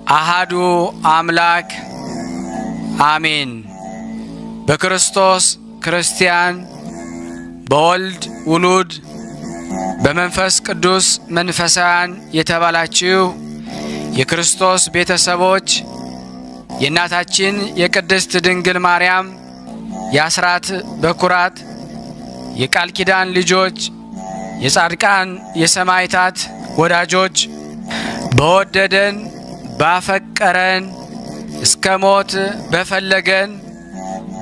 አሃዱ አምላክ አሜን። በክርስቶስ ክርስቲያን፣ በወልድ ውሉድ፣ በመንፈስ ቅዱስ መንፈሳውያን የተባላችሁ የክርስቶስ ቤተሰቦች የእናታችን የቅድስት ድንግል ማርያም የአስራት በኩራት የቃል ኪዳን ልጆች የጻድቃን የሰማዕታት ወዳጆች በወደደን ባፈቀረን እስከ ሞት በፈለገን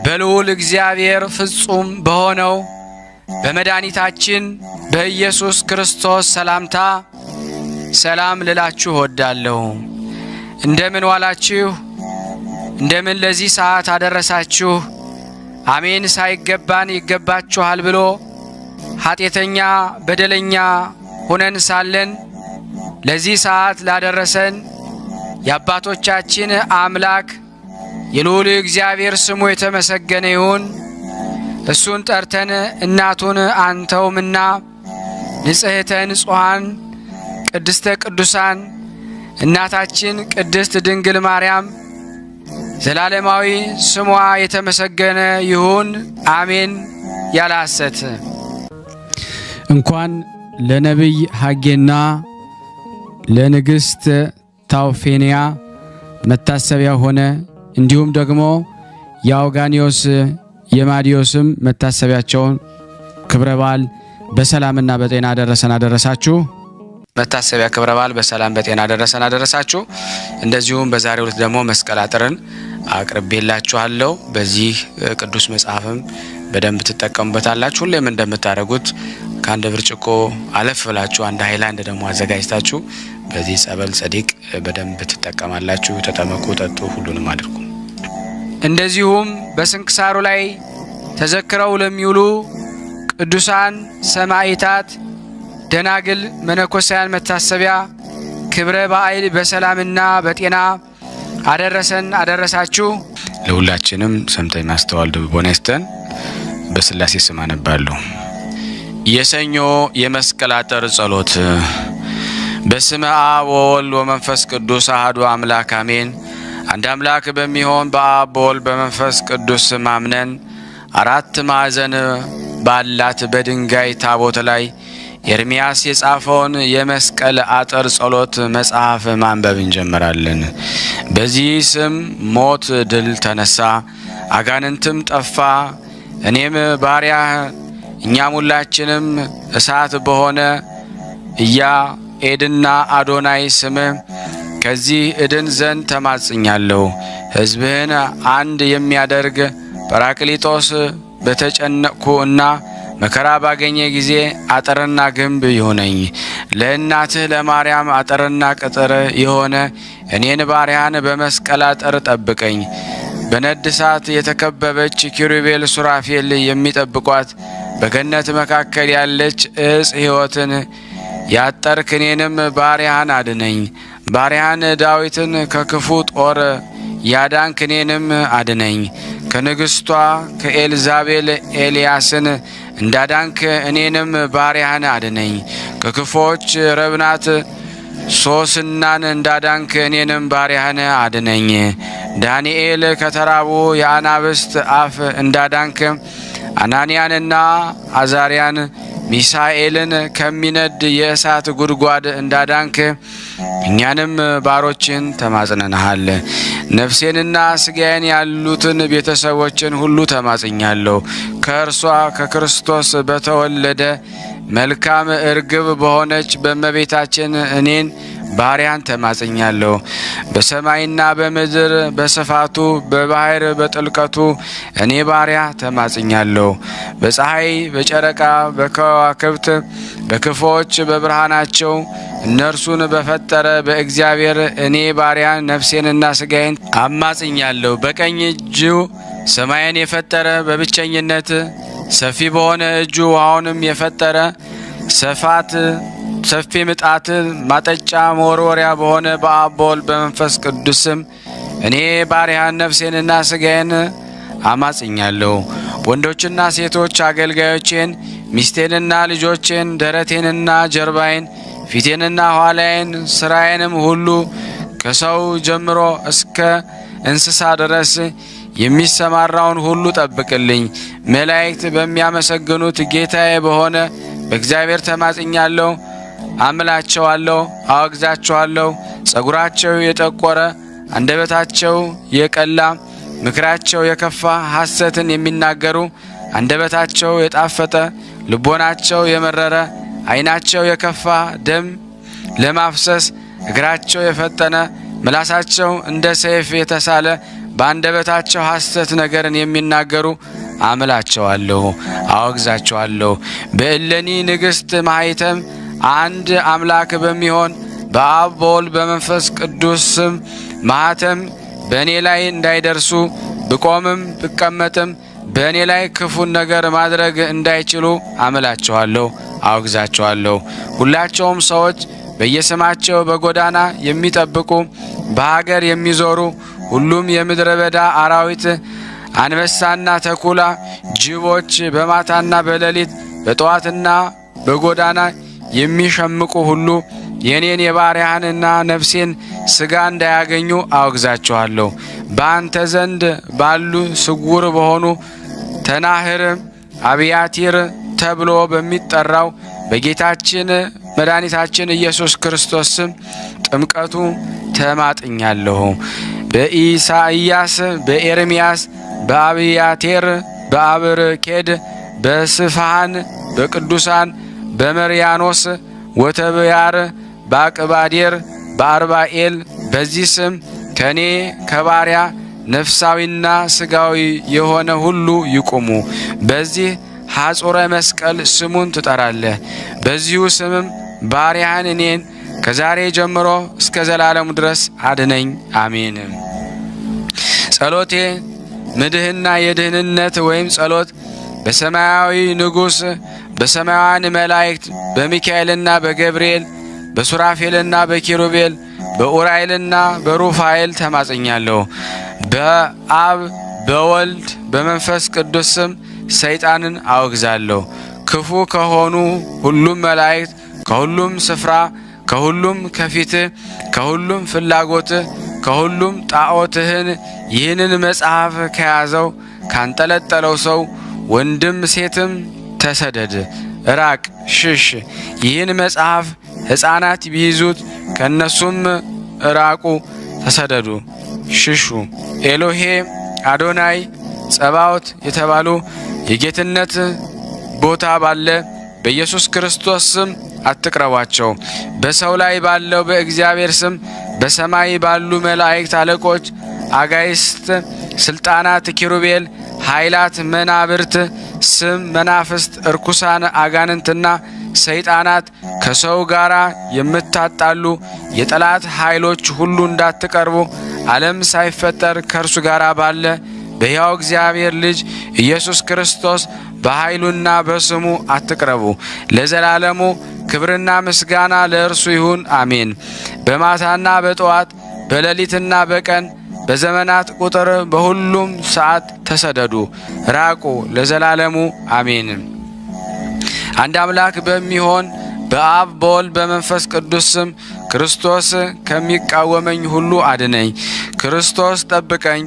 በልዑል እግዚአብሔር ፍጹም በሆነው በመድኃኒታችን በኢየሱስ ክርስቶስ ሰላምታ ሰላም ልላችሁ እወዳለሁ። እንደምን ዋላችሁ? እንደምን ለዚህ ሰዓት አደረሳችሁ? አሜን። ሳይገባን ይገባችኋል ብሎ ኃጢአተኛ በደለኛ ሆነን ሳለን ለዚህ ሰዓት ላደረሰን የአባቶቻችን አምላክ የልዑል እግዚአብሔር ስሙ የተመሰገነ ይሁን። እሱን ጠርተን እናቱን አንተውምና ንጽሕተ ንጹሐን ቅድስተ ቅዱሳን እናታችን ቅድስት ድንግል ማርያም ዘላለማዊ ስሟ የተመሰገነ ይሁን። አሜን። ያለ ሐሰት እንኳን ለነቢይ ሐጌና ለንግሥት ታውፌንያ መታሰቢያ ሆነ። እንዲሁም ደግሞ የአውጋኒዮስ የማዲዮስም መታሰቢያቸውን ክብረ በዓል በሰላምና በጤና አደረሰን አደረሳችሁ። መታሰቢያ ክብረ በዓል በሰላም በጤና አደረሰን አደረሳችሁ። እንደዚሁም በዛሬው ዕለት ደግሞ መስቀል አጥርን አቅርቤላችኋለሁ። በዚህ ቅዱስ መጽሐፍም በደንብ ትጠቀሙበታላችሁ። ሁሌም እንደምታደርጉት ከአንድ ብርጭቆ አለፍ ብላችሁ አንድ ሃይላንድ ደግሞ አዘጋጅታችሁ በዚህ ጸበል ጸዲቅ በደንብ ትጠቀማላችሁ። ተጠመቁ፣ ጠጡ፣ ሁሉንም አድርጉ። እንደዚሁም በስንክሳሩ ላይ ተዘክረው ለሚውሉ ቅዱሳን ሰማዕታት፣ ደናግል፣ መነኮሳያን መታሰቢያ ክብረ በዓል በሰላምና በጤና አደረሰን አደረሳችሁ። ለሁላችንም ሰምተን ማስተዋል ልቦና ይስጠን። በስላሴ ስም አነባለሁ። የሰኞ የመስቀል አጥር ጸሎት። በስመ አብ ወወልድ ወመንፈስ ቅዱስ አሐዱ አምላክ አሜን። አንድ አምላክ በሚሆን በአብ በወልድ በመንፈስ ቅዱስ ማምነን አራት ማዕዘን ባላት በድንጋይ ታቦት ላይ ኤርምያስ የጻፈውን የመስቀል አጥር ጸሎት መጽሐፍ ማንበብ እንጀምራለን። በዚህ ስም ሞት ድል ተነሳ፣ አጋንንትም ጠፋ። እኔም ባሪያ እኛም ሁላችንም እሳት በሆነ ኢያዔድና አዶናይ ስም ከዚህ እድን ዘንድ ተማጽኛለሁ። ሕዝብህን አንድ የሚያደርግ ጰራቅሊጦስ በተጨነቅኩ እና መከራ ባገኘ ጊዜ አጥርና ግንብ ይሆነኝ። ለእናትህ ለማርያም አጥርና ቅጥር የሆነ እኔን ባሪያን በመስቀል አጥር ጠብቀኝ። በነድ እሳት የተከበበች ኪሩቤል ሱራፌል የሚጠብቋት በገነት መካከል ያለች ዕፀ ሕይወትን ያጠርክ እኔንም ባሪያን አድነኝ። ባሪያን ዳዊትን ከክፉ ጦር ያዳንክ እኔንም አድነኝ። ከንግሥቷ ከኤልዛቤል ኤልያስን እንዳዳንክ እኔንም ባሪያን አድነኝ። ከክፎች ረብናት ሶስናን እንዳዳንክ እኔንም ባሪያን አድነኝ። ዳንኤል ከተራቡ የአናብስት አፍ እንዳዳንክ አናንያንና አዛርያን ሚሳኤልን ከሚነድ የእሳት ጉድጓድ እንዳዳንክ እኛንም ባሮችን ተማጽነናሃል። ነፍሴንና ስጋዬን ያሉትን ቤተሰቦችን ሁሉ ተማጽኛለሁ። ከእርሷ ከክርስቶስ በተወለደ መልካም እርግብ በሆነች በእመቤታችን እኔን ባሪያን ተማጽኛለሁ። በሰማይና በምድር በስፋቱ በባህር በጥልቀቱ እኔ ባሪያ ተማጽኛለሁ። በፀሐይ በጨረቃ በከዋክብት በክፎች በብርሃናቸው እነርሱን በፈጠረ በእግዚአብሔር እኔ ባሪያን ነፍሴንና ስጋዬን አማጽኛለሁ። በቀኝ እጁ ሰማይን የፈጠረ በብቸኝነት ሰፊ በሆነ እጁ ውሃውንም የፈጠረ ሰፊ ምጣት ማጠጫ መወርወሪያ በሆነ በአብ በወልድ በመንፈስ ቅዱስም እኔ ባሪያን ነፍሴንና ስጋዬን አማጽኛለሁ። ወንዶችና ሴቶች አገልጋዮቼን፣ ሚስቴንና ልጆቼን፣ ደረቴንና ጀርባዬን፣ ፊቴንና ኋላዬን፣ ስራዬንም ሁሉ ከሰው ጀምሮ እስከ እንስሳ ድረስ የሚሰማራውን ሁሉ ጠብቅልኝ። መላእክት በሚያመሰግኑት ጌታዬ በሆነ በእግዚአብሔር ተማጽኛለሁ። አምላቸዋለሁ፣ አወግዛቸዋለሁ። ጸጉራቸው የጠቆረ አንደበታቸው የቀላ ምክራቸው የከፋ ሐሰትን የሚናገሩ አንደበታቸው የጣፈጠ ልቦናቸው የመረረ ዓይናቸው የከፋ ደም ለማፍሰስ እግራቸው የፈጠነ ምላሳቸው እንደ ሰይፍ የተሳለ በአንደበታቸው ሐሰት ነገርን የሚናገሩ አምላቸዋለሁ፣ አወግዛቸዋለሁ። በእለኒ ንግሥት ማኅተም አንድ አምላክ በሚሆን በአብ በወልድ በመንፈስ ቅዱስ ስም ማኅተም በእኔ ላይ እንዳይደርሱ ብቆምም ብቀመጥም በእኔ ላይ ክፉን ነገር ማድረግ እንዳይችሉ አምላቸዋለሁ፣ አወግዛቸዋለሁ። ሁላቸውም ሰዎች በየስማቸው በጎዳና የሚጠብቁ በሀገር የሚዞሩ ሁሉም የምድረ በዳ አራዊት አንበሳና ተኩላ ጅቦች በማታና በሌሊት በጠዋትና በጎዳና የሚሸምቁ ሁሉ የኔን የባሪያህንና ነፍሴን ሥጋ እንዳያገኙ አወግዛቸዋለሁ። በአንተ ዘንድ ባሉ ስውር በሆኑ ተናህር አብያቲር ተብሎ በሚጠራው በጌታችን መድኃኒታችን ኢየሱስ ክርስቶስ ስም ጥምቀቱ ተማጥኛለሁ። በኢሳይያስ፣ በኤርምያስ፣ በአብያቴር፣ በአብርኬድ፣ በስፋሃን፣ በቅዱሳን፣ በመርያኖስ ወተብያር፣ በአቅባዴር፣ በአርባኤል በዚህ ስም ከኔ ከባሪያ ነፍሳዊና ስጋዊ የሆነ ሁሉ ይቁሙ። በዚህ ሐጹረ መስቀል ስሙን ትጠራለህ። በዚሁ ስምም ባሪያህን እኔን ከዛሬ ጀምሮ እስከ ዘላለሙ ድረስ አድነኝ። አሜን። ጸሎቴ ምድህና የድህንነት ወይም ጸሎት በሰማያዊ ንጉሥ በሰማያውያን መላእክት በሚካኤልና በገብርኤል በሱራፌልና በኪሩቤል በኡራኤልና በሩፋኤል ተማጽኛለሁ። በአብ በወልድ በመንፈስ ቅዱስ ስም ሰይጣንን አወግዛለሁ። ክፉ ከሆኑ ሁሉም መላእክት ከሁሉም ስፍራ ከሁሉም ከፊትህ ከሁሉም ፍላጎትህ ከሁሉም ጣዖትህን ይህንን መጽሐፍ ከያዘው ካንጠለጠለው ሰው ወንድም ሴትም ተሰደድ፣ ራቅ፣ ሽሽ። ይህን መጽሐፍ ሕፃናት ቢይዙት ከእነሱም ራቁ፣ ተሰደዱ፣ ሽሹ። ኤሎሄ አዶናይ ጸባዖት የተባሉ የጌትነት ቦታ ባለ በኢየሱስ ክርስቶስ ስም አትቅረቧቸው። በሰው ላይ ባለው በእግዚአብሔር ስም በሰማይ ባሉ መላእክት አለቆች፣ አጋይስት፣ ስልጣናት፣ ኪሩቤል፣ ኃይላት፣ መናብርት ስም መናፍስት፣ እርኩሳን አጋንንትና ሰይጣናት ከሰው ጋር የምታጣሉ የጠላት ኃይሎች ሁሉ እንዳትቀርቡ ዓለም ሳይፈጠር ከእርሱ ጋር ባለ በሕያው እግዚአብሔር ልጅ ኢየሱስ ክርስቶስ በኃይሉና በስሙ አትቅረቡ። ለዘላለሙ ክብርና ምስጋና ለእርሱ ይሁን፣ አሜን። በማታና በጠዋት በሌሊትና በቀን በዘመናት ቁጥር በሁሉም ሰዓት ተሰደዱ፣ ራቁ፣ ለዘላለሙ አሜን። አንድ አምላክ በሚሆን በአብ በወልድ በመንፈስ ቅዱስ ስም ክርስቶስ ከሚቃወመኝ ሁሉ አድነኝ። ክርስቶስ ጠብቀኝ።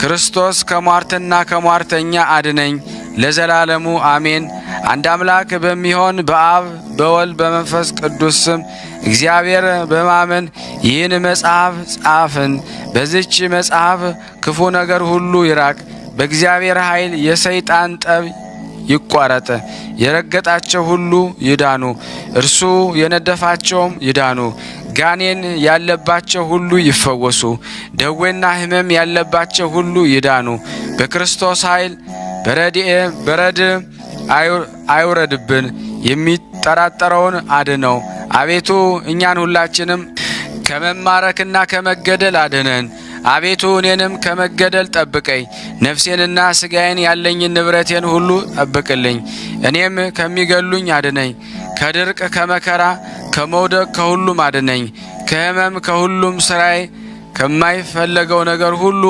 ክርስቶስ ከሟርትና ከሟርተኛ አድነኝ፣ ለዘላለሙ አሜን። አንድ አምላክ በሚሆን በአብ በወልድ በመንፈስ ቅዱስ ስም እግዚአብሔር በማመን ይህን መጽሐፍ ጻፍን። በዚች መጽሐፍ ክፉ ነገር ሁሉ ይራቅ። በእግዚአብሔር ኃይል የሰይጣን ጠብ ይቋረጥ። የረገጣቸው ሁሉ ይዳኑ፣ እርሱ የነደፋቸውም ይዳኑ። ጋኔን ያለባቸው ሁሉ ይፈወሱ፣ ደዌና ሕመም ያለባቸው ሁሉ ይዳኑ። በክርስቶስ ኃይል በረድ አይውረድብን። የሚጠራጠረውን አድነው። አቤቱ እኛን ሁላችንም ከመማረክና ከመገደል አድነን። አቤቱ እኔንም ከመገደል ጠብቀኝ። ነፍሴንና ሥጋዬን ያለኝን ንብረቴን ሁሉ ጠብቅልኝ። እኔም ከሚገሉኝ አድነኝ። ከድርቅ ከመከራ ከመውደቅ ከሁሉም አድነኝ። ከሕመም ከሁሉም ሥራዬ ከማይፈለገው ነገር ሁሉ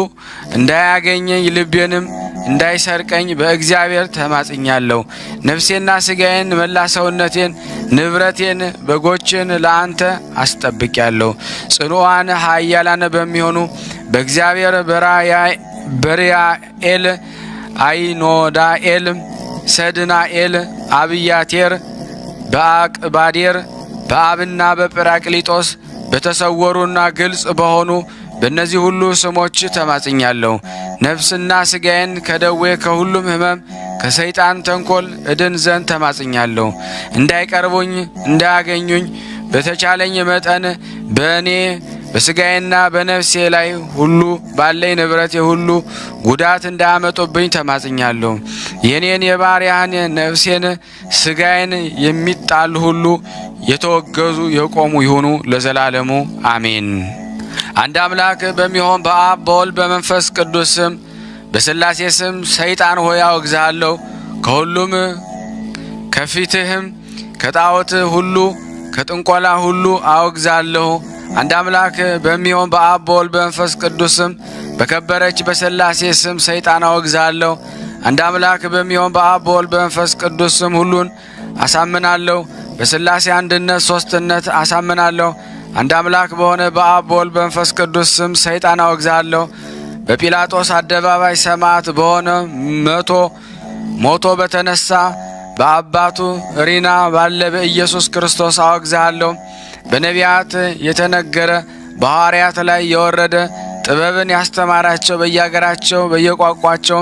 እንዳያገኘኝ ልቤንም እንዳይሰርቀኝ በእግዚአብሔር ተማጽኛለሁ። ነፍሴና ሥጋዬን መላ ሰውነቴን ንብረቴን በጎችን ለአንተ አስጠብቂያለሁ። ጽኑዓን ኃያላን በሚሆኑ በእግዚአብሔር በሪያኤል፣ አይኖዳኤል፣ ሰድናኤል፣ አብያቴር፣ በአቅባዴር፣ በአብና በጰራቅሊጦስ በተሰወሩና ግልጽ በሆኑ በእነዚህ ሁሉ ስሞች ተማጽኛለሁ። ነፍስና ሥጋዬን ከደዌ ከሁሉም ሕመም ከሰይጣን ተንኰል እድን ዘንድ ተማጽኛለሁ። እንዳይቀርቡኝ እንዳያገኙኝ በተቻለኝ መጠን በእኔ በሥጋዬና በነፍሴ ላይ ሁሉ ባለኝ ንብረቴ ሁሉ ጉዳት እንዳያመጡብኝ ተማጽኛለሁ። የኔን የባሪያህን ነፍሴን ሥጋዬን የሚጣሉ ሁሉ የተወገዙ የቆሙ ይሁኑ ለዘላለሙ አሜን። አንድ አምላክ በሚሆን በአብ በወልድ በመንፈስ ቅዱስ ስም በሥላሴ ስም ሰይጣን ሆይ አወግዝሃለሁ። ከሁሉም ከፊትህም ከጣዖት ሁሉ ከጥንቆላ ሁሉ አወግዝሃለሁ። አንድ አምላክ በሚሆን በአብ በወልድ በመንፈስ ቅዱስ ስም በከበረች በሥላሴ ስም ሰይጣን አወግዝሃለሁ። አንድ አምላክ በሚሆን በአብ በወልድ በመንፈስ ቅዱስ ስም ሁሉን አሳምናለሁ። በሥላሴ አንድነት ሦስትነት አሳምናለሁ። አንድ አምላክ በሆነ በአብ በወልድ በመንፈስ ቅዱስ ስም ሰይጣን አወግዝሃለሁ። በጲላጦስ አደባባይ ሰማዕት በሆነ ሞቶ በተነሳ በአባቱ ሪና ባለ በኢየሱስ ክርስቶስ አወግዝሃለሁ። በነቢያት የተነገረ በሐዋርያት ላይ የወረደ ጥበብን ያስተማራቸው በየአገራቸው በየቋንቋቸው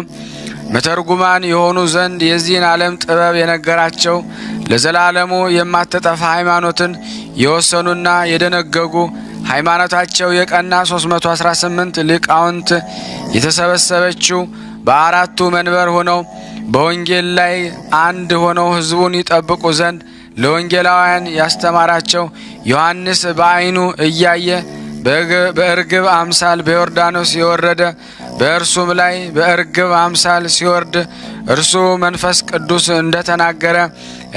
መተርጉማን የሆኑ ዘንድ የዚህን ዓለም ጥበብ የነገራቸው ለዘላለሙ የማትጠፋ ሃይማኖትን የወሰኑና የደነገጉ ሃይማኖታቸው የቀና 318 ሊቃውንት የተሰበሰበችው በአራቱ መንበር ሆነው በወንጌል ላይ አንድ ሆነው ሕዝቡን ይጠብቁ ዘንድ ለወንጌላውያን ያስተማራቸው ዮሐንስ በዓይኑ እያየ በእርግብ አምሳል በዮርዳኖስ የወረደ በእርሱም ላይ በእርግብ አምሳል ሲወርድ እርሱ መንፈስ ቅዱስ እንደተናገረ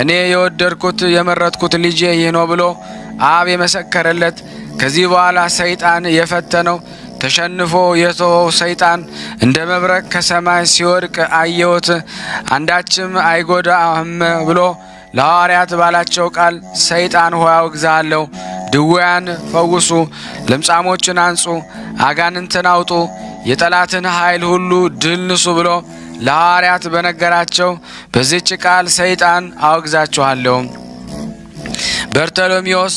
እኔ የወደድኩት የመረጥኩት ልጄ ይህ ነው ብሎ አብ የመሰከረለት ከዚህ በኋላ ሰይጣን የፈተነው ተሸንፎ የተወው ሰይጣን እንደ መብረቅ ከሰማይ ሲወድቅ አየሁት። አንዳችም አይጎዳም ብሎ ለሐዋርያት ባላቸው ቃል ሰይጣን ሆይ አወግዝሃለሁ። ድውያን ፈውሱ፣ ለምጻሞችን አንጹ፣ አጋንንትን አውጡ፣ የጠላትን ኃይል ሁሉ ድል ንሱ ብሎ ለሐዋርያት በነገራቸው በዚህች ቃል ሰይጣን አወግዛችኋለሁ። በርተሎሜዎስ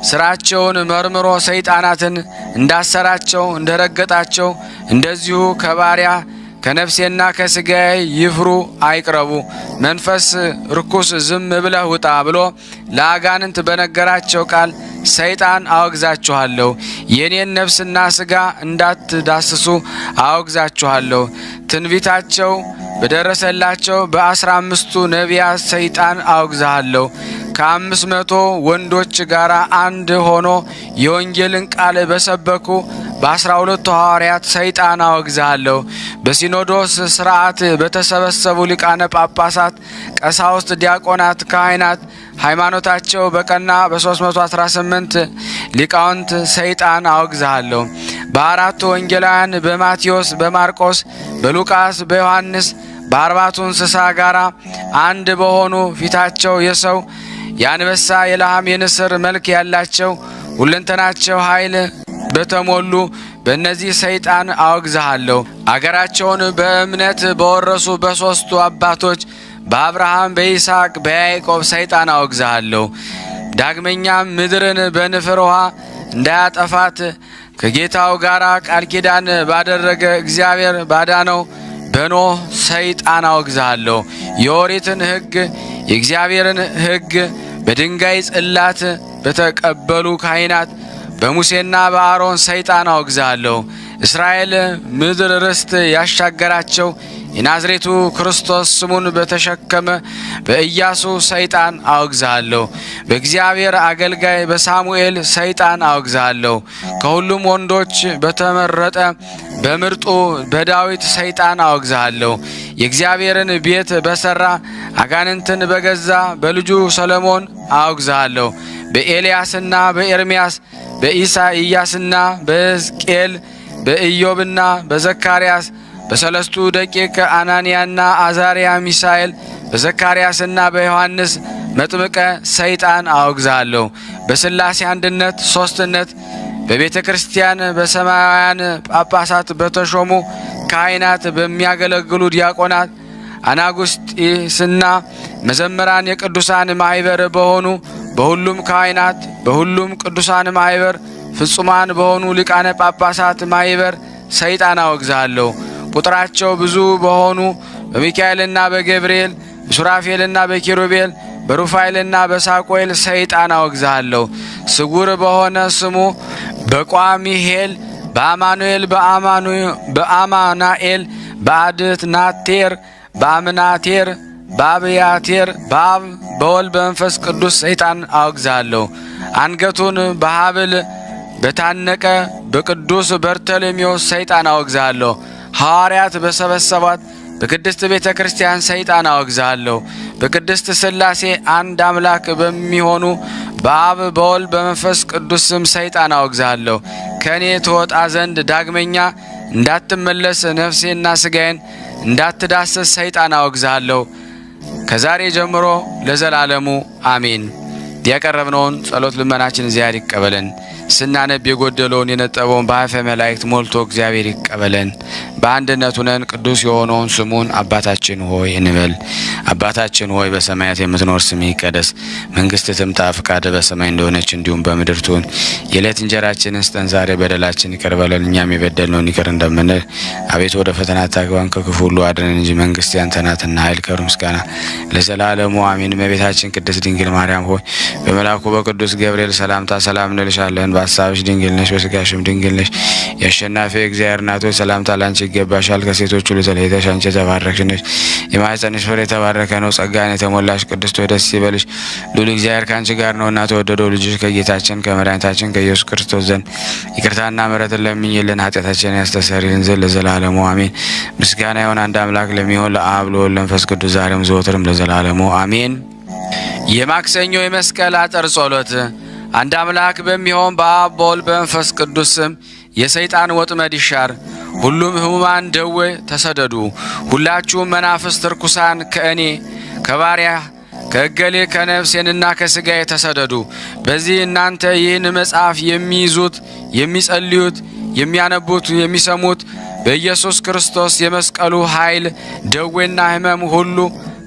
ስራቸውን መርምሮ ሰይጣናትን እንዳሰራቸው እንደረገጣቸው እንደዚሁ ከባሪያ ከነፍሴና ከሥጋዬ ይፍሩ አይቅረቡ፣ መንፈስ ርኩስ ዝም ብለህ ውጣ ብሎ ለአጋንንት በነገራቸው ቃል ሰይጣን አወግዛችኋለሁ። የኔን ነፍስና ሥጋ እንዳትዳስሱ አወግዛችኋለሁ። ትንቢታቸው በደረሰላቸው በ15ቱ ነቢያት ሰይጣን አወግዝሃለሁ። ከ500 ወንዶች ጋር አንድ ሆኖ የወንጌልን ቃል በሰበኩ በ12ቱ ሐዋርያት ሰይጣን አወግዝሃለሁ። በሲኖዶስ ሥርዓት በተሰበሰቡ ሊቃነ ጳጳሳት፣ ቀሳውስት፣ ዲያቆናት፣ ካህናት ሃይማኖታቸው በቀና በ318 ሊቃውንት ሰይጣን አወግዝሃለሁ። በአራቱ ወንጌላውያን በማቴዎስ፣ በማርቆስ፣ በሉቃስ፣ በዮሐንስ በአርባቱ እንስሳ ጋር አንድ በሆኑ ፊታቸው የሰው የአንበሳ የለሃም የንስር መልክ ያላቸው ሁለንተናቸው ኃይል በተሞሉ በእነዚህ ሰይጣን አወግዝሃለሁ። አገራቸውን በእምነት በወረሱ በሦስቱ አባቶች በአብርሃም በይስሐቅ በያዕቆብ ሰይጣን አወግዝሃለሁ። ዳግመኛም ምድርን በንፍር ውሃ እንዳያጠፋት ከጌታው ጋር ቃል ኪዳን ባደረገ እግዚአብሔር ባዳነው በኖህ ሰይጣን አወግዝሃለሁ። የኦሪትን ሕግ የእግዚአብሔርን ሕግ በድንጋይ ጽላት በተቀበሉ ካህናት በሙሴና በአሮን ሰይጣን አወግዝሃለሁ። እስራኤል ምድር ርስት ያሻገራቸው የናዝሬቱ ክርስቶስ ስሙን በተሸከመ በኢያሱ ሰይጣን አወግዝሃለሁ። በእግዚአብሔር አገልጋይ በሳሙኤል ሰይጣን አወግዝሃለሁ። ከሁሉም ወንዶች በተመረጠ በምርጡ በዳዊት ሰይጣን አወግዝሃለሁ። የእግዚአብሔርን ቤት በሠራ አጋንንትን በገዛ በልጁ ሰሎሞን አወግዝሃለሁ። በኤልያስና በኤርምያስ በኢሳይያስና በሕዝቅኤል በኢዮብና በዘካርያስ በሰለስቱ ደቂቅ አናንያና አዛርያ፣ ሚሳኤል፣ በዘካርያስና በዮሐንስ መጥምቀ ሰይጣን አወግዛለሁ። በሥላሴ አንድነት ሦስትነት በቤተ ክርስቲያን በሰማያውያን ጳጳሳት በተሾሙ ካህናት በሚያገለግሉ ዲያቆናት አናጉስጢስና መዘምራን የቅዱሳን ማኅበር በሆኑ በሁሉም ካህናት በሁሉም ቅዱሳን ማኅበር ፍጹማን በሆኑ ሊቃነ ጳጳሳት ማኅበር ሰይጣን አወግዛለሁ። ቁጥራቸው ብዙ በሆኑ በሚካኤልና በገብርኤል በሱራፌልና በኪሩቤል በሩፋኤልና በሳቆኤል ሰይጣን አወግዛለሁ። ስጉር በሆነ ስሙ በቋሚሄል በአማኑኤል በአማናኤል በአድትናቴር በአምናቴር በአብያቴር በአብ በወልድ በመንፈስ ቅዱስ ሰይጣን አወግዛለሁ። አንገቱን በሐብል በታነቀ በቅዱስ በርተሎሜዎስ ሰይጣን አወግዛለሁ። ሐዋርያት በሰበሰቧት በቅድስት ቤተ ክርስቲያን ሰይጣን አወግዛለሁ። በቅድስት ሥላሴ አንድ አምላክ በሚሆኑ በአብ በወልድ በመንፈስ ቅዱስ ስም ሰይጣን አወግዛለሁ። ከእኔ ትወጣ ዘንድ ዳግመኛ እንዳትመለስ ነፍሴና ሥጋዬን እንዳትዳሰስ ሰይጣን አወግዛለሁ። ከዛሬ ጀምሮ ለዘላለሙ አሜን። ያቀረብነውን ጸሎት ልመናችን እግዚአብሔር ይቀበለን። ስናነብ የጎደለውን የነጠበውን በአፈ መላእክት ሞልቶ እግዚአብሔር ይቀበለን። በአንድነት ሆነን ቅዱስ የሆነውን ስሙን አባታችን ሆይ እንበል። አባታችን ሆይ በሰማያት የምትኖር ስምህ ይቀደስ፣ መንግሥትህ ትምጣ፣ ፈቃድህ በሰማይ እንደሆነች እንዲሁም በምድር ትሁን። የዕለት እንጀራችንን ስጠን ዛሬ፣ በደላችን ይቅር በለን እኛም የበደልነውን ይቅር እንደምንል። አቤቱ ወደ ፈተና አታግባን ከክፉ ሁሉ አድነን እንጂ መንግሥት ያንተ ናትና ኃይል፣ ክብር፣ ምስጋና ለዘላለሙ አሜን። እመቤታችን ቅድስት ድንግል ማርያም ሆይ በመልአኩ በቅዱስ ገብርኤል ሰላምታ ሰላም እንልሻለን። በሐሳብሽ ድንግል ነሽ፣ በሥጋሽም ድንግል ነሽ። የአሸናፊ እግዚአብሔር እናት ሆይ ሰላምታ ላንቺ ይገባሻል። ከሴቶች ሁሉ ተለይተሽ አንቺ የተባረክሽ ነሽ፣ የማኅፀንሽ ፍሬ የተባረከ ነው። ጸጋን የተሞላሽ ቅድስት ሆይ ደስ ይበልሽ፣ ልዑል እግዚአብሔር ከአንቺ ጋር ነውና ተወደደው ልጅሽ ከጌታችን ከመድኃኒታችን ከኢየሱስ ክርስቶስ ዘንድ ይቅርታና ምሕረትን ለምኝልን ኃጢአታችንን ያስተሰርይልን ዘንድ ለዘላለሙ አሜን። ምስጋና ይሁን አንድ አምላክ ለሚሆን ለአብ ለወልድ ለመንፈስ ቅዱስ ዛሬም ዘወትርም ለዘላለሙ አሜን። የማክሰኞ የመስቀል አጥር ጸሎት። አንድ አምላክ በሚሆን በአብ በወልድ በመንፈስ ቅዱስ ስም የሰይጣን ወጥመድ ይሻር። ሁሉም ሕሙማን ደዌ ተሰደዱ። ሁላችሁም መናፍስት ርኩሳን ከእኔ ከባሪያ ከእገሌ ከነፍሴንና ከሥጋዬ ተሰደዱ። በዚህ እናንተ ይህን መጽሐፍ የሚይዙት የሚጸልዩት የሚያነቡት የሚሰሙት በኢየሱስ ክርስቶስ የመስቀሉ ኃይል ደዌና ሕመም ሁሉ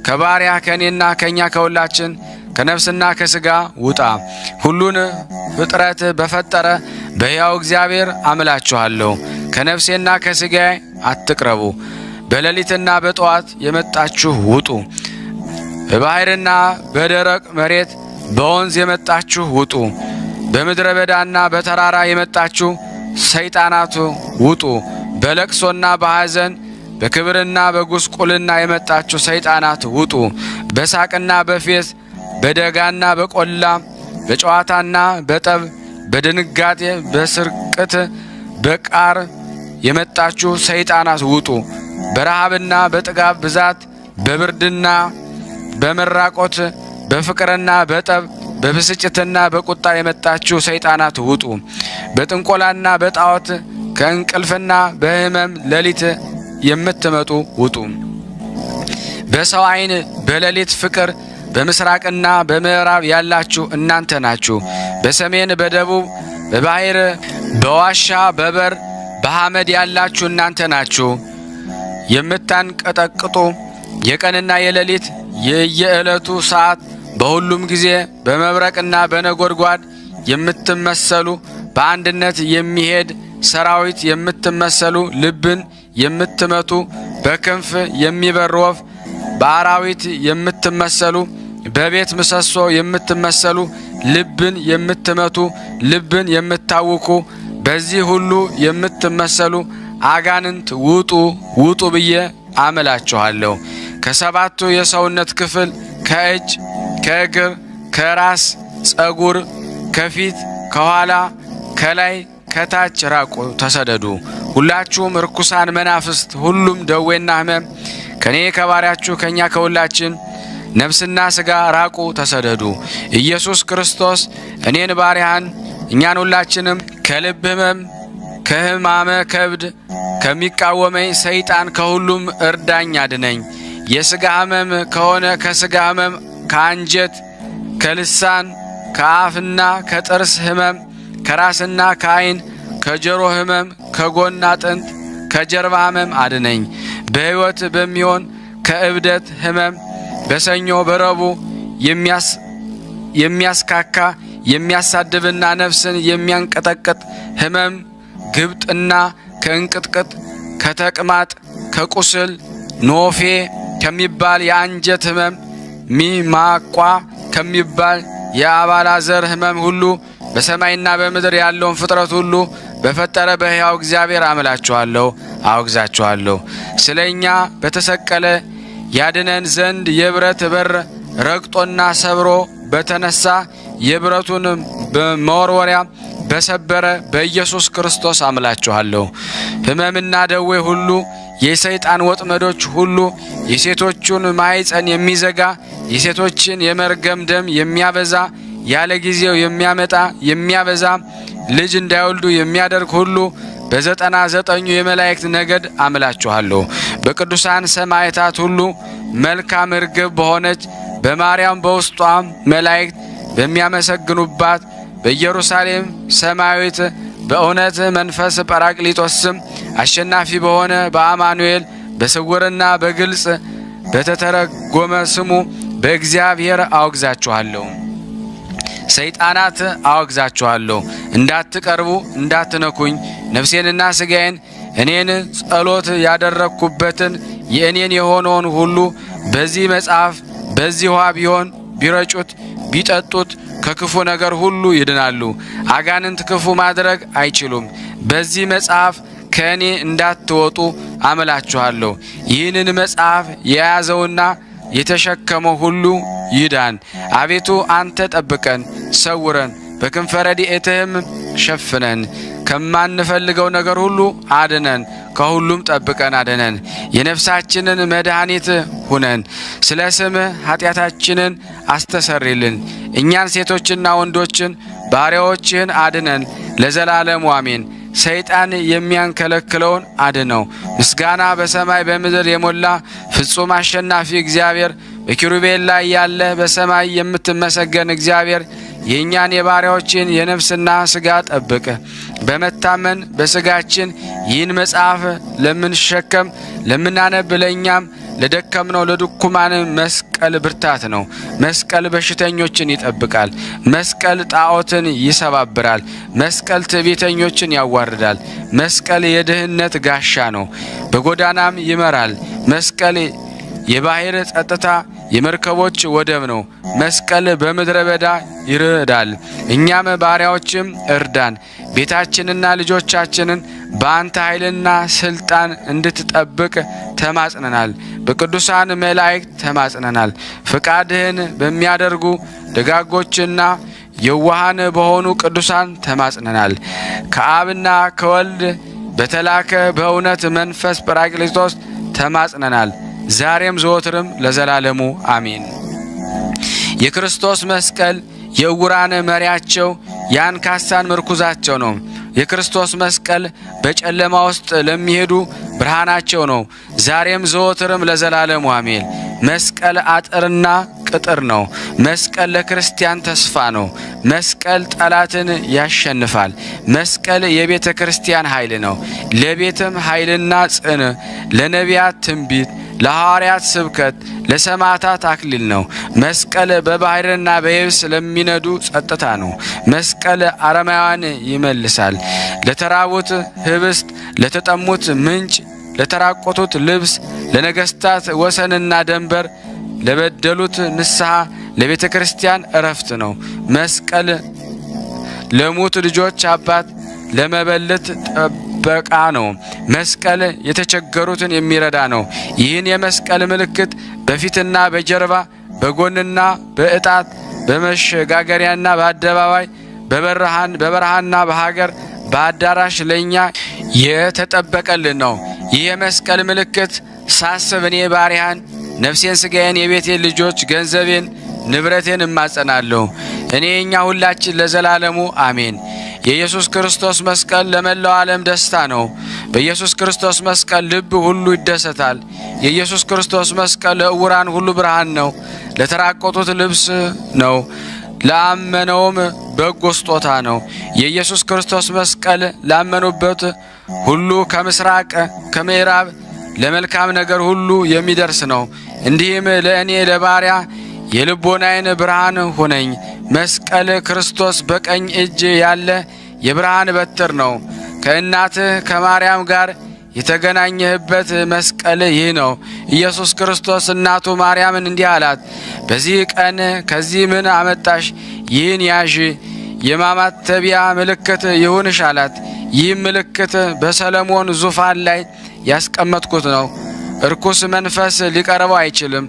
ከባሪያ ከእኔና ከእኛ ከሁላችን ከነፍስና ከሥጋ ውጣ። ሁሉን ፍጥረት በፈጠረ በሕያው እግዚአብሔር አምላችኋለሁ። ከነፍሴና ከሥጋዬ አትቅረቡ። በሌሊትና በጠዋት የመጣችሁ ውጡ። በባሕርና በደረቅ መሬት በወንዝ የመጣችሁ ውጡ። በምድረ በዳና በተራራ የመጣችሁ ሰይጣናቱ ውጡ። በለቅሶና በሐዘን በክብርና በጉስቁልና የመጣችሁ ሰይጣናት ውጡ። በሳቅና በፌዝ በደጋና በቆላ በጨዋታና በጠብ በድንጋጤ በስርቅት በቃር የመጣችሁ ሰይጣናት ውጡ። በረሃብና በጥጋብ ብዛት በብርድና በመራቆት በፍቅርና በጠብ በብስጭትና በቁጣ የመጣችሁ ሰይጣናት ውጡ። በጥንቆላና በጣዖት ከእንቅልፍና በሕመም ሌሊት የምትመጡ ውጡ። በሰው ዓይን በሌሊት ፍቅር በምስራቅና በምዕራብ ያላችሁ እናንተ ናችሁ። በሰሜን በደቡብ በባሕር በዋሻ በበር በሐመድ ያላችሁ እናንተ ናችሁ። የምታንቀጠቅጡ የቀንና የሌሊት የየዕለቱ ሰዓት በሁሉም ጊዜ በመብረቅና በነጎድጓድ የምትመሰሉ በአንድነት የሚሄድ ሰራዊት የምትመሰሉ ልብን የምትመቱ በክንፍ የሚበር ወፍ በአራዊት የምትመሰሉ በቤት ምሰሶ የምትመሰሉ ልብን የምትመቱ ልብን የምታውኩ በዚህ ሁሉ የምትመሰሉ አጋንንት ውጡ ውጡ ብዬ አምላችኋለሁ። ከሰባቱ የሰውነት ክፍል ከእጅ ከእግር ከራስ ጸጉር ከፊት ከኋላ ከላይ ከታች ራቁ ተሰደዱ። ሁላችሁም ርኩሳን መናፍስት ሁሉም ደዌና ሕመም ከኔ ከባሪያችሁ ከኛ ከሁላችን ነፍስና ሥጋ ራቁ ተሰደዱ። ኢየሱስ ክርስቶስ እኔን ባሪያህን እኛን ሁላችንም ከልብ ሕመም ከሕማመ ከብድ ከሚቃወመኝ ሰይጣን ከሁሉም እርዳኝ አድነኝ። የሥጋ ሕመም ከሆነ ከሥጋ ሕመም፣ ከአንጀት፣ ከልሳን፣ ከአፍና ከጥርስ ሕመም፣ ከራስና ከዓይን፣ ከጆሮ ሕመም፣ ከጎን አጥንት፣ ከጀርባ ሕመም አድነኝ። በሕይወት በሚሆን ከእብደት ሕመም፣ በሰኞ በረቡዕ የሚያስካካ የሚያሳድብና ነፍስን የሚያንቀጠቅጥ ሕመም፣ ግብጥና ከእንቅጥቅጥ፣ ከተቅማጥ፣ ከቁስል፣ ኖፌ ከሚባል የአንጀት ሕመም፣ ሚማቋ ከሚባል የአባላዘር ሕመም ሁሉ በሰማይና በምድር ያለውን ፍጥረት ሁሉ በፈጠረ በሕያው እግዚአብሔር አምላችኋለሁ፣ አወግዛችኋለሁ። ስለ እኛ በተሰቀለ ያድነን ዘንድ የብረት በር ረግጦና ሰብሮ በተነሳ የብረቱን በመወርወሪያ በሰበረ በኢየሱስ ክርስቶስ አምላችኋለሁ። ሕመምና ደዌ ሁሉ፣ የሰይጣን ወጥመዶች ሁሉ፣ የሴቶቹን ማኅፀን የሚዘጋ የሴቶችን የመርገም ደም የሚያበዛ ያለ ጊዜው የሚያመጣ የሚያበዛ ልጅ እንዳይወልዱ የሚያደርግ ሁሉ በ99 የመላእክት ነገድ አምላችኋለሁ። በቅዱሳን ሰማዕታት ሁሉ መልካም ርግብ በሆነች በማርያም በውስጧም መላእክት በሚያመሰግኑባት በኢየሩሳሌም ሰማያዊት በእውነት መንፈስ ጰራቅሊጦስ ስም አሸናፊ በሆነ በአማኑኤል በስውርና በግልጽ በተተረጎመ ስሙ በእግዚአብሔር አወግዛችኋለሁ። ሰይጣናት አወግዛችኋለሁ። እንዳትቀርቡ እንዳትነኩኝ፣ ነፍሴንና ሥጋዬን እኔን ጸሎት ያደረግኩበትን የእኔን የሆነውን ሁሉ በዚህ መጽሐፍ በዚህ ውሃ ቢሆን ቢረጩት ቢጠጡት ከክፉ ነገር ሁሉ ይድናሉ። አጋንንት ክፉ ማድረግ አይችሉም። በዚህ መጽሐፍ ከእኔ እንዳትወጡ አምላችኋለሁ። ይህንን መጽሐፍ የያዘውና የተሸከመው ሁሉ ይዳን። አቤቱ አንተ ጠብቀን፣ ሰውረን፣ በክንፈ ረድኤትህም ሸፍነን፣ ከማንፈልገው ነገር ሁሉ አድነን፣ ከሁሉም ጠብቀን አድነን። የነፍሳችንን መድኃኒት ሁነን፣ ስለ ስምህ ኃጢአታችንን አስተሰርይልን። እኛን ሴቶችና ወንዶችን ባሪያዎችህን አድነን ለዘላለሙ አሜን። ሰይጣን የሚያንከለክለውን አድነው። ምስጋና በሰማይ በምድር የሞላ ፍጹም አሸናፊ እግዚአብሔር፣ በኪሩቤል ላይ ያለ በሰማይ የምትመሰገን እግዚአብሔር፣ የእኛን የባሪያዎችን የነፍስና ሥጋ ጠብቅ። በመታመን በሥጋችን ይህን መጽሐፍ ለምንሸከም ለምናነብ ለእኛም ለደከምነው ለድኩማን መስቀል ብርታት ነው። መስቀል በሽተኞችን ይጠብቃል። መስቀል ጣዖትን ይሰባብራል። መስቀል ትዕቢተኞችን ያዋርዳል። መስቀል የድህነት ጋሻ ነው፣ በጎዳናም ይመራል። መስቀል የባሕር ጸጥታ የመርከቦች ወደብ ነው። መስቀል በምድረ በዳ ይርዳል። እኛም ባሪያዎችም እርዳን። ቤታችንና ልጆቻችንን በአንተ ኃይልና ስልጣን እንድትጠብቅ ተማጽነናል። በቅዱሳን መላእክት ተማጽነናል። ፍቃድህን በሚያደርጉ ደጋጎችና የዋሃን በሆኑ ቅዱሳን ተማጽነናል። ከአብና ከወልድ በተላከ በእውነት መንፈስ ጰራቅሊጦስ ተማጽነናል። ዛሬም ዘወትርም ለዘላለሙ አሜን። የክርስቶስ መስቀል የዕውራን መሪያቸው የአንካሳን ምርኩዛቸው ነው። የክርስቶስ መስቀል በጨለማ ውስጥ ለሚሄዱ ብርሃናቸው ነው። ዛሬም ዘወትርም ለዘላለሙ አሜን። መስቀል አጥርና ቅጥር ነው። መስቀል ለክርስቲያን ተስፋ ነው። መስቀል ጠላትን ያሸንፋል። መስቀል የቤተ ክርስቲያን ኃይል ነው። ለቤትም ኃይልና ጽን፣ ለነቢያት ትንቢት፣ ለሐዋርያት ስብከት፣ ለሰማዕታት አክሊል ነው። መስቀል በባሕርና በየብስ ለሚነዱ ጸጥታ ነው። መስቀል አረማውያን ይመልሳል። ለተራቡት ህብስት፣ ለተጠሙት ምንጭ፣ ለተራቆቱት ልብስ፣ ለነገሥታት ወሰንና ደንበር፣ ለበደሉት ንስሐ፣ ለቤተ ክርስቲያን እረፍት ነው። መስቀል ለሙት ልጆች አባት፣ ለመበለት ጠበቃ ነው። መስቀል የተቸገሩትን የሚረዳ ነው። ይህን የመስቀል ምልክት በፊትና በጀርባ በጎንና በእጣት በመሸጋገሪያና በአደባባይ በበረሃና በሀገር በአዳራሽ ለኛ የተጠበቀልን ነው። ይህ የመስቀል ምልክት ሳስብ እኔ ባሪያን ነፍሴን፣ ሥጋዬን፣ የቤቴን ልጆች፣ ገንዘቤን፣ ንብረቴን እማጸናለሁ። እኔ እኛ ሁላችን ለዘላለሙ አሜን። የኢየሱስ ክርስቶስ መስቀል ለመላው ዓለም ደስታ ነው። በኢየሱስ ክርስቶስ መስቀል ልብ ሁሉ ይደሰታል። የኢየሱስ ክርስቶስ መስቀል ለዕውራን ሁሉ ብርሃን ነው፣ ለተራቆቱት ልብስ ነው፣ ላመነውም በጎ ስጦታ ነው። የኢየሱስ ክርስቶስ መስቀል ላመኑበት ሁሉ ከምስራቅ ከምዕራብ ለመልካም ነገር ሁሉ የሚደርስ ነው። እንዲህም ለእኔ ለባሪያ የልቦናዬን ብርሃን ሁነኝ። መስቀል ክርስቶስ በቀኝ እጅ ያለ የብርሃን በትር ነው። ከእናትህ ከማርያም ጋር የተገናኘህበት መስቀል ይህ ነው። ኢየሱስ ክርስቶስ እናቱ ማርያምን እንዲህ አላት፣ በዚህ ቀን ከዚህ ምን አመጣሽ? ይህን ያዥ፣ የማማተቢያ ምልክት ይሁንሽ አላት። ይህም ምልክት በሰለሞን ዙፋን ላይ ያስቀመጥኩት ነው። እርኩስ መንፈስ ሊቀርበው አይችልም።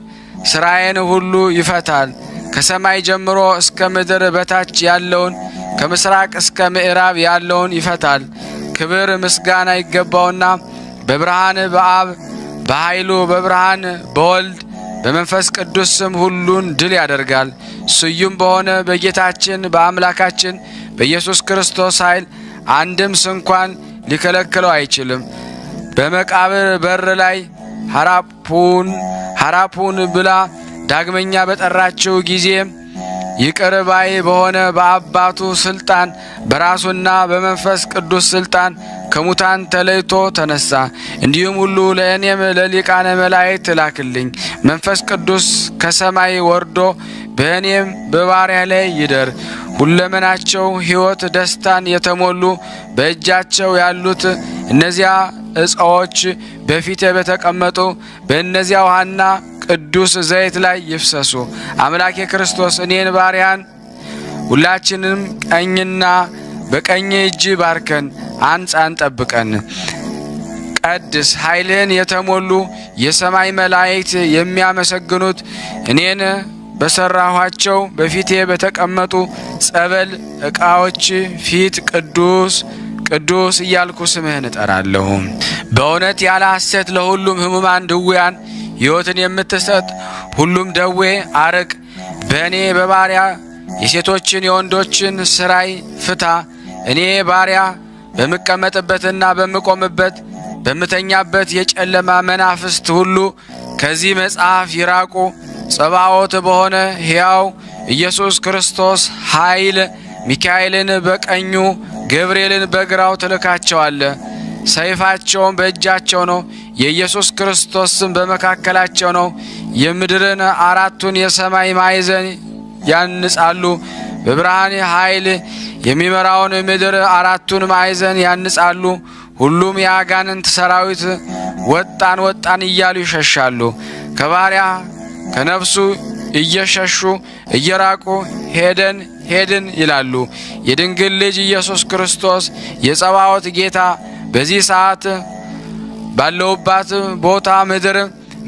ሥራዬን ሁሉ ይፈታል። ከሰማይ ጀምሮ እስከ ምድር በታች ያለውን ከምስራቅ እስከ ምዕራብ ያለውን ይፈታል። ክብር ምስጋና ይገባውና በብርሃን በአብ በኃይሉ በብርሃን በወልድ በመንፈስ ቅዱስ ስም ሁሉን ድል ያደርጋል። ስዩም በሆነ በጌታችን በአምላካችን በኢየሱስ ክርስቶስ ኃይል አንድም ስንኳን ሊከለክለው አይችልም። በመቃብር በር ላይ ሐራፑን ብላ ዳግመኛ በጠራችው ጊዜ ይቅር ባይ በሆነ በአባቱ ስልጣን በራሱና በመንፈስ ቅዱስ ስልጣን ከሙታን ተለይቶ ተነሳ። እንዲሁም ሁሉ ለእኔም ለሊቃነ መላእክት ላክልኝ። መንፈስ ቅዱስ ከሰማይ ወርዶ በእኔም በባሪያ ላይ ይደር። ሁለመናቸው ሕይወት ደስታን የተሞሉ በእጃቸው ያሉት እነዚያ ዕፀዎች በፊቴ በተቀመጡ በእነዚያ ውሃና ቅዱስ ዘይት ላይ ይፍሰሱ። አምላኬ ክርስቶስ እኔን ባሪያን ሁላችንም ቀኝና በቀኝ እጅ ባርከን፣ አንጻን፣ ጠብቀን፣ ቀድስ። ኃይልህን የተሞሉ የሰማይ መላእክት የሚያመሰግኑት እኔን በሰራኋቸው በፊቴ በተቀመጡ ጸበል ዕቃዎች ፊት ቅዱስ ቅዱስ እያልኩ ስምህን እጠራለሁ። በእውነት ያለ ሐሰት ለሁሉም ሕሙማን ድውያን ሕይወትን የምትሰጥ ሁሉም ደዌ አርቅ። በእኔ በባሪያ የሴቶችን የወንዶችን ስራይ ፍታ። እኔ ባሪያ በምቀመጥበትና በምቆምበት በምተኛበት የጨለማ መናፍስት ሁሉ ከዚህ መጽሐፍ ይራቁ። ጸባዖት በሆነ ሕያው ኢየሱስ ክርስቶስ ኃይል ሚካኤልን በቀኙ ገብርኤልን በግራው ትልካቸዋለ። ሰይፋቸውም በእጃቸው ነው። የኢየሱስ ክርስቶስ ስም በመካከላቸው ነው። የምድርን አራቱን የሰማይ ማዕዘን ያንጻሉ። በብርሃን ኃይል የሚመራውን ምድር አራቱን ማዕዘን ያንጻሉ። ሁሉም የአጋንንት ሰራዊት ወጣን ወጣን እያሉ ይሸሻሉ። ከባሪያ ከነፍሱ እየሸሹ እየራቁ ሄደን ሄድን ይላሉ። የድንግል ልጅ ኢየሱስ ክርስቶስ የጸባዖት ጌታ በዚህ ሰዓት ባለውባት ቦታ ምድር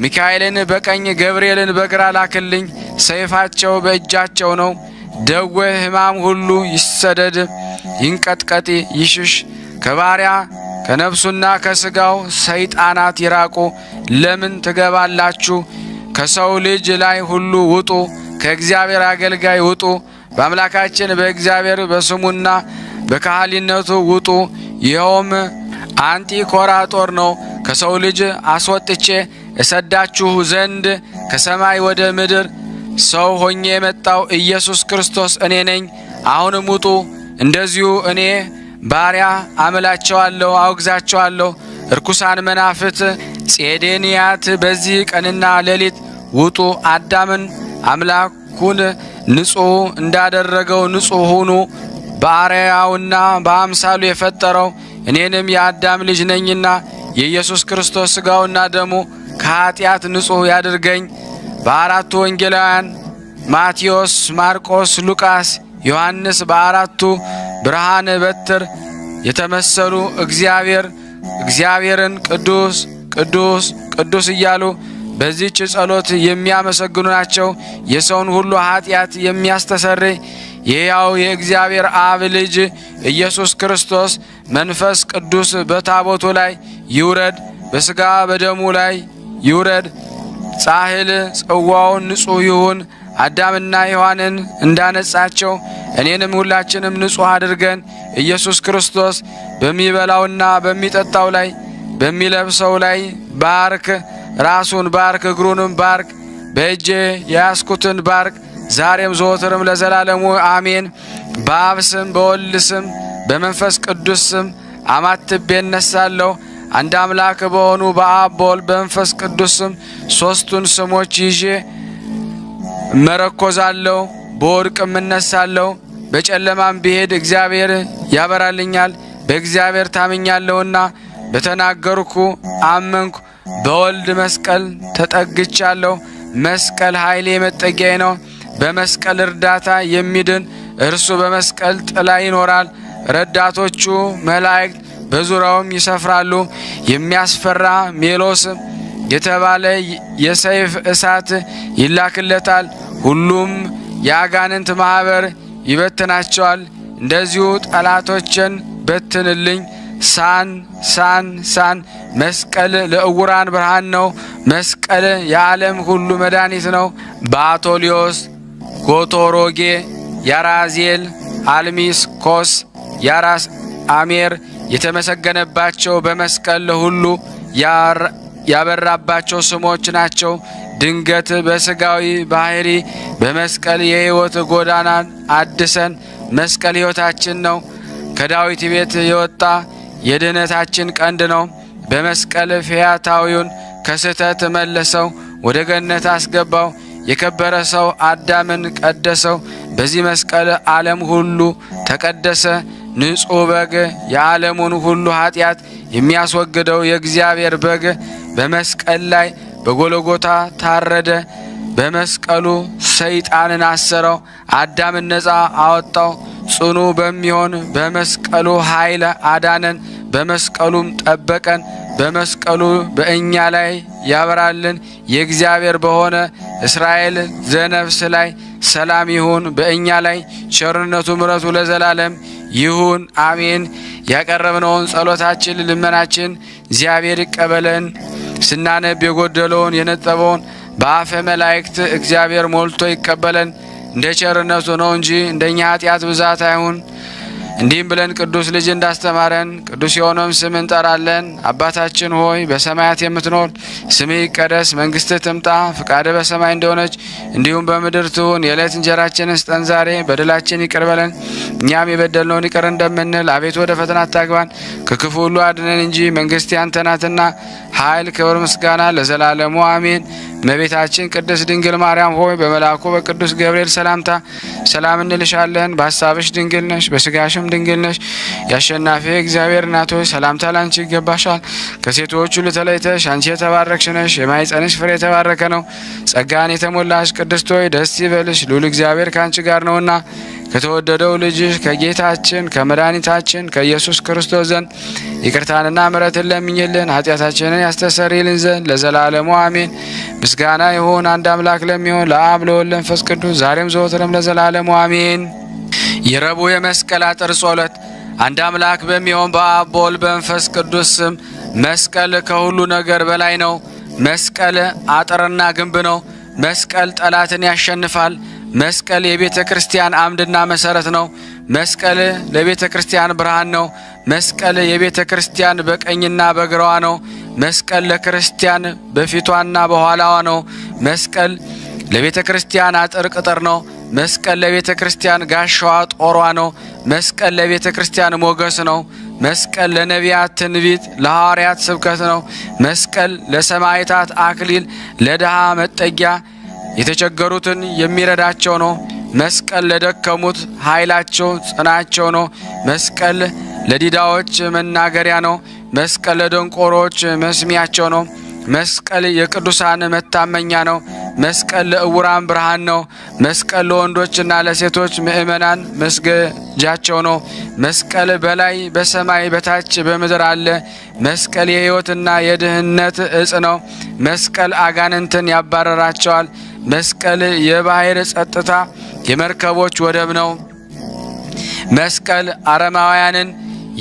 ሚካኤልን በቀኝ ገብርኤልን በግራ ላክልኝ። ሰይፋቸው በእጃቸው ነው። ደዌ ሕማም ሁሉ ይሰደድ፣ ይንቀጥቀጥ፣ ይሽሽ። ከባሪያ ከነፍሱና ከሥጋው ሰይጣናት ይራቁ። ለምን ትገባላችሁ? ከሰው ልጅ ላይ ሁሉ ውጡ። ከእግዚአብሔር አገልጋይ ውጡ። በአምላካችን በእግዚአብሔር በስሙና በካህሊነቱ ውጡ። ይኸውም አንጢኮራጦር ነው። ከሰው ልጅ አስወጥቼ እሰዳችሁ ዘንድ ከሰማይ ወደ ምድር ሰው ሆኜ የመጣው ኢየሱስ ክርስቶስ እኔ ነኝ። አሁንም ውጡ። እንደዚሁ እኔ ባሪያ አምላቸዋለሁ፣ አውግዛቸዋለሁ። እርኩሳን መናፍት ጼዴንያት በዚህ ቀንና ሌሊት ውጡ። አዳምን አምላኩን ንጹሕ እንዳደረገው ንጹሕ ሁኑ። በአርአያውና በአምሳሉ የፈጠረው እኔንም የአዳም ልጅ ነኝና የኢየሱስ ክርስቶስ ሥጋውና ደሙ ከኀጢአት ንጹሕ ያድርገኝ። በአራቱ ወንጌላውያን ማቴዎስ፣ ማርቆስ፣ ሉቃስ፣ ዮሐንስ በአራቱ ብርሃን በትር የተመሰሉ እግዚአብሔርን ቅዱስ ቅዱስ ቅዱስ እያሉ በዚህች ጸሎት የሚያመሰግኑ ናቸው። የሰውን ሁሉ ኀጢአት የሚያስተሰርይ የሕያው የእግዚአብሔር አብ ልጅ ኢየሱስ ክርስቶስ መንፈስ ቅዱስ በታቦቱ ላይ ይውረድ፣ በሥጋ በደሙ ላይ ይውረድ። ጻሕል ጽዋውን ንጹሕ ይሁን። አዳምና ሔዋንን እንዳነጻቸው እኔንም ሁላችንም ንጹሕ አድርገን ኢየሱስ ክርስቶስ በሚበላውና በሚጠጣው ላይ በሚለብሰው ላይ ባርክ። ራሱን ባርክ፣ እግሩንም ባርክ፣ በእጄ የያዝኩትን ባርክ፣ ዛሬም ዘወትርም ለዘላለሙ አሜን። በአብ ስም በወልድ ስም በመንፈስ ቅዱስ ስም አማትቤ እነሳለሁ። አንድ አምላክ በሆኑ በአብ በወልድ በመንፈስ ቅዱስ ስም ሦስቱን ስሞች ይዤ እመረኮዛለሁ። በወድቅም እነሳለሁ። በጨለማም ብሄድ እግዚአብሔር ያበራልኛል። በእግዚአብሔር ታምኛለሁና በተናገርኩ አመንኩ። በወልድ መስቀል ተጠግቻለሁ። መስቀል ኃይሌ መጠጊያዬ ነው። በመስቀል እርዳታ የሚድን እርሱ በመስቀል ጥላ ይኖራል። ረዳቶቹ መላእክት በዙሪያውም ይሰፍራሉ። የሚያስፈራ ሜሎስ የተባለ የሰይፍ እሳት ይላክለታል። ሁሉም የአጋንንት ማኅበር ይበትናቸዋል። እንደዚሁ ጠላቶችን በትንልኝ። ሳን ሳን ሳን መስቀል ለዕውራን ብርሃን ነው። መስቀል የዓለም ሁሉ መድኃኒት ነው። በአቶሊዮስ፣ ጎቶሮጌ፣ ያራዜል፣ አልሚስ፣ ኮስ፣ ያራስ አሜር የተመሰገነባቸው በመስቀል ለሁሉ ያበራባቸው ስሞች ናቸው። ድንገት በሥጋዊ ባህሪ በመስቀል የሕይወት ጎዳናን አድሰን። መስቀል ሕይወታችን ነው። ከዳዊት ቤት የወጣ የድኅነታችን ቀንድ ነው። በመስቀል ፈያታዊውን ከስህተት መለሰው፣ ወደ ገነት አስገባው። የከበረ ሰው አዳምን ቀደሰው። በዚህ መስቀል ዓለም ሁሉ ተቀደሰ። ንጹሕ በግ የዓለሙን ሁሉ ኃጢአት የሚያስወግደው የእግዚአብሔር በግ በመስቀል ላይ በጎልጎታ ታረደ። በመስቀሉ ሰይጣንን አሰረው፣ አዳምን ነፃ አወጣው። ጽኑ በሚሆን በመስቀሉ ኃይል አዳነን፣ በመስቀሉም ጠበቀን። በመስቀሉ በእኛ ላይ ያበራልን። የእግዚአብሔር በሆነ እስራኤል ዘነፍስ ላይ ሰላም ይሁን። በእኛ ላይ ቸርነቱ ምሕረቱ ለዘላለም ይሁን አሜን። ያቀረብነውን ጸሎታችን ልመናችን እግዚአብሔር ይቀበለን። ስናነብ የጎደለውን የነጠበውን በአፈ መላእክት እግዚአብሔር ሞልቶ ይቀበለን። እንደ ቸርነቱ ነው እንጂ እንደኛ ኃጢአት ብዛት አይሁን። እንዲህም ብለን ቅዱስ ልጅ እንዳስተማረን ቅዱስ የሆነውን ስም እንጠራለን። አባታችን ሆይ በሰማያት የምትኖር ስምህ ይቀደስ፣ መንግስትህ ትምጣ፣ ፍቃድህ በሰማይ እንደሆነች እንዲሁም በምድር ትሁን። የዕለት እንጀራችንን ስጠን ዛሬ፣ በደላችን ይቅር በለን እኛም የበደልነውን ይቅር እንደምንል፣ አቤቱ ወደ ፈተና አታግባን ከክፉ ሁሉ አድነን እንጂ መንግስት ያንተ ናትና ኃይል፣ ክብር፣ ምስጋና ለዘላለሙ አሜን። እመቤታችን ቅድስት ድንግል ማርያም ሆይ በመልአኩ በቅዱስ ገብርኤል ሰላምታ ሰላም እንልሻለን። በሐሳብሽ ድንግል ነሽ፣ በስጋሽም ድንግል ነሽ። የአሸናፊ እግዚአብሔር እናት ሆይ ሰላምታ ላንቺ ይገባሻል። ከሴቶች ሁሉ ተለይተሽ አንቺ የተባረክሽ ነሽ፣ የማኅፀንሽ ፍሬ የተባረከ ነው። ጸጋን የተሞላሽ ቅድስት ሆይ ደስ ይበልሽ፣ ልዑል እግዚአብሔር ከአንቺ ጋር ነውና ከተወደደው ልጅሽ ከጌታችን ከመድኃኒታችን ከኢየሱስ ክርስቶስ ዘንድ ይቅርታንና ምሕረትን ለምኝልን ኃጢአታችንን ያስተሰርይልን ዘንድ ለዘላለሙ አሜን። ምስጋና ይሁን አንድ አምላክ ለሚሆን ለአብ ለወልድ ለመንፈስ ቅዱስ ዛሬም ዘወትርም ለዘላለሙ አሜን። የረቡዕ የመስቀል አጥር ጸሎት። አንድ አምላክ በሚሆን በአብ በወልድ በመንፈስ ቅዱስ ስም መስቀል ከሁሉ ነገር በላይ ነው። መስቀል አጥርና ግንብ ነው። መስቀል ጠላትን ያሸንፋል። መስቀል የቤተ ክርስቲያን አምድና መሰረት ነው። መስቀል ለቤተ ክርስቲያን ብርሃን ነው። መስቀል የቤተ ክርስቲያን በቀኝና በግራዋ ነው። መስቀል ለክርስቲያን በፊቷና በኋላዋ ነው። መስቀል ለቤተ ክርስቲያን አጥር ቅጥር ነው። መስቀል ለቤተ ክርስቲያን ጋሻዋ ጦሯ ነው። መስቀል ለቤተ ክርስቲያን ሞገስ ነው። መስቀል ለነቢያት ትንቢት፣ ለሐዋርያት ስብከት ነው። መስቀል ለሰማዕታት አክሊል፣ ለድሃ መጠጊያ የተቸገሩትን የሚረዳቸው ነው። መስቀል ለደከሙት ኃይላቸው ጽናቸው ነው። መስቀል ለዲዳዎች መናገሪያ ነው። መስቀል ለደንቆሮች መስሚያቸው ነው። መስቀል የቅዱሳን መታመኛ ነው። መስቀል ለዕውራን ብርሃን ነው። መስቀል ለወንዶችና ለሴቶች ምእመናን መስገጃቸው ነው። መስቀል በላይ በሰማይ በታች በምድር አለ። መስቀል የሕይወትና የድህነት ዕፅ ነው። መስቀል አጋንንትን ያባረራቸዋል። መስቀል የባሕር ጸጥታ የመርከቦች ወደብ ነው። መስቀል አረማውያንን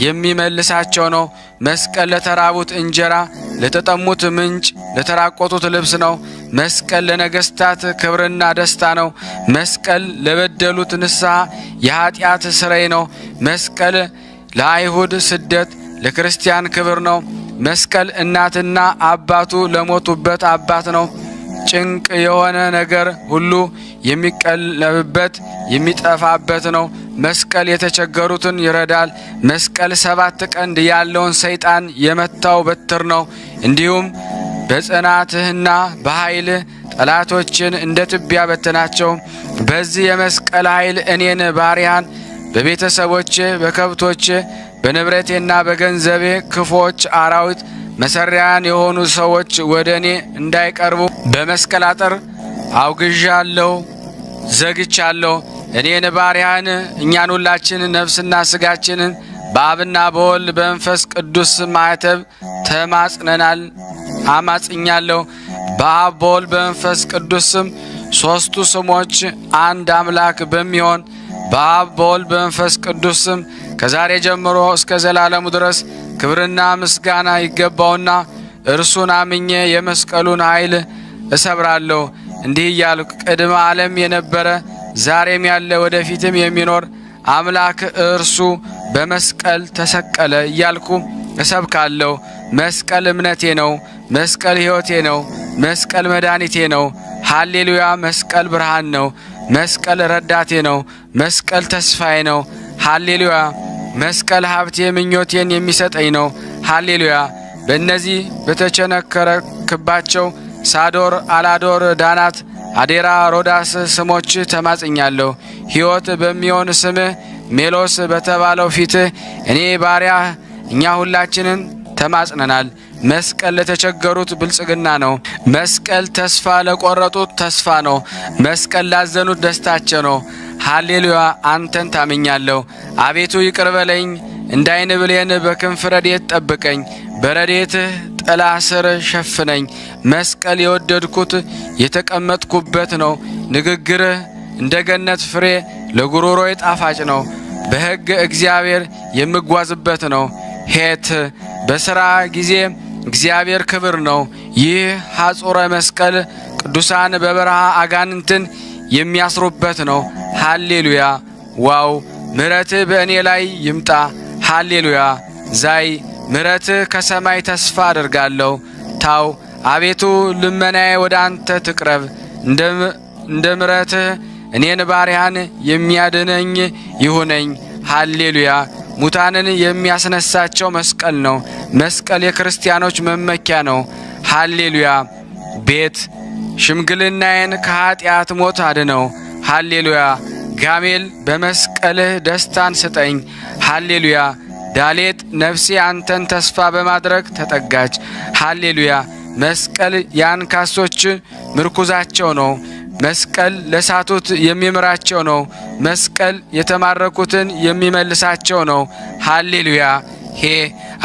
የሚመልሳቸው ነው። መስቀል ለተራቡት እንጀራ፣ ለተጠሙት ምንጭ፣ ለተራቆቱት ልብስ ነው። መስቀል ለነገሥታት ክብርና ደስታ ነው። መስቀል ለበደሉት ንስሐ የኀጢአት ስረይ ነው። መስቀል ለአይሁድ ስደት፣ ለክርስቲያን ክብር ነው። መስቀል እናትና አባቱ ለሞቱበት አባት ነው። ጭንቅ የሆነ ነገር ሁሉ የሚቀለብበት የሚጠፋበት ነው። መስቀል የተቸገሩትን ይረዳል። መስቀል 7 ቀንድ ያለውን ሰይጣን የመታው በትር ነው። እንዲሁም በጽናትህና በኃይልህ ጠላቶችን እንደ ትቢያ በትናቸው። በዚህ የመስቀል ኃይል እኔን ባሪያን በቤተሰቦቼ፣ በከብቶቼ፣ በንብረቴና በገንዘቤ ክፉዎች አራዊት መሰሪያን የሆኑ ሰዎች ወደ እኔ እንዳይቀርቡ በመስቀል አጥር አውግዣለሁ፣ ዘግቻለሁ። እኔን ባሪያን እኛን ሁላችን ነፍስና ስጋችንን በአብና በወልድ በመንፈስ ቅዱስ ማኅተብ ተማጽነናል። አማጽኛለሁ። በአብ በወልድ በመንፈስ ቅዱስ ስም ሦስቱ ስሞች አንድ አምላክ በሚሆን በአብ በወልድ በመንፈስ ቅዱስ ስም ከዛሬ ጀምሮ እስከ ዘላለሙ ድረስ ክብርና ምስጋና ይገባውና እርሱን አምኜ የመስቀሉን ኃይል እሰብራለሁ። እንዲህ እያልኩ ቅድመ ዓለም የነበረ ዛሬም ያለ ወደፊትም የሚኖር አምላክ እርሱ በመስቀል ተሰቀለ እያልኩ እሰብካለሁ። መስቀል እምነቴ ነው። መስቀል ሕይወቴ ነው። መስቀል መድኃኒቴ ነው። ሃሌሉያ! መስቀል ብርሃን ነው። መስቀል ረዳቴ ነው። መስቀል ተስፋዬ ነው። ሃሌሉያ! መስቀል ሀብቴ ምኞቴን የሚሰጠኝ ነው። ሃሌሉያ! በእነዚህ በተቸነከረክባቸው ሳዶር፣ አላዶር፣ ዳናት፣ አዴራ፣ ሮዳስ ስሞች ተማጽኛለሁ። ሕይወት በሚሆን ስምህ ሜሎስ በተባለው ፊትህ እኔ ባሪያህ እኛ ሁላችንን ተማጽነናል። መስቀል ለተቸገሩት ብልጽግና ነው። መስቀል ተስፋ ለቆረጡት ተስፋ ነው። መስቀል ላዘኑት ደስታቸው ነው። ሃሌሉያ! አንተን ታምኛለሁ። አቤቱ ይቅር በለኝ፣ እንዳይን ብሌን በክንፍ ረድኤት ጠብቀኝ፣ በረድኤትህ ጥላ ስር ሸፍነኝ። መስቀል የወደድኩት የተቀመጥኩበት ነው። ንግግርህ እንደ ገነት ፍሬ ለጉሮሮዬ ጣፋጭ ነው። በሕግ እግዚአብሔር የምጓዝበት ነው። ሄት በሥራ ጊዜ እግዚአብሔር ክብር ነው። ይህ ሐጹረ መስቀል ቅዱሳን በበረሃ አጋንንትን የሚያስሩበት ነው። ሃሌሉያ! ዋው! ምሕረትህ በእኔ ላይ ይምጣ። ሃሌሉያ! ዛይ ምሕረትህ ከሰማይ ተስፋ አደርጋለሁ። ታው አቤቱ ልመናዬ ወደ አንተ ትቅረብ። እንደ ምሕረትህ እኔን ባሪያን የሚያድነኝ ይሁነኝ። ሃሌሉያ! ሙታንን የሚያስነሳቸው መስቀል ነው። መስቀል የክርስቲያኖች መመኪያ ነው። ሃሌሉያ! ቤት ሽምግልናዬን ከኀጢአት ሞት አድነው። ሃሌሉያ! ጋሜል በመስቀልህ ደስታን ስጠኝ። ሃሌሉያ! ዳሌጥ ነፍሴ አንተን ተስፋ በማድረግ ተጠጋች። ሃሌሉያ! መስቀል የአንካሶች ምርኩዛቸው ነው። መስቀል ለሳቱት የሚምራቸው ነው። መስቀል የተማረኩትን የሚመልሳቸው ነው። ሃሌሉያ! ሄ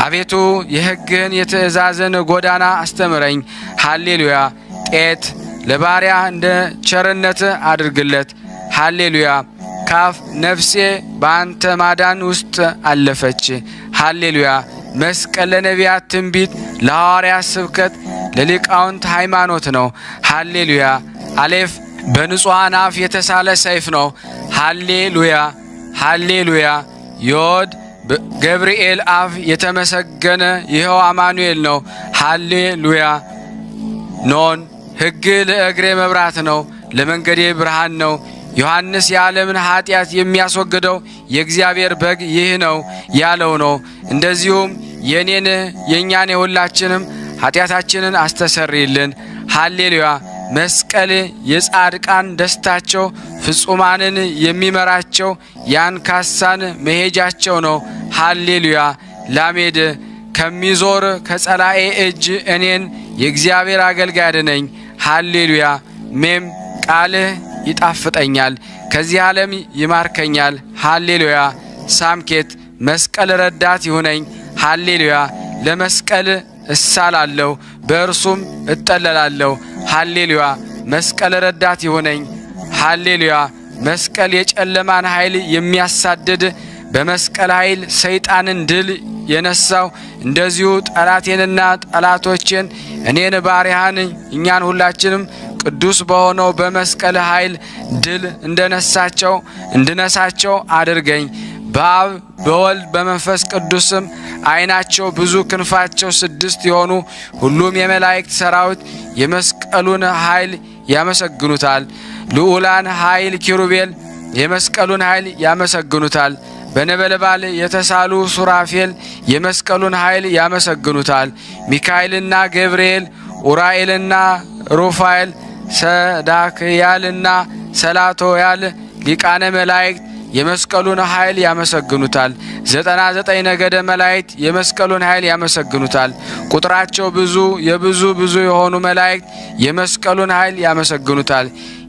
አቤቱ የሕግህን የትእዛዝን ጎዳና አስተምረኝ። ሃሌሉያ! ጤት ለባሪያ እንደ ቸርነት አድርግለት። ሃሌሉያ! ካፍ ነፍሴ በአንተ ማዳን ውስጥ አለፈች። ሃሌሉያ! መስቀል ለነቢያት ትንቢት፣ ለሐዋርያት ስብከት፣ ለሊቃውንት ሃይማኖት ነው። ሃሌሉያ! አሌፍ በንጹሐን አፍ የተሳለ ሰይፍ ነው። ሃሌሉያ! ሃሌሉያ! ዮድ ገብርኤል አፍ የተመሰገነ ይኸው አማኑኤል ነው። ሃሌሉያ! ኖን ሕግ ለእግሬ መብራት ነው፣ ለመንገዴ ብርሃን ነው። ዮሐንስ የዓለምን ኀጢአት የሚያስወግደው የእግዚአብሔር በግ ይህ ነው ያለው ነው። እንደዚሁም የኔን የእኛን የሁላችንም ኀጢአታችንን አስተሰርይልን። ሃሌሉያ! መስቀል የጻድቃን ደስታቸው፣ ፍጹማንን የሚመራቸው የአንካሳን መሄጃቸው ነው። ሃሌሉያ! ላሜድ ከሚዞር ከጸላኤ እጅ እኔን የእግዚአብሔር አገልጋይ አድነኝ። ሃሌሉያ! ሜም ቃልህ ይጣፍጠኛል፣ ከዚህ ዓለም ይማርከኛል። ሃሌሉያ! ሳምኬት መስቀል ረዳት ይሁነኝ። ሃሌሉያ! ለመስቀል እሳላለሁ፣ በእርሱም እጠለላለሁ። ሃሌሉያ! መስቀል ረዳት ይሁነኝ። ሃሌሉያ! መስቀል የጨለማን ኃይል የሚያሳድድ በመስቀል ኃይል ሰይጣንን ድል የነሳው እንደዚሁ ጠላቴንና ጠላቶችን እኔን ባሪያህን እኛን ሁላችንም ቅዱስ በሆነው በመስቀል ኃይል ድል እንድነሳቸው አድርገኝ። በአብ በወልድ በመንፈስ ቅዱስም ዓይናቸው ብዙ ክንፋቸው 6 የሆኑ ሁሉም የመላእክት ሰራዊት የመስቀሉን ኃይል ያመሰግኑታል። ልዑላን ኃይል ኪሩቤል የመስቀሉን ኃይል ያመሰግኑታል። በነበልባል የተሳሉ ሱራፌል የመስቀሉን ኃይል ያመሰግኑታል። ሚካኤልና ገብርኤል ኡራኤልና ሩፋኤል ሰዳክያልና ሰላቶያል ሊቃነ መላእክት የመስቀሉን ኃይል ያመሰግኑታል። 99 ነገደ መላእክት የመስቀሉን ኃይል ያመሰግኑታል። ቁጥራቸው ብዙ የሆኑ መላእክት የመስቀሉን ኃይል ያመሰግኑታል።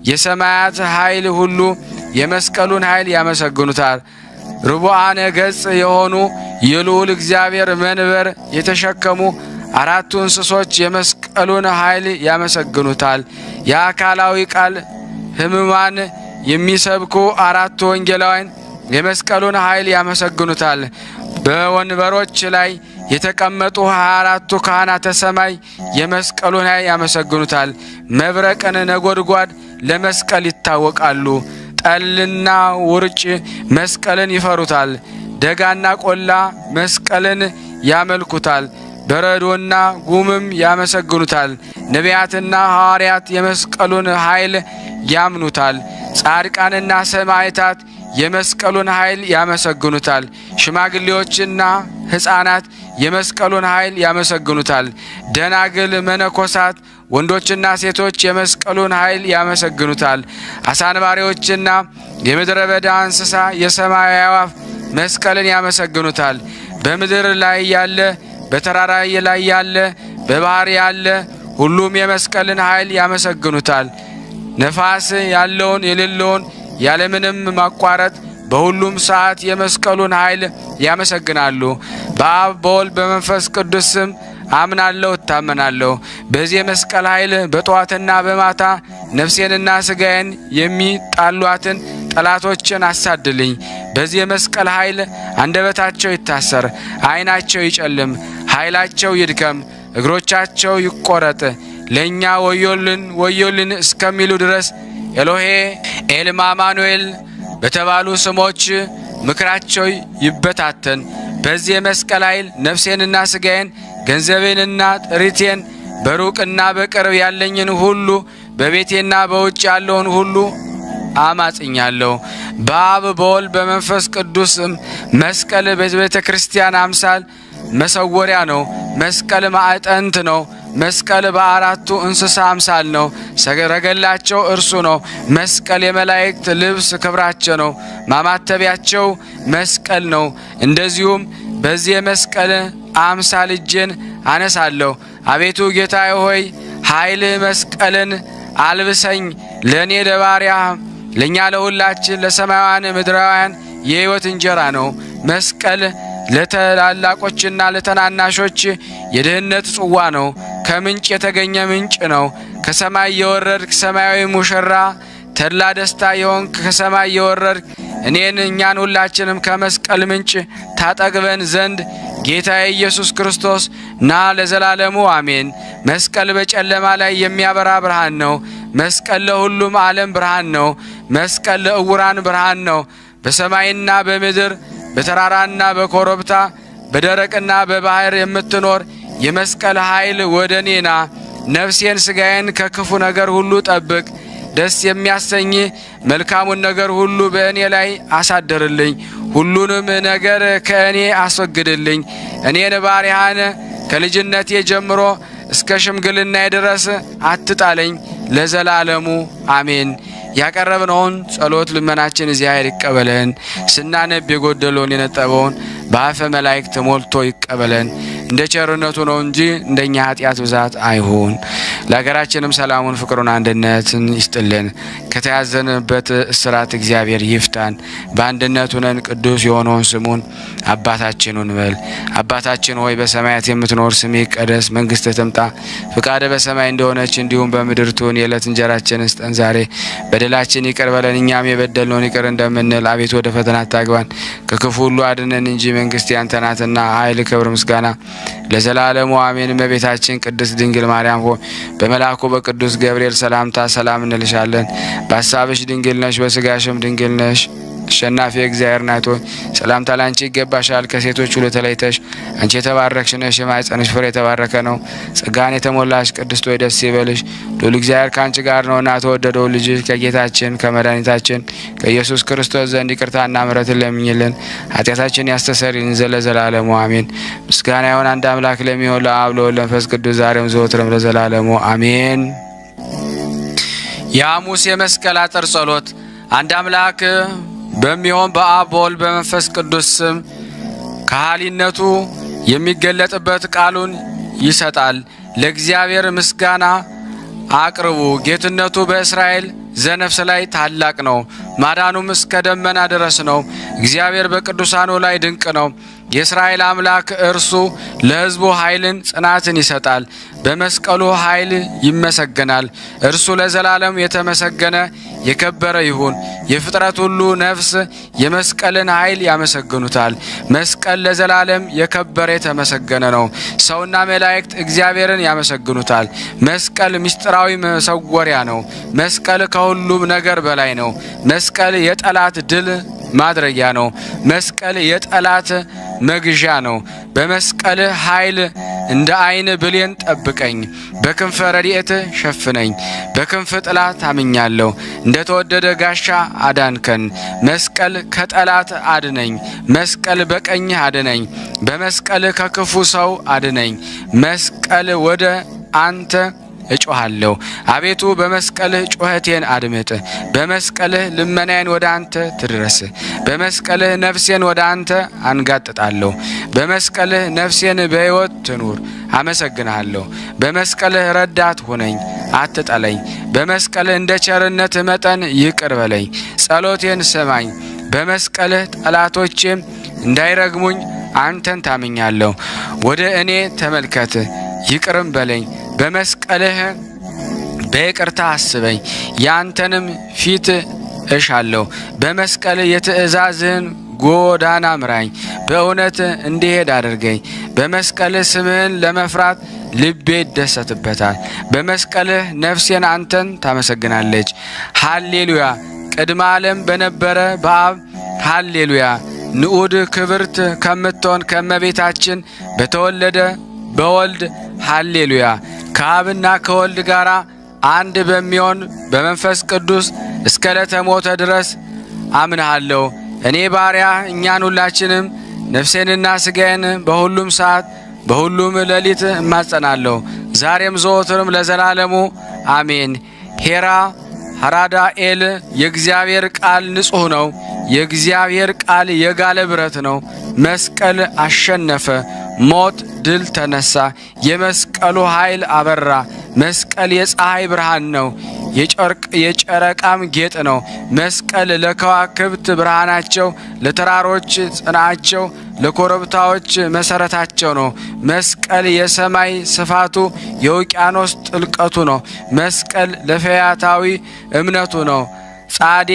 የሰማያት ኃይል ሁሉ የመስቀሉን ኃይል ያመሰግኑታል። ርቡዓነ ገጽ የሆኑ የልዑል እግዚአብሔር መንበር የተሸከሙ 4 እንስሶች የመስቀሉን ኃይል ያመሰግኑታል። የአካላዊ ቃል ሕሙማን የሚሰብኩ 4 ወንጌላውያን የመስቀሉን ኃይል ያመሰግኑታል። በወንበሮች ላይ የተቀመጡ 24ቱ ካህናተ ሰማይ የመስቀሉን ኃይል ያመሰግኑታል። መብረቅን ነጎድጓድ ለመስቀል ይታወቃሉ። ጠልና ውርጭ መስቀልን ይፈሩታል። ደጋና ቆላ መስቀልን ያመልኩታል። በረዶና ጉምም ያመሰግኑታል። ነቢያትና ሐዋርያት የመስቀሉን ኃይል ያምኑታል። ጻድቃንና ሰማዕታት የመስቀሉን ኃይል ያመሰግኑታል። ሽማግሌዎችና ሕፃናት የመስቀሉን ኃይል ያመሰግኑታል። ደናግል መነኮሳት ወንዶችና ሴቶች የመስቀሉን ኃይል ያመሰግኑታል። አሳንባሪዎችና የምድረ በዳ እንስሳ የሰማይ አዕዋፍ መስቀልን ያመሰግኑታል። በምድር ላይ ያለ በተራራ ላይ ያለ በባህር ያለ ሁሉም የመስቀልን ኃይል ያመሰግኑታል። ነፋስ ያለውን የሌለውን ያለምንም ማቋረጥ በሁሉም ሰዓት የመስቀሉን ኃይል ያመሰግናሉ። በአብ በወልድ በመንፈስ ቅዱስ ስም አምናለሁ እታመናለሁ። በዚህ የመስቀል ኃይል በጠዋትና በማታ ነፍሴንና ስጋዬን የሚጣሏትን ጠላቶችን አሳድልኝ። በዚህ የመስቀል ኃይል አንደበታቸው ይታሰር፣ ዓይናቸው ይጨልም፣ ኃይላቸው ይድከም፣ እግሮቻቸው ይቆረጥ። ለእኛ ወዮልን እስከሚሉ ድረስ ኤሎሄ ኤልማማኑኤል በተባሉ ስሞች ምክራቸው ይበታተን። በዚህ የመስቀል ኃይል ነፍሴንና ስጋዬን ገንዘቤንና ጥሪቴን በሩቅና በቅርብ ያለኝን ሁሉ በቤቴና በውጭ ያለውን ሁሉ አማጽኛለሁ። በአብ በወልድ በመንፈስ ቅዱስም መስቀል በቤተ ክርስቲያን አምሳል መሰወሪያ ነው። መስቀል ማዕጠንት ነው። መስቀል በ4ቱ እንስሳ አምሳል ነው። ሰረገላቸው እርሱ ነው። መስቀል የመላእክት ልብስ ክብራቸው ነው። ማማተቢያቸው መስቀል ነው። እንደዚሁም በዚህ የመስቀል አምሳል እጄን አነሳለሁ። አቤቱ ጌታዬ ሆይ ኃይልህ መስቀልን አልብሰኝ። ለእኔ ለባሪያ ለእኛ ለሁላችን ለሰማያውያን ምድራውያን የሕይወት እንጀራ ነው። መስቀል ለታላላቆችና ለተናናሾች የድህነት ጽዋ ነው። ከምንጭ የተገኘ ምንጭ ነው። ከሰማይ የወረድክ ሰማያዊ ሙሽራ ተድላ ደስታ የሆንክ ከሰማይ የወረድክ እኛን ሁላችንም ከመስቀል ምንጭ ታጠግበን ዘንድ ጌታዬ ኢየሱስ ክርስቶስ ና ለዘላለሙ አሜን። መስቀል በጨለማ ላይ የሚያበራ ብርሃን ነው። መስቀል ለሁሉም ዓለም ብርሃን ነው። መስቀል ለዕውራን ብርሃን ነው። በሰማይና በምድር በተራራና በኮረብታ በደረቅና በባህር የምትኖር የመስቀል ኃይል ወደ እኔ ና። ነፍሴን ስጋዬን ከክፉ ነገር ሁሉ ጠብቅ። ደስ የሚያሰኝ መልካሙን ነገር ሁሉ በእኔ ላይ አሳድርልኝ። ሁሉንም ነገር ከእኔ አስወግድልኝ። እኔን ባሪያህን ከልጅነቴ ጀምሮ እስከ ሽምግልና ድረስ አትጣለኝ ለዘላለሙ አሜን። ያቀረብነውን ጸሎት ልመናችን እግዚአብሔር ይቀበለን። ስናነብ የጎደለውን የነጠበውን በአፈ መላእክት ሞልቶ ይቀበለን። እንደ ቸርነቱ ነው እንጂ እንደኛ ኃጢአት ብዛት አይሁን። ለሀገራችንም ሰላሙን፣ ፍቅሩን፣ አንድነትን ይስጥልን። ከተያዘንበት እስራት እግዚአብሔር ይፍታን። በአንድነት ሆነን ቅዱስ የሆነውን ስሙን አባታችን እንበል። አባታችን ሆይ በሰማያት የምትኖር ስምህ ይቀደስ፣ መንግስትህ ትምጣ፣ ፍቃድህ በሰማይ እንደሆነች እንዲሁም በምድር ትሁን። የዕለት እንጀራችንን ስጠን ዛሬ፣ በደላችን ይቅር በለን እኛም የበደልነውን ይቅር እንደምንል፣ አቤቱ ወደ ፈተና አታግባን ከክፉ ሁሉ አድነን እንጂ መንግስት ያንተ ናትና፣ ኃይል፣ ክብር፣ ምስጋና ለዘላለሙ አሜን። እመቤታችን ቅድስት ድንግል ማርያም ሆይ በመልአኩ በቅዱስ ገብርኤል ሰላምታ ሰላም እንልሻለን። በሀሳብሽ ድንግል ነሽ፣ በስጋሽም ድንግል ነሽ። አሸናፊ እግዚአብሔር ናት ሆይ ሰላምታ ላንቺ ይገባሻል። ከሴቶች ሁሉ ተለይተሽ አንቺ የተባረክሽ ነሽ፣ የማኅፀንሽ ፍሬ የተባረከ ነው። ጸጋን የተሞላሽ ቅድስት ሆይ ደስ ይበልሽ፣ ልዑል እግዚአብሔር ከአንቺ ጋር ነውና ተወደደው ልጅሽ ከጌታችን ከመድኃኒታችን ከኢየሱስ ክርስቶስ ዘንድ ይቅርታና ምሕረትን ለምኝልን ኃጢአታችን ያስተሰርይልን ዘለዘላለሙ አሜን። ምስጋና ይሁን አንድ አምላክ ለሚሆን ለአብ ለወልድ ለመንፈስ ቅዱስ ዛሬም ዘወትርም ለዘላለሙ አሜን። የሐሙስ የመስቀል አጥር ጸሎት። አንድ አምላክ በሚሆን በአብ በወልድ በመንፈስ ቅዱስ ስም ከሃሊነቱ የሚገለጥበት ቃሉን ይሰጣል። ለእግዚአብሔር ምስጋና አቅርቡ። ጌትነቱ በእስራኤል ዘነፍስ ላይ ታላቅ ነው፣ ማዳኑም እስከ ደመና ድረስ ነው። እግዚአብሔር በቅዱሳኑ ላይ ድንቅ ነው። የእስራኤል አምላክ እርሱ ለሕዝቡ ኃይልን ጽናትን ይሰጣል። በመስቀሉ ኃይል ይመሰገናል። እርሱ ለዘላለም የተመሰገነ የከበረ ይሁን። የፍጥረት ሁሉ ነፍስ የመስቀልን ኃይል ያመሰግኑታል። መስቀል ለዘላለም የከበረ የተመሰገነ ነው። ሰውና መላእክት እግዚአብሔርን ያመሰግኑታል። መስቀል ምስጢራዊ መሰወሪያ ነው። መስቀል ከሁሉም ነገር በላይ ነው። መስቀል የጠላት ድል ማድረጊያ ነው። መስቀል የጠላት መግዣ ነው። በመስቀል ኃይል እንደ ዓይን ብሌን ጠብቀኝ፣ በክንፈ ረድኤት ሸፍነኝ። በክንፍ ጥላ ታምኛለሁ፣ እንደ ተወደደ ጋሻ አዳንከን። መስቀል ከጠላት አድነኝ፣ መስቀል በቀኝህ አድነኝ። በመስቀል ከክፉ ሰው አድነኝ። መስቀል ወደ አንተ እጮሃለሁ። አቤቱ በመስቀልህ ጩኸቴን አድምጥ። በመስቀልህ ልመናዬን ወደ አንተ ትድረስ። በመስቀልህ ነፍሴን ወደ አንተ አንጋጥጣለሁ። በመስቀልህ ነፍሴን በሕይወት ትኑር። አመሰግንሃለሁ። በመስቀልህ ረዳት ሁነኝ፣ አትጠለኝ። በመስቀልህ እንደ ቸርነትህ መጠን ይቅር በለኝ። ጸሎቴን ስማኝ። በመስቀልህ ጠላቶቼም እንዳይረግሙኝ አንተን ታምኛለሁ። ወደ እኔ ተመልከት፣ ይቅርም በለኝ። በመስቀልህ በይቅርታ አስበኝ፣ ያንተንም ፊት እሻለሁ። በመስቀልህ የትእዛዝህን ጎዳና ምራኝ፣ በእውነት እንዲሄድ አድርገኝ። በመስቀልህ ስምህን ለመፍራት ልቤ ይደሰትበታል። በመስቀልህ ነፍሴን አንተን ታመሰግናለች። ሃሌሉያ። ቅድመ ዓለም በነበረ በአብ ሃሌሉያ። ንዑድ ክብርት ከምትሆን ከእመቤታችን በተወለደ በወልድ ሃሌሉያ። ከአብና ከወልድ ጋር አንድ በሚሆን በመንፈስ ቅዱስ እስከ ዕለተ ሞተ ድረስ አምንሃለሁ። እኔ ባሪያ እኛን ሁላችንም ነፍሴንና ሥጋዬን በሁሉም ሰዓት በሁሉም ሌሊት እማጸናለሁ፣ ዛሬም ዘወትርም ለዘላለሙ አሜን። ሄራ ሐራዳኤል የእግዚአብሔር ቃል ንጹሕ ነው። የእግዚአብሔር ቃል የጋለ ብረት ነው። መስቀል አሸነፈ፣ ሞት ድል ተነሳ። የመስቀሉ ኃይል አበራ። መስቀል የፀሐይ ብርሃን ነው፣ የጨረቃም ጌጥ ነው። መስቀል ለከዋክብት ብርሃናቸው፣ ለተራሮች ጽናቸው፣ ለኮረብታዎች መሰረታቸው ነው። መስቀል የሰማይ ስፋቱ፣ የውቅያኖስ ጥልቀቱ ነው። መስቀል ለፈያታዊ እምነቱ ነው። ጻዴ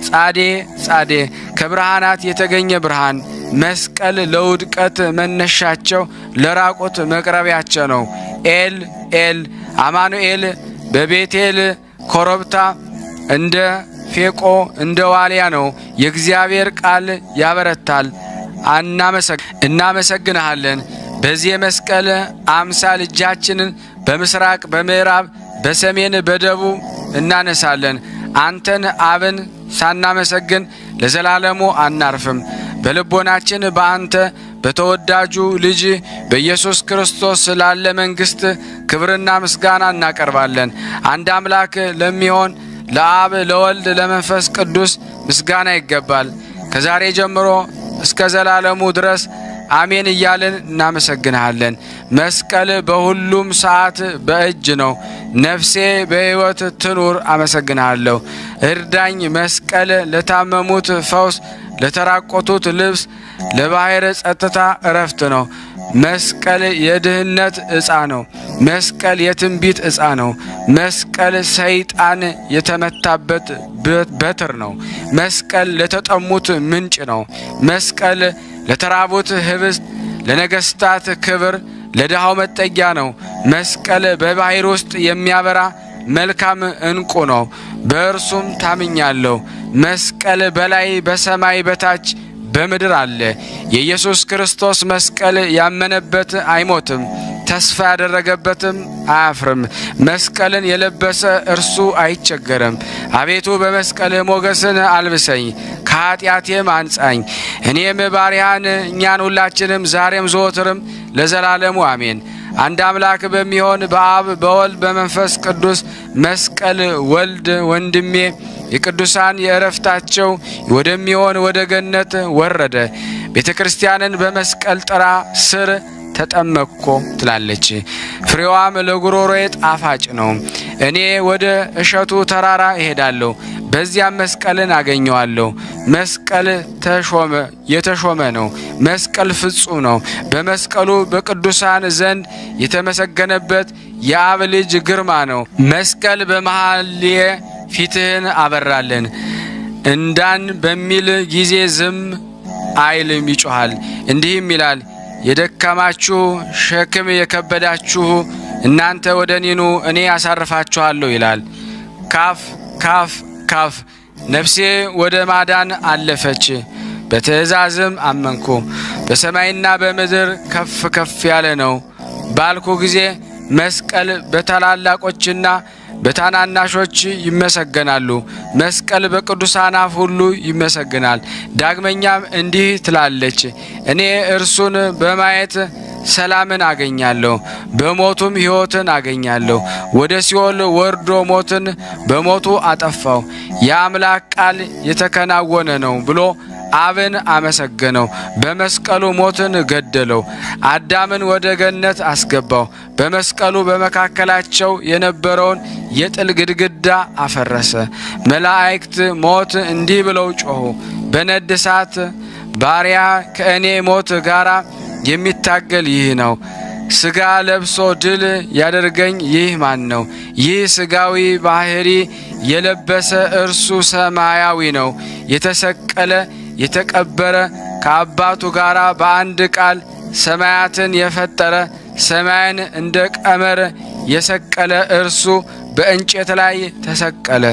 ጻዴ ጻዴ ከብርሃናት የተገኘ ብርሃን። መስቀል ለውድቀት መነሻቸው፣ ለራቆት መቅረቢያቸው ነው። ኤል ኤል አማኑኤል በቤቴል ኮረብታ እንደ ፌቆ እንደ ዋልያ ነው። የእግዚአብሔር ቃል ያበረታል። እናመሰግንሃለን። በዚህ የመስቀል አምሳል እጃችንን በምስራቅ በምዕራብ በሰሜን በደቡብ እናነሳለን። አንተን አብን ሳናመሰግን ለዘላለሙ አናርፍም። በልቦናችን በአንተ በተወዳጁ ልጅ በኢየሱስ ክርስቶስ ስላለ መንግሥት ክብርና ምስጋና እናቀርባለን። አንድ አምላክ ለሚሆን ለአብ ለወልድ ለመንፈስ ቅዱስ ምስጋና ይገባል፣ ከዛሬ ጀምሮ እስከ ዘላለሙ ድረስ አሜን እያልን እናመሰግንሃለን። መስቀል በሁሉም ሰዓት በእጅ ነው። ነፍሴ በሕይወት ትኑር አመሰግንሃለሁ። እርዳኝ። መስቀል ለታመሙት ፈውስ፣ ለተራቆቱት ልብስ፣ ለባሕር ጸጥታ እረፍት ነው። መስቀል የድህነት ዕፃ ነው። መስቀል የትንቢት ዕፃ ነው። መስቀል ሰይጣን የተመታበት በትር ነው። መስቀል ለተጠሙት ምንጭ ነው። መስቀል ለተራቡት ህብስት፣ ለነገስታት ክብር፣ ለድሃው መጠጊያ ነው። መስቀል በባሕር ውስጥ የሚያበራ መልካም ዕንቁ ነው። በእርሱም ታምኛለሁ። መስቀል በላይ በሰማይ በታች በምድር አለ። የኢየሱስ ክርስቶስ መስቀል ያመነበት አይሞትም፣ ተስፋ ያደረገበትም አያፍርም። መስቀልን የለበሰ እርሱ አይቸገርም። አቤቱ በመስቀልህ ሞገስን አልብሰኝ፣ ከኃጢአቴም አንጻኝ። እኔም ባሪያህን እኛን ሁላችንም ዛሬም ዘወትርም ለዘላለሙ አሜን። አንድ አምላክ በሚሆን በአብ በወልድ በመንፈስ ቅዱስ መስቀል ወልድ ወንድሜ የቅዱሳን የእረፍታቸው ወደሚሆን ወደ ገነት ወረደ። ቤተ ክርስቲያንን በመስቀል ጥራ ስር ተጠመቅኮ ትላለች። ፍሬዋም ለጉሮሮዬ ጣፋጭ ነው። እኔ ወደ እሸቱ ተራራ እሄዳለሁ፣ በዚያም መስቀልን አገኘዋለሁ። መስቀል የተሾመ ነው። መስቀል ፍጹም ነው። በመስቀሉ በቅዱሳን ዘንድ የተመሰገነበት የአብ ልጅ ግርማ ነው። መስቀል በመሐልየ ፊትህን አበራልን። እንዳን በሚል ጊዜ ዝም አይልም፣ ይጮሃል፣ እንዲህም ይላል፣ የደከማችሁ ሸክም የከበዳችሁ እናንተ ወደ እኔ ኑ፣ እኔ አሳርፋችኋለሁ ይላል። ካፍ ካፍ ካፍ ነፍሴ ወደ ማዳን አለፈች፣ በትእዛዝም አመንኩ። በሰማይና በምድር ከፍ ከፍ ያለ ነው ባልኩ ጊዜ መስቀል በታላላቆችና በታናናሾች ይመሰገናሉ። መስቀል በቅዱሳን አፍ ሁሉ ይመሰግናል። ዳግመኛም እንዲህ ትላለች፣ እኔ እርሱን በማየት ሰላምን አገኛለሁ፣ በሞቱም ሕይወትን አገኛለሁ። ወደ ሲኦል ወርዶ ሞትን በሞቱ አጠፋው። የአምላክ ቃል የተከናወነ ነው ብሎ አብን አመሰገነው። በመስቀሉ ሞትን ገደለው፣ አዳምን ወደ ገነት አስገባው። በመስቀሉ በመካከላቸው የነበረውን የጥል ግድግዳ አፈረሰ። መላእክት ሞት እንዲህ ብለው ጮኹ፣ በነድ እሳት ባሪያ ከእኔ ሞት ጋራ የሚታገል ይህ ነው። ሥጋ ለብሶ ድል ያደርገኝ ይህ ማን ነው? ይህ ሥጋዊ ባህሪ የለበሰ እርሱ ሰማያዊ ነው። የተሰቀለ የተቀበረ ከአባቱ ጋራ በአንድ ቃል ሰማያትን የፈጠረ ሰማይን እንደ ቀመር የሰቀለ እርሱ በእንጨት ላይ ተሰቀለ።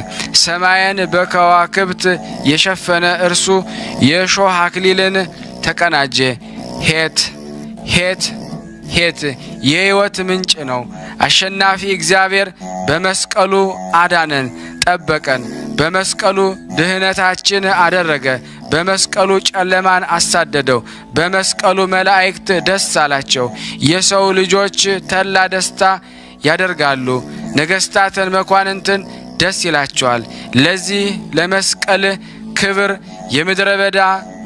ሰማይን በከዋክብት የሸፈነ እርሱ የእሾህ አክሊልን ተቀናጀ። ሄት የሕይወት ምንጭ ነው። አሸናፊ እግዚአብሔር በመስቀሉ አዳነን፣ ጠበቀን። በመስቀሉ ድህነታችን አደረገ። በመስቀሉ ጨለማን አሳደደው። በመስቀሉ መላእክት ደስ አላቸው። የሰው ልጆች ተላ ደስታ ያደርጋሉ። ነገስታትን መኳንንትን ደስ ይላቸዋል። ለዚህ ለመስቀል ክብር የምድረ በዳ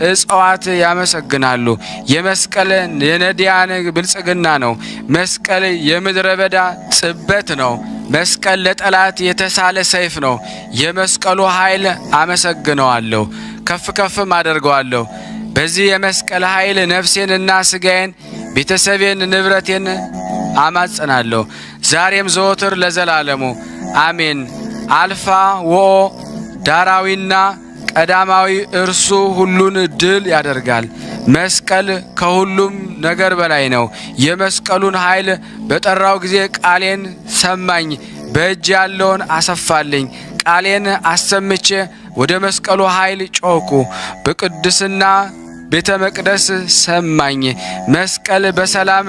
እጽዋት ያመሰግናሉ። የመስቀል የነዲያን ብልጽግና ነው። መስቀል የምድረ በዳ ጽበት ነው። መስቀል ለጠላት የተሳለ ሰይፍ ነው። የመስቀሉ ኃይል አመሰግነዋለሁ፣ ከፍ ከፍም አደርገዋለሁ። በዚህ የመስቀል ኃይል ነፍሴንና ስጋዬን፣ ቤተሰቤን፣ ንብረቴን አማጽናለሁ። ዛሬም ዘወትር ለዘላለሙ አሜን። አልፋ ወኦ ዳራዊና ቀዳማዊ እርሱ ሁሉን ድል ያደርጋል። መስቀል ከሁሉም ነገር በላይ ነው። የመስቀሉን ኃይል በጠራው ጊዜ ቃሌን ሰማኝ፣ በእጅ ያለውን አሰፋልኝ። ቃሌን አሰምቼ ወደ መስቀሉ ኃይል ጮኩ፣ በቅድስና ቤተ መቅደስ ሰማኝ። መስቀል በሰላም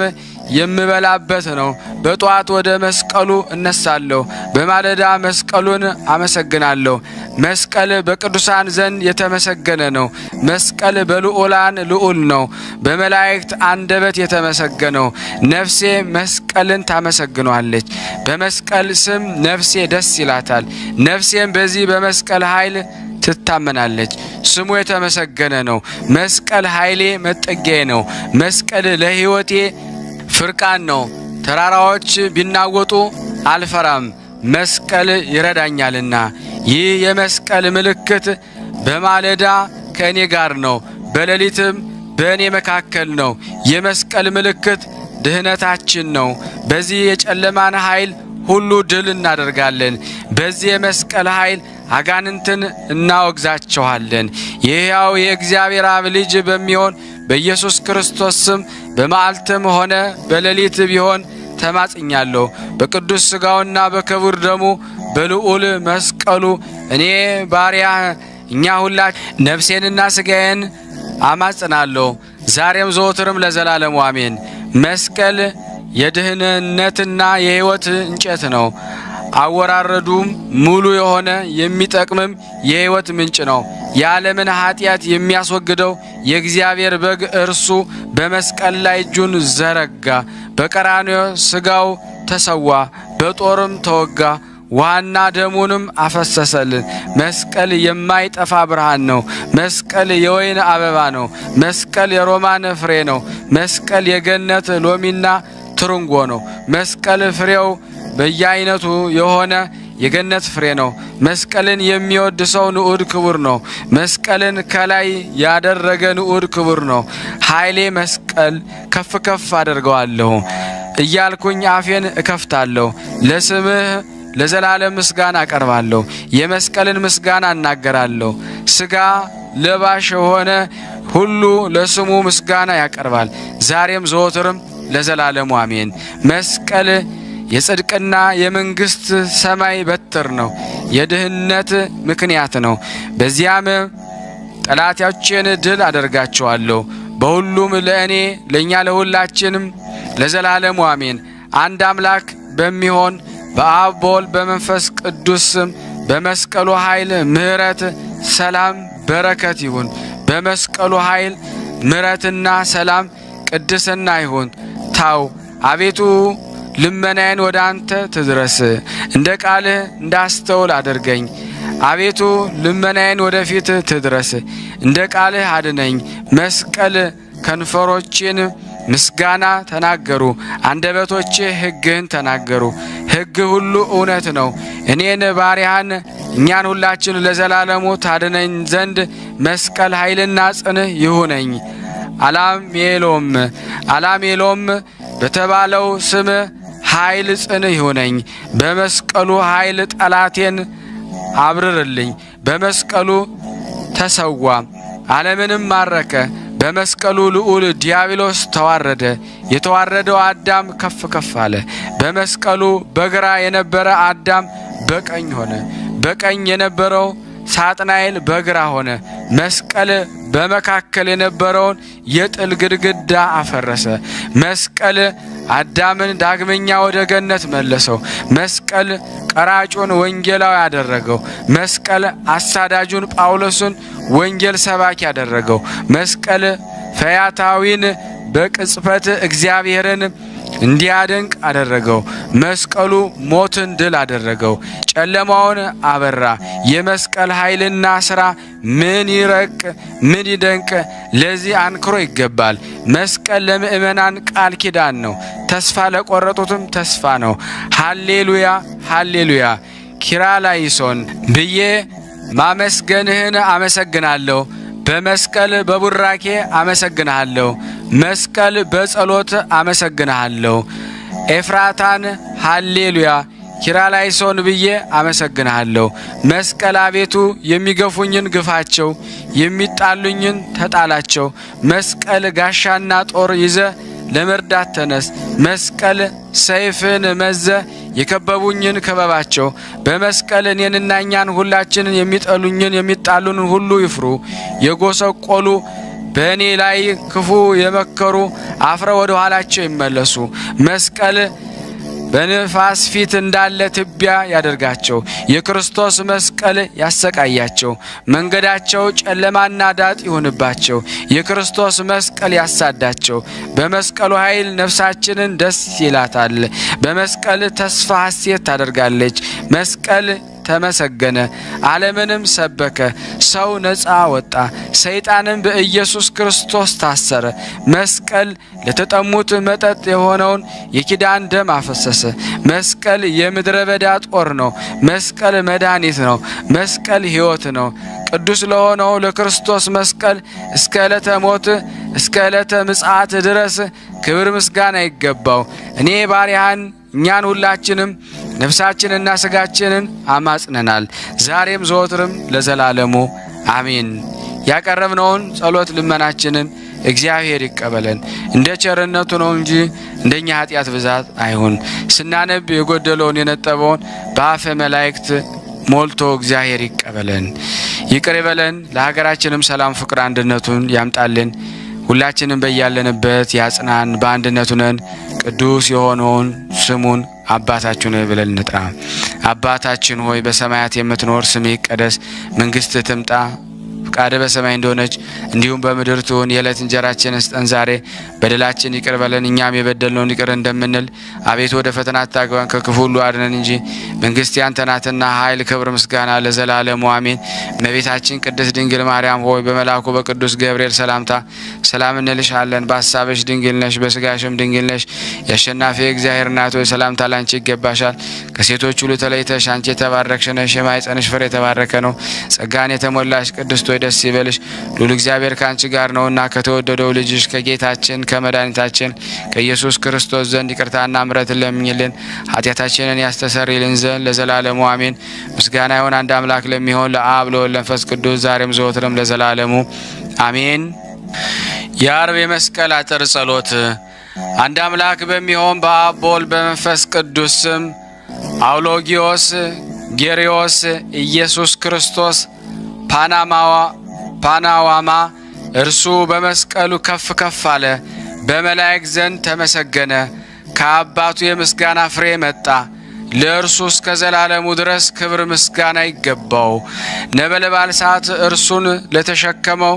የምበላበት ነው። በጧት ወደ መስቀሉ እነሳለሁ፣ በማለዳ መስቀሉን አመሰግናለሁ። መስቀል በቅዱሳን ዘንድ የተመሰገነ ነው። መስቀል በልዑላን ልዑል ነው፣ በመላእክት አንደበት የተመሰገነው። ነፍሴ መስቀልን ታመሰግኗለች፣ በመስቀል ስም ነፍሴ ደስ ይላታል። ነፍሴም በዚህ በመስቀል ኃይል ትታመናለች። ስሙ የተመሰገነ ነው። መስቀል ኃይሌ መጠጊያዬ ነው። መስቀል ለሕይወቴ ፍርቃን ነው። ተራራዎች ቢናወጡ አልፈራም፣ መስቀል ይረዳኛልና። ይህ የመስቀል ምልክት በማለዳ ከእኔ ጋር ነው፣ በሌሊትም በእኔ መካከል ነው። የመስቀል ምልክት ድህነታችን ነው። በዚህ የጨለማን ኃይል ሁሉ ድል እናደርጋለን። በዚህ የመስቀል ኃይል አጋንንትን እናወግዛቸዋለን። የሕያው የእግዚአብሔር አብ ልጅ በሚሆን በኢየሱስ ክርስቶስ ስም በመዓልትም ሆነ በሌሊት ቢሆን ተማጽኛለሁ። በቅዱስ ሥጋውና በክቡር ደሙ በልዑል መስቀሉ እኔ ባሪያ እኛ ሁላችን ነፍሴንና ሥጋዬን አማጽናለሁ፣ ዛሬም ዘወትርም ለዘላለሙ አሜን። መስቀል የድህነትና የሕይወት እንጨት ነው። አወራረዱም ሙሉ የሆነ የሚጠቅምም የሕይወት ምንጭ ነው። የዓለምን ኃጢአት የሚያስወግደው የእግዚአብሔር በግ እርሱ በመስቀል ላይ እጁን ዘረጋ። በቀራንዮ ሥጋው ተሰዋ፣ በጦርም ተወጋ፣ ውሃና ደሙንም አፈሰሰልን። መስቀል የማይጠፋ ብርሃን ነው። መስቀል የወይን አበባ ነው። መስቀል የሮማን ፍሬ ነው። መስቀል የገነት ሎሚና ትርንጎ ነው። መስቀል ፍሬው በየአይነቱ የሆነ የገነት ፍሬ ነው። መስቀልን የሚወድ ሰው ንዑድ ክቡር ነው። መስቀልን ከላይ ያደረገ ንዑድ ክቡር ነው። ኃይሌ መስቀል ከፍ ከፍ አደርገዋለሁ እያልኩኝ አፌን እከፍታለሁ። ለስምህ ለዘላለም ምስጋና አቀርባለሁ። የመስቀልን ምስጋና እናገራለሁ። ሥጋ ለባሽ የሆነ ሁሉ ለስሙ ምስጋና ያቀርባል፣ ዛሬም ዘወትርም ለዘላለሙ አሜን። መስቀል የጽድቅና የመንግሥት ሰማይ በትር ነው። የድህነት ምክንያት ነው። በዚያም ጠላቶቼን ድል አደርጋቸዋለሁ። በሁሉም ለእኛ ለሁላችንም ለዘላለሙ አሜን። አንድ አምላክ በሚሆን በአብ በወልድ በመንፈስ ቅዱስ ስም በመስቀሉ ኃይል ምሕረት፣ ሰላም፣ በረከት ይሁን። በመስቀሉ ኃይል ምሕረትና ሰላም ቅድስና ይሁን። ታው አቤቱ ልመናዬን ወደ አንተ ትድረስ፣ እንደ ቃልህ እንዳስተውል አድርገኝ። አቤቱ ልመናዬን ወደ ፊት ትድረስ፣ እንደ ቃልህ አድነኝ። መስቀል ከንፈሮቼን ምስጋና ተናገሩ፣ አንደበቶቼ ሕግህን ተናገሩ። ሕግ ሁሉ እውነት ነው። እኔን ባሪያህን እኛን ሁላችን ለዘላለሙ ታድነኝ ዘንድ መስቀል ኃይልና ጽንህ ይሁነኝ። አላሜሎም በተባለው ስም ኃይል ጽንህ ይሁነኝ። በመስቀሉ ኃይል ጠላቴን አብርርልኝ። በመስቀሉ ተሰዋ፣ ዓለምንም ማረከ። በመስቀሉ ልዑል ዲያብሎስ ተዋረደ። የተዋረደው አዳም ከፍ ከፍ አለ። በመስቀሉ በግራ የነበረ አዳም በቀኝ ሆነ። በቀኝ የነበረው ሳጥናኤል በግራ ሆነ። መስቀል በመካከል የነበረውን የጥል ግድግዳ አፈረሰ። መስቀል አዳምን ዳግመኛ ወደ ገነት መለሰው። መስቀል ቀራጩን ወንጌላዊ ያደረገው። መስቀል አሳዳጁን ጳውሎስን ወንጌል ሰባኪ ያደረገው። መስቀል ፈያታዊን በቅጽበት እግዚአብሔርን እንዲያደንቅ አደረገው። መስቀሉ ሞትን ድል አደረገው፣ ጨለማውን አበራ። የመስቀል ኃይልና ሥራ ምን ይረቅ ምን ይደንቅ! ለዚህ አንክሮ ይገባል። መስቀል ለምእመናን ቃል ኪዳን ነው፣ ተስፋ ለቆረጡትም ተስፋ ነው። ሃሌሉያ ሃሌሉያ። ኪርያላይሶን ብዬ ማመስገንህን አመሰግናለሁ። በመስቀል በቡራኬ አመሰግንሃለሁ። መስቀል በጸሎት አመሰግንሃለሁ። ኤፍራታን ሃሌሉያ ኪርያላይሶን ብዬ አመሰግንሃለሁ። መስቀል አቤቱ የሚገፉኝን ግፋቸው፣ የሚጣሉኝን ተጣላቸው። መስቀል ጋሻና ጦር ይዘ ለመርዳት ተነስ። መስቀል ሰይፍን መዘ የከበቡኝን ክበባቸው። በመስቀል እኔንና እኛን ሁላችንን የሚጠሉኝን የሚጣሉንን ሁሉ ይፍሩ። የጎሰቆሉ በእኔ ላይ ክፉ የመከሩ አፍረው ወደ ኋላቸው ይመለሱ። መስቀል በንፋስ ፊት እንዳለ ትቢያ ያደርጋቸው። የክርስቶስ መስቀል ያሰቃያቸው። መንገዳቸው ጨለማና ዳጥ ይሁንባቸው። የክርስቶስ መስቀል ያሳዳቸው። በመስቀሉ ኃይል ነፍሳችንን ደስ ይላታል። በመስቀል ተስፋ ሐሴት ታደርጋለች። መስቀል ተመሰገነ። ዓለምንም ሰበከ። ሰው ነፃ ወጣ። ሰይጣንም በኢየሱስ ክርስቶስ ታሰረ። መስቀል ለተጠሙት መጠጥ የሆነውን የኪዳን ደም አፈሰሰ። መስቀል የምድረ በዳ ጦር ነው። መስቀል መድኃኒት ነው። መስቀል ሕይወት ነው። ቅዱስ ለሆነው ለክርስቶስ መስቀል እስከ ዕለተ ሞት እስከ ዕለተ ምጽአት ድረስ ክብር ምስጋና ይገባው። እኔ ባሪያህን እኛን ሁላችንም ነፍሳችንና ሥጋችንን አማጽነናል፣ ዛሬም ዘወትርም ለዘላለሙ አሜን። ያቀረብነውን ጸሎት ልመናችንን እግዚአብሔር ይቀበለን። እንደ ቸርነቱ ነው እንጂ እንደኛ ኃጢአት ብዛት አይሁን። ስናነብ የጎደለውን የነጠበውን በአፈ መላእክት ሞልቶ እግዚአብሔር ይቀበለን፣ ይቅር ይበለን። ለሀገራችንም ሰላም፣ ፍቅር፣ አንድነቱን ያምጣልን። ሁላችንም በያለንበት ያጽናን። በአንድነቱ ነን። ቅዱስ የሆነውን ስሙን አባታችን ሆይ ብለን እንጥራ። አባታችን ሆይ በሰማያት የምትኖር ስምህ ይቀደስ፣ መንግሥትህ ትምጣ፣ ፈቃድህ በሰማይ እንደሆነች እንዲሁም በምድር ትሁን። የዕለት እንጀራችንን ስጠን ዛሬ፣ በደላችን ይቅር በለን እኛም የበደልነውን ይቅር እንደምንል። አቤቱ ወደ ፈተና አታግባን ከክፉ ሁሉ አድነን እንጂ መንግሥት ያንተ ናትና ኃይል፣ ክብር፣ ምስጋና ለዘላለሙ አሜን። እመቤታችን ቅድስት ድንግል ማርያም ሆይ በመልአኩ በቅዱስ ገብርኤል ሰላምታ ሰላም እንልሻለን። በሐሳብሽ ድንግል ነሽ፣ በሥጋሽም ድንግል ነሽ። የአሸናፊ እግዚአብሔር እናት ሆይ ሰላምታ ላንቺ ይገባሻል። ከሴቶች ሁሉ ተለይተሽ አንቺ የተባረክሽ ነሽ፣ የማኅፀንሽ ፍሬ የተባረከ ነው። ጸጋን የተሞላሽ ቅድስት ሆይ ደስ ይበልሽ፣ ሉል እግዚአብሔር ካንቺ ጋር ነውና ከተወደደው ልጅሽ ከጌታችን ከመድኃኒታችን ከኢየሱስ ክርስቶስ ዘንድ ይቅርታና ምሕረትን ለምኝልን ኃጢአታችንን ያስተሰርይልን ዘንድ ለዘላለሙ አሜን። ምስጋና ይሁን አንድ አምላክ ለሚሆን ለአብ ለወልድ ለመንፈስ ቅዱስ ዛሬም ዘወትርም ለዘላለሙ አሜን። የዓርብ የመስቀል አጥር ጸሎት። አንድ አምላክ በሚሆን በአብ በወልድ በመንፈስ ቅዱስ ስም አውሎጊዮስ ጌርዮስ ኢየሱስ ክርስቶስ ፓናዋማ እርሱ በመስቀሉ ከፍ ከፍ አለ፣ በመላእክት ዘንድ ተመሰገነ። ከአባቱ የምስጋና ፍሬ መጣ። ለእርሱ እስከ ዘላለሙ ድረስ ክብር ምስጋና ይገባው። ነበልባል እሳት እርሱን ለተሸከመው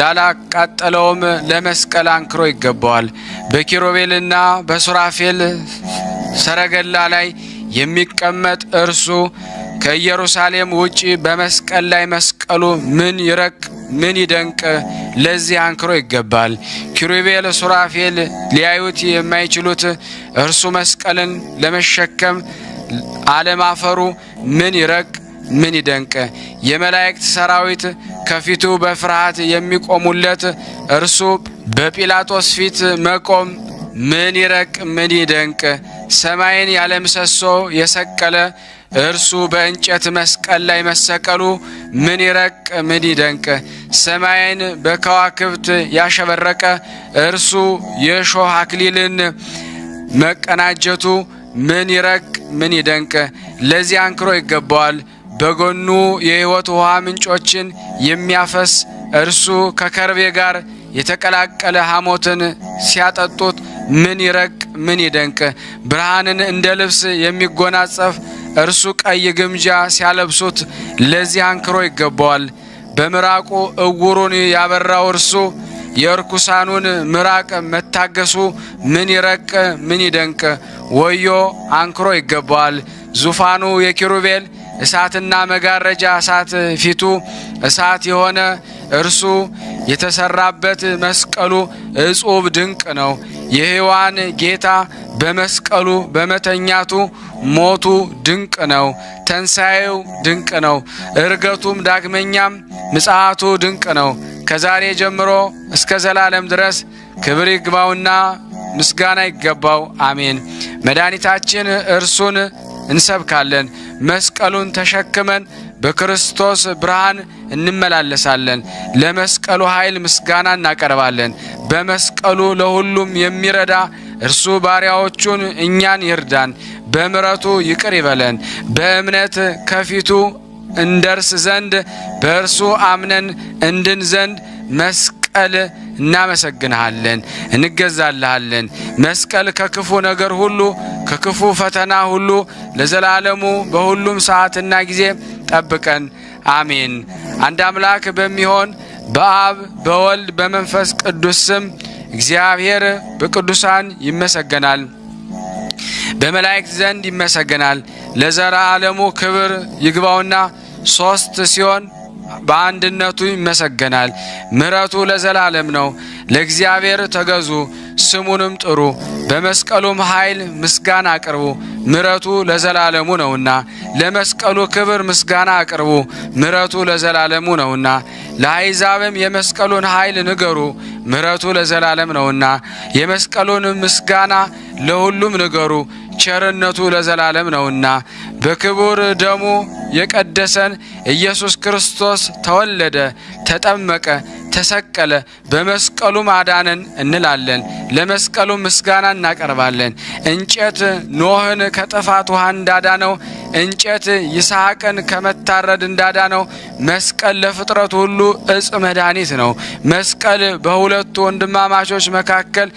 ላላቃጠለውም ለመስቀል አንክሮ ይገባዋል። በኪሩቤልና በሱራፌል ሰረገላ ላይ የሚቀመጥ እርሱ ከኢየሩሳሌም ውጪ በመስቀል ላይ መስቀሉ ምን ይረቅ ምን ይደንቅ፣ ለዚህ አንክሮ ይገባል። ኪሩቤል ሱራፌል ሊያዩት የማይችሉት እርሱ መስቀልን ለመሸከም አለማፈሩ ምን ይረቅ ምን ይደንቅ። የመላእክት ሰራዊት ከፊቱ በፍርሃት የሚቆሙለት እርሱ በጲላጦስ ፊት መቆም ምን ይረቅ ምን ይደንቅ። ሰማይን ያለ ምሰሶ የሰቀለ እርሱ በእንጨት መስቀል ላይ መሰቀሉ ምን ይረቅ ምን ይደንቅ። ሰማይን በከዋክብት ያሸበረቀ እርሱ የእሾህ አክሊልን መቀናጀቱ ምን ይረቅ ምን ይደንቅ። ለዚህ አንክሮ ይገባዋል። በጎኑ የሕይወት ውሃ ምንጮችን የሚያፈስ እርሱ ከከርቤ ጋር የተቀላቀለ ሐሞትን ሲያጠጡት ምን ይረቅ ምን ይደንቅ። ብርሃንን እንደ ልብስ የሚጎናጸፍ እርሱ ቀይ ግምጃ ሲያለብሱት ለዚህ አንክሮ ይገባዋል። በምራቁ እውሩን ያበራው እርሱ የርኩሳኑን ምራቅ መታገሱ ምን ይረቅ ምን ይደንቅ። ወዮ አንክሮ ይገባዋል። ዙፋኑ የኪሩቤል እሳትና መጋረጃ እሳት ፊቱ እሳት የሆነ እርሱ የተሰራበት መስቀሉ እጹብ ድንቅ ነው። የሕያዋን ጌታ በመስቀሉ በመተኛቱ ሞቱ ድንቅ ነው። ተንሳኤው ድንቅ ነው። እርገቱም ዳግመኛም ምጽአቱ ድንቅ ነው። ከዛሬ ጀምሮ እስከ ዘላለም ድረስ ክብር ይግባውና ምስጋና ይገባው አሜን። መድኃኒታችን እርሱን እንሰብካለን። መስቀሉን ተሸክመን በክርስቶስ ብርሃን እንመላለሳለን። ለመስቀሉ ኃይል ምስጋና እናቀርባለን። በመስቀሉ ለሁሉም የሚረዳ እርሱ ባሪያዎቹን እኛን ይርዳን፣ በምሕረቱ ይቅር ይበለን። በእምነት ከፊቱ እንደርስ ዘንድ በእርሱ አምነን እንድን ዘንድ መስቀል እናመሰግንሃለን፣ እንገዛልሃለን። መስቀል ከክፉ ነገር ሁሉ ከክፉ ፈተና ሁሉ ለዘላለሙ በሁሉም ሰዓትና ጊዜ ጠብቀን አሜን። አንድ አምላክ በሚሆን በአብ በወልድ በመንፈስ ቅዱስ ስም እግዚአብሔር በቅዱሳን ይመሰገናል። በመላእክት ዘንድ ይመሰገናል። ለዘላለሙ ክብር ይግባውና ሶስት ሲሆን በአንድነቱ ይመሰገናል። ምሕረቱ ለዘላለም ነው። ለእግዚአብሔር ተገዙ፣ ስሙንም ጥሩ፣ በመስቀሉም ኃይል ምስጋና አቅርቡ፣ ምሕረቱ ለዘላለሙ ነውና። ለመስቀሉ ክብር ምስጋና አቅርቡ፣ ምሕረቱ ለዘላለሙ ነውና። ለአሕዛብም የመስቀሉን ኃይል ንገሩ፣ ምሕረቱ ለዘላለም ነውና። የመስቀሉን ምስጋና ለሁሉም ንገሩ፣ ቸርነቱ ለዘላለም ነውና። በክቡር ደሙ የቀደሰን ኢየሱስ ክርስቶስ ተወለደ፣ ተጠመቀ፣ ተሰቀለ፣ በመስቀሉ ማዳንን እንላለን። ለመስቀሉ ምስጋና እናቀርባለን። እንጨት ኖህን ከጥፋት ውሃ እንዳዳነው፣ እንጨት ይስሐቅን ከመታረድ እንዳዳነው፣ መስቀል ለፍጥረት ሁሉ እጽ መድኃኒት ነው። መስቀል በሁለቱ ወንድማማቾች መካከል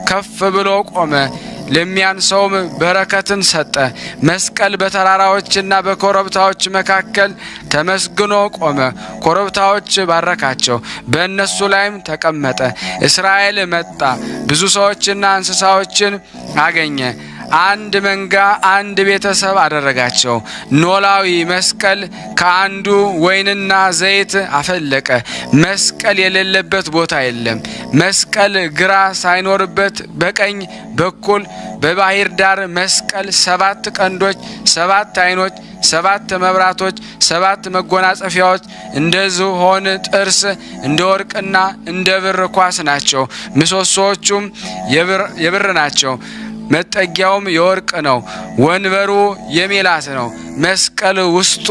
ከፍ ብሎ ቆመ፣ ለሚያንሰውም በረከትን ሰጠ። መስቀል በተራራዎችና በኮረብታዎች መካከል ተመስግኖ ቆመ፣ ኮረብታዎች ባረካቸው፣ በእነሱ ላይም ተቀመጠ። እስራኤል መጣ፣ ብዙ ሰዎችና እንስሳዎችን አገኘ። አንድ መንጋ አንድ ቤተሰብ አደረጋቸው። ኖላዊ መስቀል ከአንዱ ወይንና ዘይት አፈለቀ። መስቀል የሌለበት ቦታ የለም። መስቀል ግራ ሳይኖርበት በቀኝ በኩል በባህር ዳር መስቀል 7 ቀንዶች፣ 7 ዓይኖች፣ 7 መብራቶች፣ 7 መጎናጸፊያዎች፣ እንደ ዝሆን ጥርስ፣ እንደ ወርቅና እንደ ብር ኳስ ናቸው። ምሰሶዎቹም የብር ናቸው። መጠጊያውም የወርቅ ነው። ወንበሩ የሜላት ነው። መስቀል ውስጡ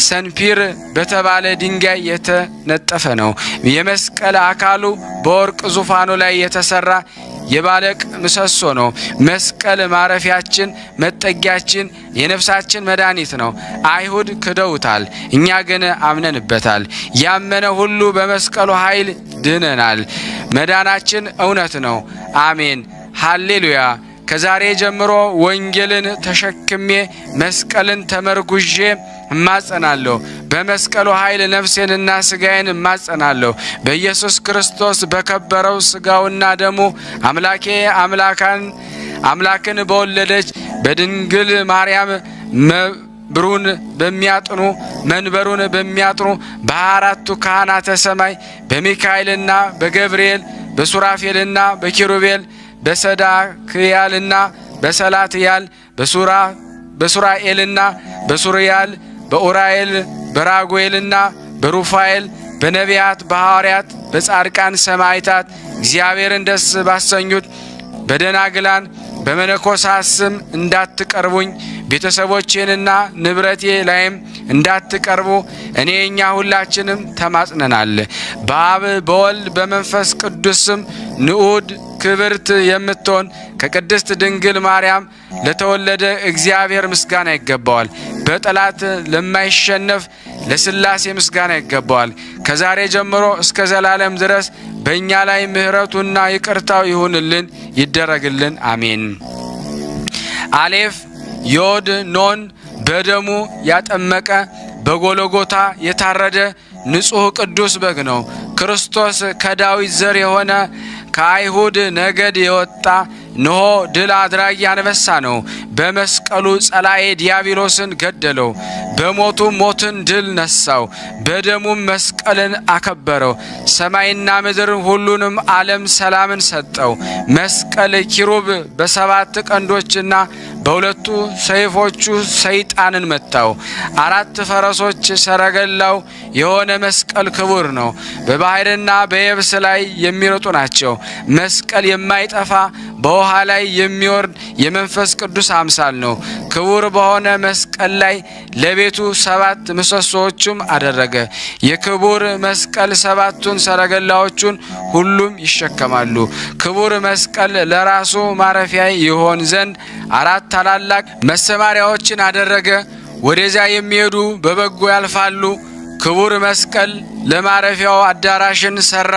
ሰንፒር በተባለ ድንጋይ የተነጠፈ ነው። የመስቀል አካሉ በወርቅ ዙፋኑ ላይ የተሰራ የባለቅ ምሰሶ ነው። መስቀል ማረፊያችን፣ መጠጊያችን፣ የነፍሳችን መድኃኒት ነው። አይሁድ ክደውታል፣ እኛ ግን አምነንበታል። ያመነ ሁሉ በመስቀሉ ኃይል ድነናል። መዳናችን እውነት ነው። አሜን፣ ሃሌሉያ። ከዛሬ ጀምሮ ወንጌልን ተሸክሜ መስቀልን ተመርጉዤ እማጸናለሁ። በመስቀሉ ኃይል ነፍሴንና ስጋዬን እማጸናለሁ። በኢየሱስ ክርስቶስ በከበረው ስጋውና ደሙ አምላኬ አምላክን በወለደች በድንግል ማርያም መንበሩን በሚያጥኑ በ24ቱ ካህናተ ሰማይ በሚካኤልና በገብርኤል በሱራፌልና በኪሩቤል በሰዳክያልና በሰላትያል በሱራኤልና በሱርያል በኡራኤል በራጉኤልና በሩፋኤል በነቢያት በሐዋርያት በጻድቃን ሰማዕታት እግዚአብሔርን ደስ ባሰኙት በደናግላን በመነኮሳት ስም እንዳትቀርቡኝ ቤተሰቦቼንና ንብረቴ ላይም እንዳትቀርቡ እኛ ሁላችንም ተማጽነናል። በአብ በወልድ በመንፈስ ቅዱስ ስም ንዑድ ክብርት የምትሆን ከቅድስት ድንግል ማርያም ለተወለደ እግዚአብሔር ምስጋና ይገባዋል። በጠላት ለማይሸነፍ ለሥላሴ ምስጋና ይገባዋል። ከዛሬ ጀምሮ እስከ ዘላለም ድረስ በእኛ ላይ ምሕረቱና ይቅርታው ይሁንልን ይደረግልን። አሜን። አሌፍ ዮድ ኖን በደሙ ያጠመቀ በጎልጎታ የታረደ ንጹሕ ቅዱስ በግ ነው። ክርስቶስ ከዳዊት ዘር የሆነ ከአይሁድ ነገድ የወጣ ንሆ ድል አድራጊ አንበሳ ነው። በመስቀሉ ጸላኤ ዲያብሎስን ገደለው። በሞቱ ሞትን ድል ነሳው። በደሙም መስቀልን አከበረው። ሰማይና ምድር ሁሉንም ዓለም ሰላምን ሰጠው። መስቀል ኪሩብ በ7 ቀንዶችና በሁለቱ ሰይፎቹ ሰይጣንን መታው። 4 ፈረሶች ሰረገላው የሆነ መስቀል ክቡር ነው። በባህርና በየብስ ላይ የሚሮጡ ናቸው። መስቀል የማይጠፋ በውሃ ላይ የሚወርድ የመንፈስ ቅዱስ አምሳል ነው። ክቡር በሆነ መስቀል ላይ ለቤቱ 7 ምሰሶዎችም አደረገ። የክቡር መስቀል 7ቱን ሰረገላዎቹን ሁሉም ይሸከማሉ። ክቡር መስቀል ለራሱ ማረፊያ ይሆን ዘንድ 4 ታላላቅ መሰማሪያዎችን አደረገ። ወደዚያ የሚሄዱ በበጎ ያልፋሉ። ክቡር መስቀል ለማረፊያው አዳራሽን ሰራ።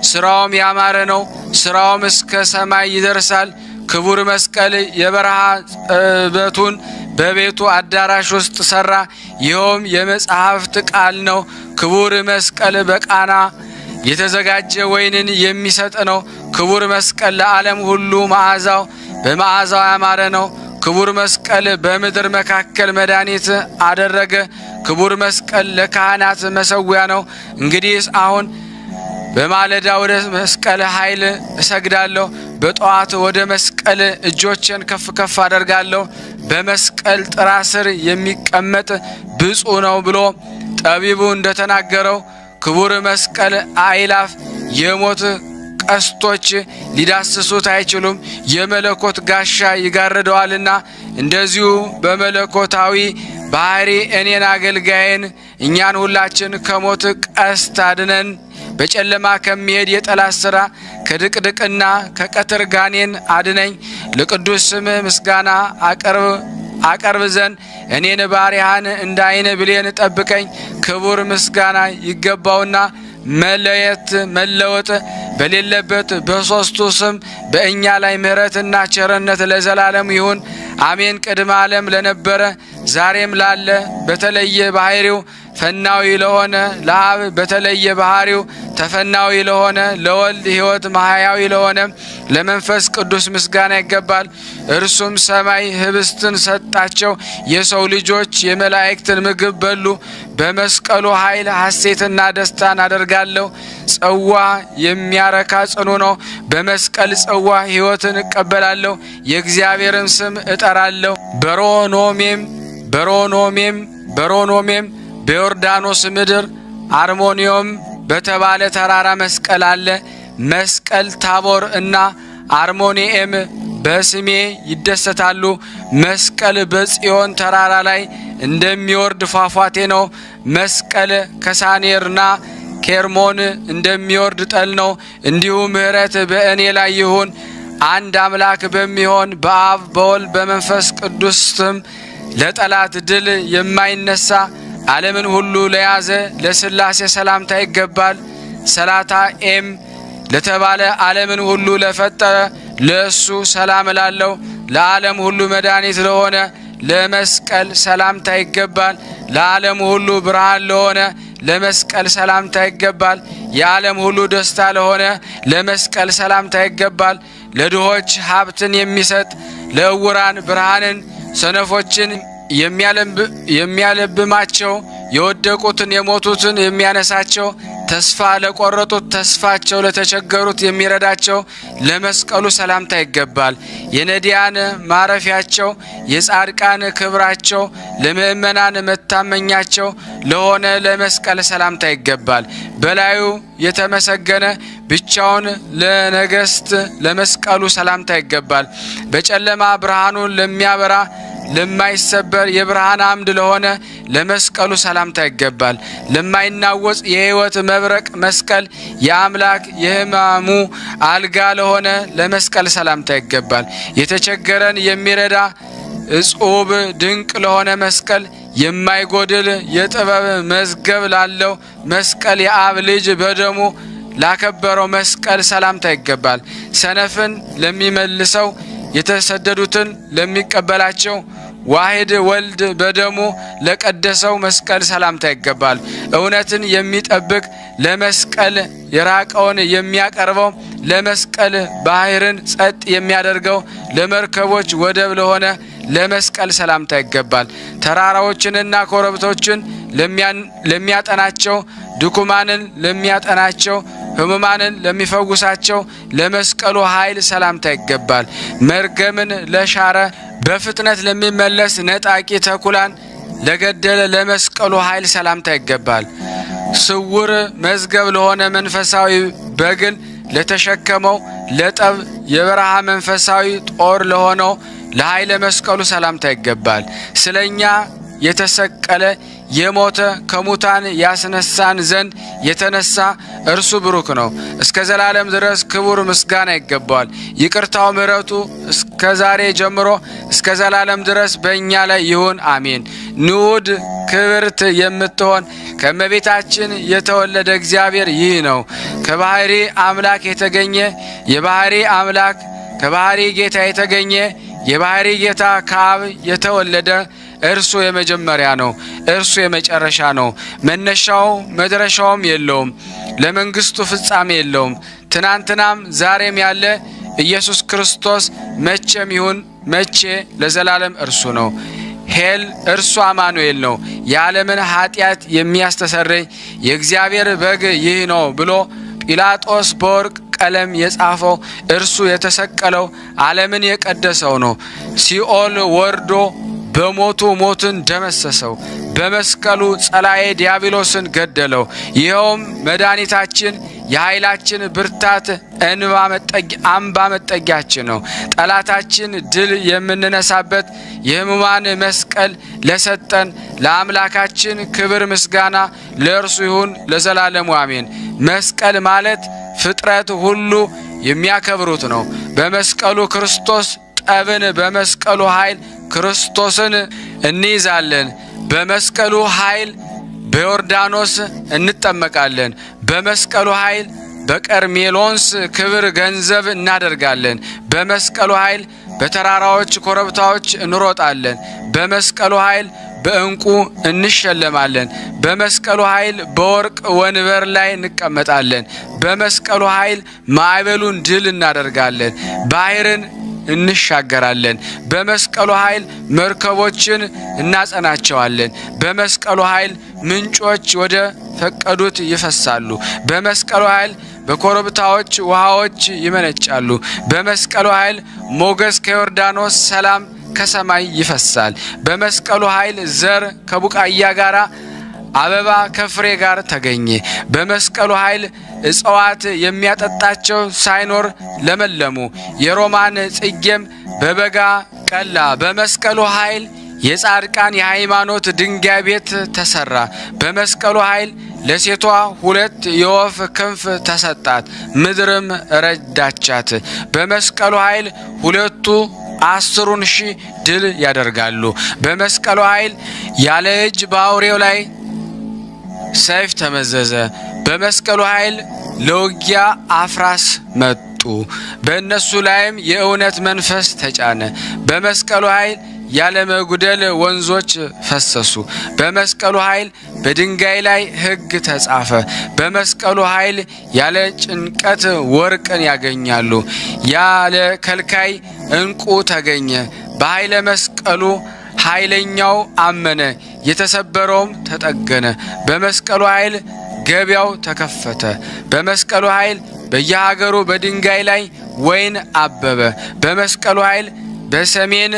ስራውም ያማረ ነው። ስራውም እስከ ሰማይ ይደርሳል። ክቡር መስቀል የበረሃ ዕበቱን በቤቱ አዳራሽ ውስጥ ሰራ። ይኸውም የመጽሐፍት ቃል ነው። ክቡር መስቀል በቃና የተዘጋጀ ወይንን የሚሰጥ ነው። ክቡር መስቀል ለዓለም ሁሉ በመዓዛው ያማረ ነው። ክቡር መስቀል በምድር መካከል መድኃኒት አደረገ። ክቡር መስቀል ለካህናት መሠዊያ ነው። እንግዲህ አሁን በማለዳ ወደ መስቀል ኃይል እሰግዳለሁ። በጠዋት ወደ መስቀል እጆቼን ከፍ ከፍ አደርጋለሁ። በመስቀል ጥላ ስር የሚቀመጥ ብፁዕ ነው ብሎ ጠቢቡ እንደተናገረው ክቡር መስቀል አእላፍ የሞት ቀስቶች ሊዳስሱት አይችሉም፣ የመለኮት ጋሻ ይጋርደዋልና። እንደዚሁ በመለኮታዊ ባህሪ እኔን አገልጋይን እኛን ሁላችን ከሞት ቀስት አድነን። በጨለማ ከሚሄድ የጠላት ሥራ ከድቅድቅና ከቀትር ጋኔን አድነኝ። ለቅዱስ ስምህ ምስጋና አቀርብ ዘንድ እኔን ባሪያህን እንደ ዓይን ብሌን ጠብቀኝ። ክቡር ምስጋና ይገባውና መለወጥ በሌለበት በሦስቱ ስም በእኛ ላይ ምሕረትና ቸርነት ለዘላለም ይሁን አሜን። ቅድመ ዓለም ለነበረ ዛሬም ላለ በተለየ ባሕሪው ፈናዊ ለሆነ ለአብ በተለየ ባህሪው ተፈናዊ ለሆነ ለወልድ ሕይወት ማህያዊ ለሆነ ለመንፈስ ቅዱስ ምስጋና ይገባል። እርሱም ሰማይ ህብስትን ሰጣቸው፣ የሰው ልጆች የመላእክትን ምግብ በሉ። በመስቀሉ ኃይል ሐሴትና ደስታን አደርጋለሁ። ጽዋ የሚያረካ ጽኑ ነው። በመስቀል ጽዋ ሕይወትን እቀበላለሁ። የእግዚአብሔርን ስም እጠራለሁ። በሮኖሜም በዮርዳኖስ ምድር አርሞኒዮም በተባለ ተራራ መስቀል አለ። መስቀል ታቦር እና አርሞኒኤም በስሜ ይደሰታሉ። መስቀል በጽዮን ተራራ ላይ እንደሚወርድ ፏፏቴ ነው። መስቀል ከሳኔርና ኬርሞን እንደሚወርድ ጠል ነው። እንዲሁ ምሕረት በእኔ ላይ ይሁን። አንድ አምላክ በሚሆን በአብ በወልድ በመንፈስ ቅዱስ ስም ለጠላት ድል የማይነሳ ዓለምን ሁሉ ለያዘ ለሥላሴ ሰላምታ ይገባል። ሰላታ ኤም ለተባለ ዓለምን ሁሉ ለፈጠረ ለእሱ ሰላም እላለሁ። ለዓለም ሁሉ መድኃኒት ለሆነ ለመስቀል ሰላምታ ይገባል። ለዓለም ሁሉ ብርሃን ለሆነ ለመስቀል ሰላምታ ይገባል። የዓለም ሁሉ ደስታ ለሆነ ለመስቀል ሰላምታ ይገባል። ለድሆች ሀብትን የሚሰጥ ለዕውራን ብርሃንን ሰነፎችን የሚያለብማቸው የወደቁትን የሞቱትን የሚያነሳቸው ተስፋ ለቆረጡት ተስፋቸው ለተቸገሩት የሚረዳቸው ለመስቀሉ ሰላምታ ይገባል። የነዲያን ማረፊያቸው የጻድቃን ክብራቸው ለምእመናን መታመኛቸው ለሆነ ለመስቀል ሰላምታ ይገባል። በላዩ የተመሰገነ ብቻውን ለነገሥት ለመስቀሉ ሰላምታ ይገባል። በጨለማ ብርሃኑን ለሚያበራ ለማይሰበር የብርሃን አምድ ለሆነ ለመስቀሉ ሰላምታ ይገባል። ለማይናወጽ የሕይወት መብረቅ መስቀል የአምላክ የሕማሙ አልጋ ለሆነ ለመስቀል ሰላምታ ይገባል። የተቸገረን የሚረዳ እጹብ ድንቅ ለሆነ መስቀል የማይጎድል የጥበብ መዝገብ ላለው መስቀል የአብ ልጅ በደሙ ላከበረው መስቀል ሰላምታ ይገባል። ሰነፍን ለሚመልሰው የተሰደዱትን ለሚቀበላቸው ዋሕድ ወልድ በደሙ ለቀደሰው መስቀል ሰላምታ ይገባል። እውነትን የሚጠብቅ ለመስቀል የራቀውን የሚያቀርበው ለመስቀል ባሕርን ጸጥ የሚያደርገው ለመርከቦች ወደብ ለሆነ ለመስቀል ሰላምታ ይገባል። ተራራዎችንና ኮረብቶችን ለሚያጠናቸው ድኩማንን ለሚያጠናቸው ሕሙማንን ለሚፈውሳቸው ለመስቀሉ ኃይል ሰላምታ ይገባል። መርገምን ለሻረ በፍጥነት ለሚመለስ ነጣቂ ተኩላን ለገደለ ለመስቀሉ ኃይል ሰላምታ ይገባል። ስውር መዝገብ ለሆነ መንፈሳዊ በግን ለተሸከመው ለጠብ የበረሃ መንፈሳዊ ጦር ለሆነው ለኃይለ መስቀሉ ሰላምታ ይገባል። ስለኛ የተሰቀለ የሞተ ከሙታን ያስነሳን ዘንድ የተነሳ እርሱ ብሩክ ነው። እስከ ዘላለም ድረስ ክቡር ምስጋና ይገባዋል። ይቅርታው ምሕረቱ እስከ ዛሬ ጀምሮ እስከ ዘላለም ድረስ በእኛ ላይ ይሁን አሜን። ንዑድ ክብርት የምትሆን ከእመቤታችን የተወለደ እግዚአብሔር ይህ ነው። ከባሕሪ አምላክ የተገኘ የባሕሪ አምላክ ከባሕሪ ጌታ የተገኘ የባሕሪ ጌታ ከአብ የተወለደ እርሱ የመጀመሪያ ነው፣ እርሱ የመጨረሻ ነው። መነሻው መድረሻውም የለውም፣ ለመንግስቱ ፍጻሜ የለውም። ትናንትናም ዛሬም ያለ ኢየሱስ ክርስቶስ መቼም ይሁን መቼ ለዘላለም እርሱ ነው። ሄል እርሱ አማኑኤል ነው። የዓለምን ኃጢአት የሚያስተሰርይ የእግዚአብሔር በግ ይህ ነው ብሎ ጲላጦስ በወርቅ ቀለም የጻፈው እርሱ የተሰቀለው ዓለምን የቀደሰው ነው። ሲኦል ወርዶ በሞቱ ሞትን ደመሰሰው። በመስቀሉ ጸላኤ ዲያብሎስን ገደለው። ይኸውም መድኃኒታችን የኃይላችን ብርታት አምባ መጠጊያችን ነው። ጠላታችን ድል የምንነሳበት የሕሙማን መስቀል ለሰጠን ለአምላካችን ክብር ምስጋና ለእርሱ ይሁን ለዘላለሙ አሜን። መስቀል ማለት ፍጥረት ሁሉ የሚያከብሩት ነው። በመስቀሉ ክርስቶስ ጠብን በመስቀሉ ኃይል ክርስቶስን እንይዛለን። በመስቀሉ ኃይል በዮርዳኖስ እንጠመቃለን። በመስቀሉ ኃይል በቀርሜሎስ ክብር ገንዘብ እናደርጋለን። በመስቀሉ ኃይል በተራራዎች ኮረብታዎች እንሮጣለን። በመስቀሉ ኃይል በእንቁ እንሸለማለን። በመስቀሉ ኃይል በወርቅ ወንበር ላይ እንቀመጣለን። በመስቀሉ ኃይል ማዕበሉን ድል እናደርጋለን። ባህርን እንሻገራለን። በመስቀሉ ኃይል መርከቦችን እናጸናቸዋለን። በመስቀሉ ኃይል ምንጮች ወደ ፈቀዱት ይፈሳሉ። በመስቀሉ ኃይል በኮረብታዎች ውሃዎች ይመነጫሉ። በመስቀሉ ኃይል ሞገስ ከዮርዳኖስ ሰላም ከሰማይ ይፈሳል። በመስቀሉ ኃይል ዘር ከቡቃያ ጋር አበባ ከፍሬ ጋር ተገኘ። በመስቀሉ ኃይል እጽዋት የሚያጠጣቸው ሳይኖር ለመለሙ። የሮማን ጽጌም በበጋ ቀላ። በመስቀሉ ኃይል የጻድቃን የሃይማኖት ድንጋይ ቤት ተሰራ። በመስቀሉ ኃይል ለሴቷ 2 የወፍ ክንፍ ተሰጣት፣ ምድርም ረዳቻት። በመስቀሉ ኃይል 10,000 ድል ያደርጋሉ። በመስቀሉ ኃይል ያለ እጅ በአውሬው ላይ ሰይፍ ተመዘዘ። በመስቀሉ ኃይል ለውጊያ አፍራስ መጡ። በእነሱ ላይም የእውነት መንፈስ ተጫነ። በመስቀሉ ኃይል ያለ መጉደል ወንዞች ፈሰሱ። በመስቀሉ ኃይል በድንጋይ ላይ ሕግ ተጻፈ። በመስቀሉ ኃይል ያለ ጭንቀት ወርቅን ያገኛሉ። ያለ ከልካይ ዕንቁ ተገኘ። በኃይለ መስቀሉ ኃይለኛው አመነ፣ የተሰበረውም ተጠገነ። በመስቀሉ ኃይል ገበያው ተከፈተ። በመስቀሉ ኃይል በየሀገሩ በድንጋይ ላይ ወይን አበበ። በመስቀሉ ኃይል በሰሜን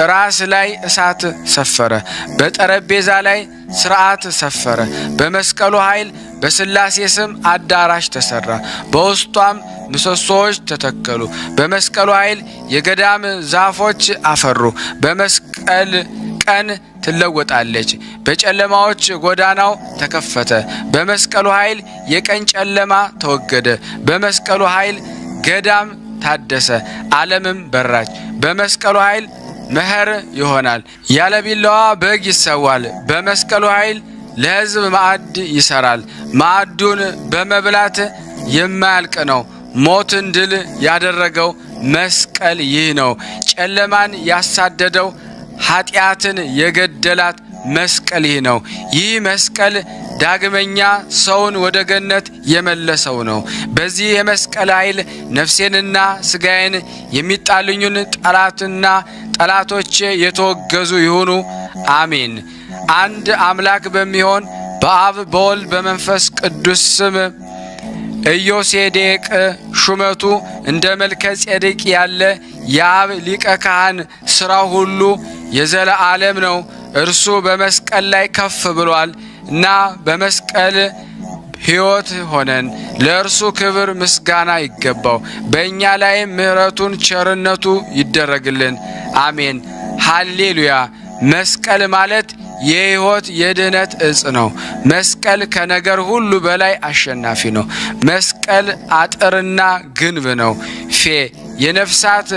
ራስ ላይ እሳት ሰፈረ። በጠረጴዛ ላይ ሥርዓት ሰፈረ። በመስቀሉ ኃይል በሥላሴ ስም አዳራሽ ተሰራ። በውስጧም ምሰሶዎች ተተከሉ። በመስቀሉ ኃይል የገዳም ዛፎች አፈሩ። በመስቀል ቀን ትለወጣለች። በጨለማዎች ጎዳናው ተከፈተ። በመስቀሉ ኃይል የቀን ጨለማ ተወገደ። በመስቀሉ ኃይል ገዳም ታደሰ፣ ዓለምም በራች። በመስቀሉ ኃይል መኸር ይሆናል። ያለ ቢላዋ በግ ይሰዋል። በመስቀሉ ኃይል ለሕዝብ ማዕድ ይሰራል። ማዕዱን በመብላት የማያልቅ ነው። ሞትን ድል ያደረገው መስቀል ይህ ነው። ጨለማን ያሳደደው ኃጢአትን የገደላት መስቀል ይህ ነው። ይህ መስቀል ዳግመኛ ሰውን ወደ ገነት የመለሰው ነው። በዚህ የመስቀል ኃይል ነፍሴንና ስጋዬን የሚጣልኙን ጠላቶቼ የተወገዙ ይሁኑ። አሜን። አንድ አምላክ በሚሆን በአብ በወልድ በመንፈስ ቅዱስ ስም ኢዮሴዴቅ ሹመቱ እንደ መልከ ጼዴቅ ያለ የአብ ሊቀ ካህን ሥራው ሁሉ የዘለዓለም ነው። እርሱ በመስቀል ላይ ከፍ ብሏል እና በመስቀል ሕይወት ሆነን። ለእርሱ ክብር ምስጋና ይገባው። በእኛ ላይ ምሕረቱን ቸርነቱ ይደረግልን። አሜን። ሃሌሉያ። መስቀል ማለት የሕይወት የድኅነት ዕጽ ነው። መስቀል ከነገር ሁሉ በላይ አሸናፊ ነው። መስቀል አጥርና ግንብ ነው። የነፍሳት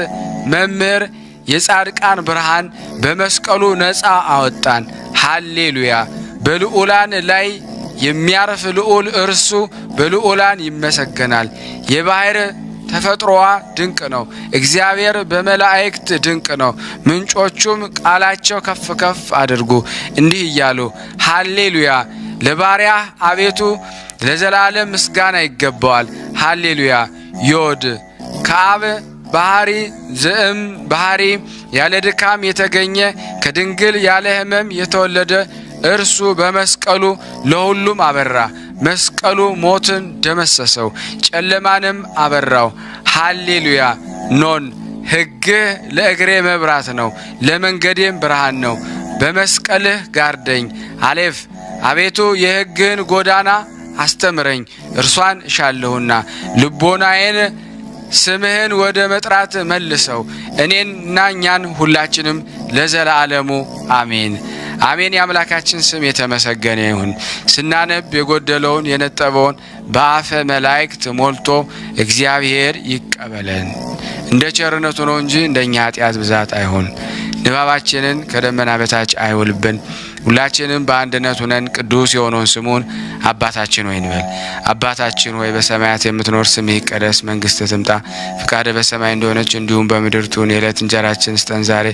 መምህር የጻድቃን ብርሃን በመስቀሉ ነፃ አወጣን። ሃሌሉያ። በልዑላን ላይ የሚያርፍ ልዑል እርሱ በልዑላን ይመሰገናል። የባሕር ተፈጥሮዋ ድንቅ ነው። እግዚአብሔር በመላእክት ድንቅ ነው። ምንጮቹም ቃላቸው ከፍ ከፍ አድርጉ እንዲህ እያሉ ሃሌሉያ። ለባሪያህ አቤቱ ለዘላለም ምስጋና ይገባዋል። ሃሌሉያ። ዮድ ከአብ ባህሪ ዝእም ባህሪ ያለ ድካም የተገኘ ከድንግል ያለ ሕመም የተወለደ እርሱ በመስቀሉ ለሁሉም አበራ። መስቀሉ ሞትን ደመሰሰው፣ ጨለማንም አበራው። ሃሌሉያ። ኖን ሕግህ ለእግሬ መብራት ነው፣ ለመንገዴም ብርሃን ነው። በመስቀልህ ጋርደኝ። አሌፍ አቤቱ የሕግህን ጎዳና አስተምረኝ፣ እርሷን እሻለሁና። ልቦናዬን ስምህን ወደ መጥራት መልሰው፣ እኔንና እኛን ሁላችንም ለዘላለሙ አሜን አሜን። የአምላካችን ስም የተመሰገነ ይሁን። ስናነብ የጎደለውን የነጠበውን በአፈ መላእክት ሞልቶ እግዚአብሔር ይቀበለን። እንደ ቸርነቱ ነው እንጂ እንደኛ ኃጢአት ብዛት አይሁን። ንባባችንን ከደመና በታች አይውልብን። ሁላችንም በአንድነት ሆነን ቅዱስ የሆነውን ስሙን አባታችን ሆይ እንበል። አባታችን ሆይ በሰማያት የምትኖር ስምህ ይቀደስ፣ መንግስትህ ትምጣ፣ ፍቃድህ በሰማይ እንደሆነች እንዲሁም በምድር ትሁን። የዕለት እንጀራችንን ስጠን ዛሬ፣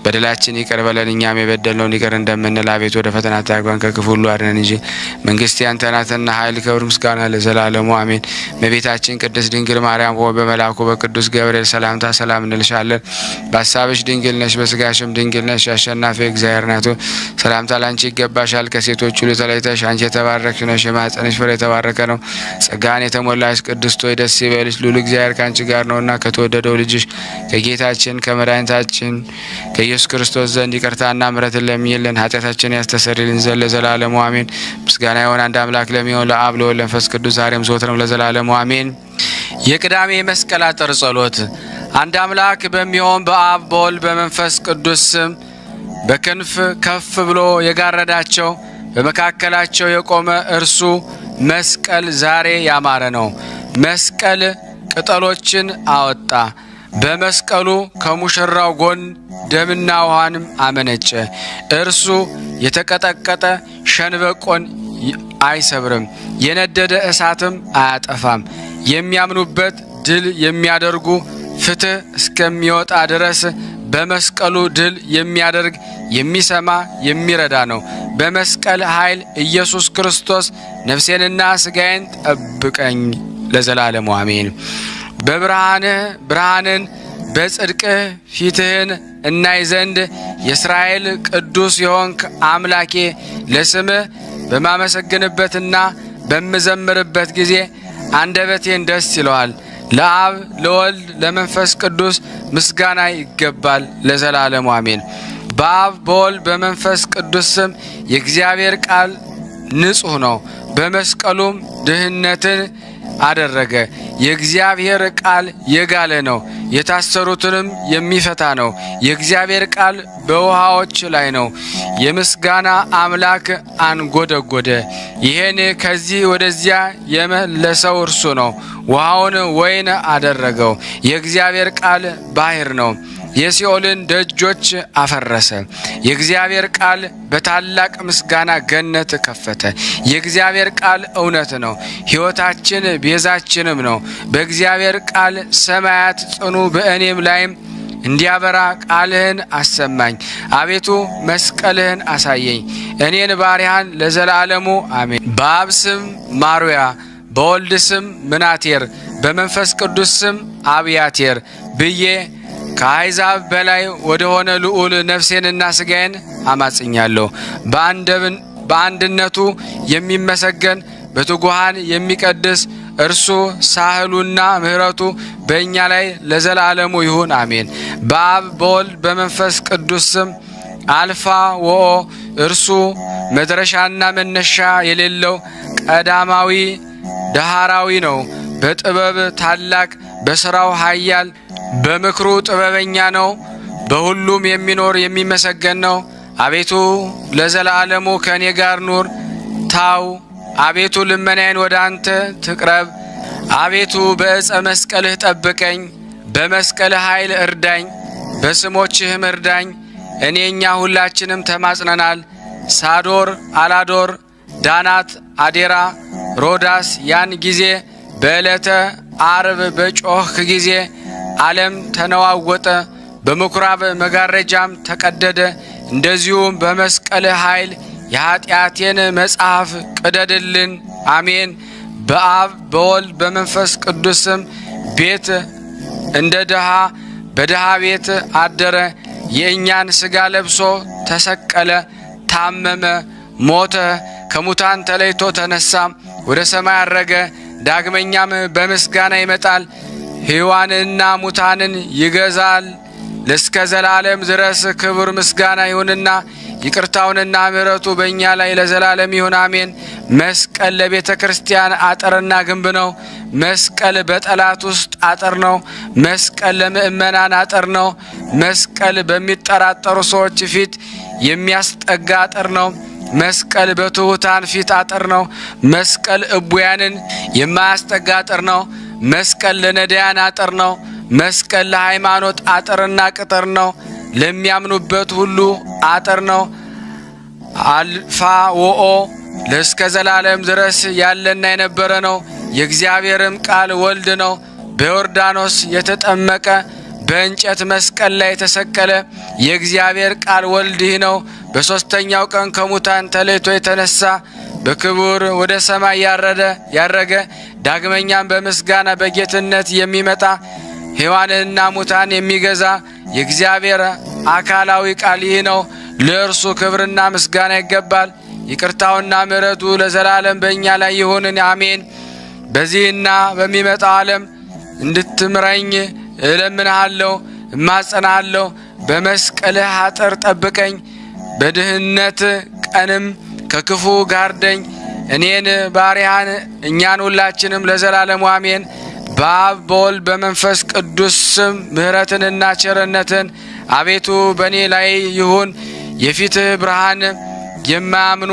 በደላችን ይቅር በለን እኛም የበደልነውን ይቅር እንደምንል፣ አቤቱ ወደ ፈተና አታግባን ከክፉ ሁሉ አድነን እንጂ መንግስት ያንተ ናትና ኃይል፣ ክብር፣ ምስጋና ለዘላለሙ አሜን። እመቤታችን ቅድስት ድንግል ማርያም ሆይ በመልአኩ በቅዱስ ገብርኤል ሰላምታ ሰላም እንልሻለን። በሐሳብሽ ድንግል ነሽ፣ በስጋሽም ድንግል ነሽ። አሸናፊ እግዚአብሔር ናት ሰላምታ ላንቺ ይገባሻል። ከሴቶች ሁሉ ተለይተሽ አንቺ የተባረክሽ ነሽ፣ የማኅፀንሽ ፍሬ የተባረከ ነው። ጸጋን የተሞላሽ ቅድስት ሆይ ደስ ይበልሽ፣ ልዑል እግዚአብሔር ካንቺ ጋር ነውና ከተወደደው ልጅሽ ከጌታችን ከመድኃኒታችን ከኢየሱስ ክርስቶስ ዘንድ ይቅርታና ምሕረትን ለሚልን ኃጢአታችንን ያስተሰርይልን ዘንድ ለዘላለሙ አሜን። ምስጋና ይሁን አንድ አምላክ ለሚሆን ለአብ ለወልድ ለመንፈስ ቅዱስ ዛሬም ዘወትርም ለዘላለሙ አሜን። የቅዳሜ መስቀል አጥር ጸሎት። አንድ አምላክ በሚሆን በአብ በወልድ በመንፈስ ቅዱስ ስም በክንፍ ከፍ ብሎ የጋረዳቸው በመካከላቸው የቆመ እርሱ መስቀል ዛሬ ያማረ ነው። መስቀል ቅጠሎችን አወጣ። በመስቀሉ ከሙሽራው ጎን ደምና ውሃንም አመነጨ። እርሱ የተቀጠቀጠ ሸንበቆን አይሰብርም፣ የነደደ እሳትም አያጠፋም። የሚያምኑበት ድል የሚያደርጉ ፍትሕ እስከሚወጣ ድረስ በመስቀሉ ድል የሚያደርግ የሚሰማ የሚረዳ ነው። በመስቀል ኃይል ኢየሱስ ክርስቶስ ነፍሴንና ሥጋዬን ጠብቀኝ ለዘላለሙ አሜን። በብርሃንህ ብርሃንን በጽድቅህ ፊትህን እናይ ዘንድ የእስራኤል ቅዱስ የሆንክ አምላኬ ለስምህ በማመሰግንበትና በምዘምርበት ጊዜ አንደበቴን ደስ ይለዋል። ለአብ ለወልድ ለመንፈስ ቅዱስ ምስጋና ይገባል ለዘላለሙ አሜን። በአብ በወልድ በመንፈስ ቅዱስ ስም የእግዚአብሔር ቃል ንጹሕ ነው፣ በመስቀሉም ድህነትን አደረገ። የእግዚአብሔር ቃል የጋለ ነው፣ የታሰሩትንም የሚፈታ ነው። የእግዚአብሔር ቃል በውሃዎች ላይ ነው። የምስጋና አምላክ አንጎደጎደ። ይሄን ከዚህ ወደዚያ የመለሰው እርሱ ነው። ውሃውን ወይን አደረገው። የእግዚአብሔር ቃል ባሕር ነው፣ የሲኦልን ደጆች አፈረሰ። የእግዚአብሔር ቃል በታላቅ ምስጋና ገነት ከፈተ። የእግዚአብሔር ቃል እውነት ነው፣ ሕይወታችን ቤዛችንም ነው። በእግዚአብሔር ቃል ሰማያት ጽኑ፣ በእኔም ላይም እንዲያበራ ቃልህን አሰማኝ። አቤቱ መስቀልህን አሳየኝ፣ እኔን ባሪያህን ለዘላለሙ አሜን። በአብ ስም ማሩያ፣ በወልድ ስም ምናቴር፣ በመንፈስ ቅዱስ ስም አብያቴር ብዬ ከአሕዛብ በላይ ወደ ሆነ ልዑል ነፍሴንና ሥጋዬን አማጽኛለሁ። በአንድነቱ የሚመሰገን በትጉሃን የሚቀድስ እርሱ ሳህሉና ምሕረቱ በእኛ ላይ ለዘላለሙ ይሁን አሜን። በአብ በወልድ በመንፈስ ቅዱስ ስም አልፋ ወኦ፣ እርሱ መድረሻና መነሻ የሌለው ቀዳማዊ ዳህራዊ ነው። በጥበብ ታላቅ፣ በሥራው ኃያል፣ በምክሩ ጥበበኛ ነው። በሁሉም የሚኖር የሚመሰገን ነው። አቤቱ ለዘላለሙ ከእኔ ጋር ኑር። ታው አቤቱ ልመናዬን ወደ አንተ ትቅረብ። አቤቱ በዕፀ መስቀልህ ጠብቀኝ፣ በመስቀልህ ኃይል እርዳኝ፣ በስሞችህም እርዳኝ። እኛ ሁላችንም ተማጽነናል። ሳዶር፣ አላዶር፣ ዳናት፣ አዴራ፣ ሮዳስ ያን ጊዜ በዕለተ ዓርብ በጮኽክ ጊዜ ዓለም ተነዋወጠ፣ በምኵራብ መጋረጃም ተቀደደ። እንደዚሁም በመስቀል ኃይል የኀጢአቴን መጽሐፍ ቅደድልን አሜን። በአብ በወልድ በመንፈስ ቅዱስም ቤት እንደ ድሃ በድሃ ቤት አደረ። የእኛን ሥጋ ለብሶ ተሰቀለ፣ ታመመ፣ ሞተ፣ ከሙታን ተለይቶ ተነሳ፣ ወደ ሰማይ አረገ። ዳግመኛም በምስጋና ይመጣል፣ ሕያዋንንና ሙታንን ይገዛል። እስከ ዘላለም ድረስ ክብር ምስጋና ይሁንና ይቅርታውንና ምሕረቱ በእኛ ላይ ለዘላለም ይሁን አሜን። መስቀል ለቤተ ክርስቲያን አጥርና ግንብ ነው። መስቀል በጠላት ውስጥ አጥር ነው። መስቀል ለምእመናን አጥር ነው። መስቀል በሚጠራጠሩ ሰዎች ፊት የሚያስጠጋ አጥር ነው። መስቀል በትሑታን ፊት አጥር ነው። መስቀል እቡያንን የማያስጠጋ አጥር ነው። መስቀል ለነዳያን አጥር ነው። መስቀል ለሃይማኖት አጥርና ቅጥር ነው። ለሚያምኑበት ሁሉ አጥር ነው። አልፋ ወኦ ለእስከ ዘላለም ድረስ ያለና የነበረ ነው። የእግዚአብሔርም ቃል ወልድ ነው። በዮርዳኖስ የተጠመቀ በእንጨት መስቀል ላይ የተሰቀለ የእግዚአብሔር ቃል ወልድ ይህ ነው። በሦስተኛው ቀን ከሙታን ተለይቶ የተነሳ በክቡር ወደ ሰማይ ያረገ ዳግመኛም በምስጋና በጌትነት የሚመጣ ሕያዋንንና ሙታን የሚገዛ የእግዚአብሔር አካላዊ ቃል ይህ ነው። ለእርሱ ክብርና ምስጋና ይገባል። ይቅርታውና ምሕረቱ ለዘላለም በእኛ ላይ ይሁን አሜን። በዚህና በሚመጣው ዓለም እንድትምረኝ እለምንሃለሁ፣ እማጸናሃለሁ። በመስቀልህ አጥር ጠብቀኝ፣ በድህነት ቀንም ከክፉ ጋርደኝ። እኔን ባሪያህን እኛን ሁላችንም ለዘላለሙ አሜን። በአብ በወልድ በመንፈስ ቅዱስ ስም ምሕረትንና ቸርነትን አቤቱ በእኔ ላይ ይሁን። የፊትህ ብርሃን የማያምኑ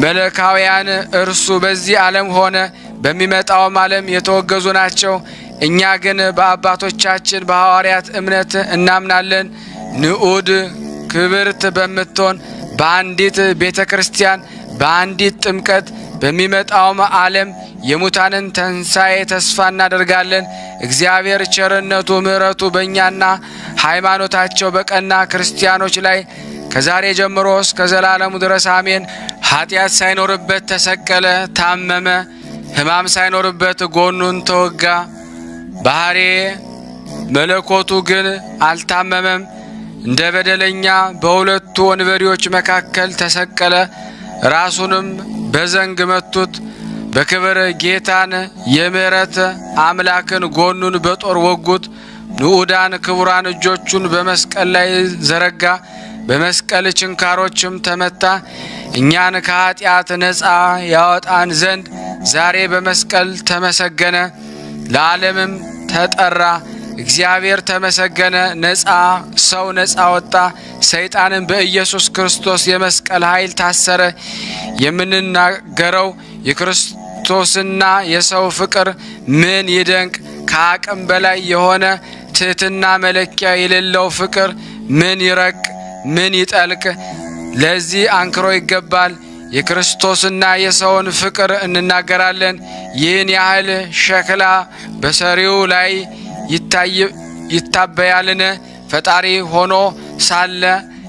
መለካውያን እርሱ በዚህ ዓለም ሆነ በሚመጣውም ዓለም የተወገዙ ናቸው። እኛ ግን በአባቶቻችን በሐዋርያት እምነት እናምናለን። ንዑድ ክብርት በምትሆን በአንዲት ቤተ ክርስቲያን በአንዲት ጥምቀት በሚመጣውም ዓለም የሙታንን ተንሣኤ ተስፋ እናደርጋለን። እግዚአብሔር ቸርነቱ ምሕረቱ በእኛና ሃይማኖታቸው በቀና ክርስቲያኖች ላይ ከዛሬ ጀምሮ እስከ ዘላለሙ ድረስ አሜን። ኃጢአት ሳይኖርበት ተሰቀለ፣ ታመመ። ሕማም ሳይኖርበት ጎኑን ተወጋ። ባሕሬ መለኮቱ ግን አልታመመም። እንደ በደለኛ በሁለቱ ወንበዴዎች መካከል ተሰቀለ። ራሱንም በዘንግ መቱት። በክብር ጌታን የምሕረት አምላክን ጎኑን በጦር ወጉት። ንዑዳን ክቡራን እጆቹን በመስቀል ላይ ዘረጋ፣ በመስቀል ችንካሮችም ተመታ። እኛን ከኃጢአት ነፃ ያወጣን ዘንድ ዛሬ በመስቀል ተመሰገነ፣ ለዓለምም ተጠራ። እግዚአብሔር ተመሰገነ። ሰው ነፃ ወጣ። ሰይጣንን በኢየሱስ ክርስቶስ የመስቀል ኃይል ታሰረ። የምንናገረው የክርስቶስና የሰው ፍቅር ምን ይደንቅ! ከአቅም በላይ የሆነ ትሕትና መለኪያ የሌለው ፍቅር ምን ይረቅ! ምን ይጠልቅ! ለዚህ አንክሮ ይገባል። የክርስቶስና የሰውን ፍቅር እንናገራለን። ይህን ያህል ሸክላ በሰሪው ላይ ይታበያልን? ፈጣሪ ሆኖ ሳለ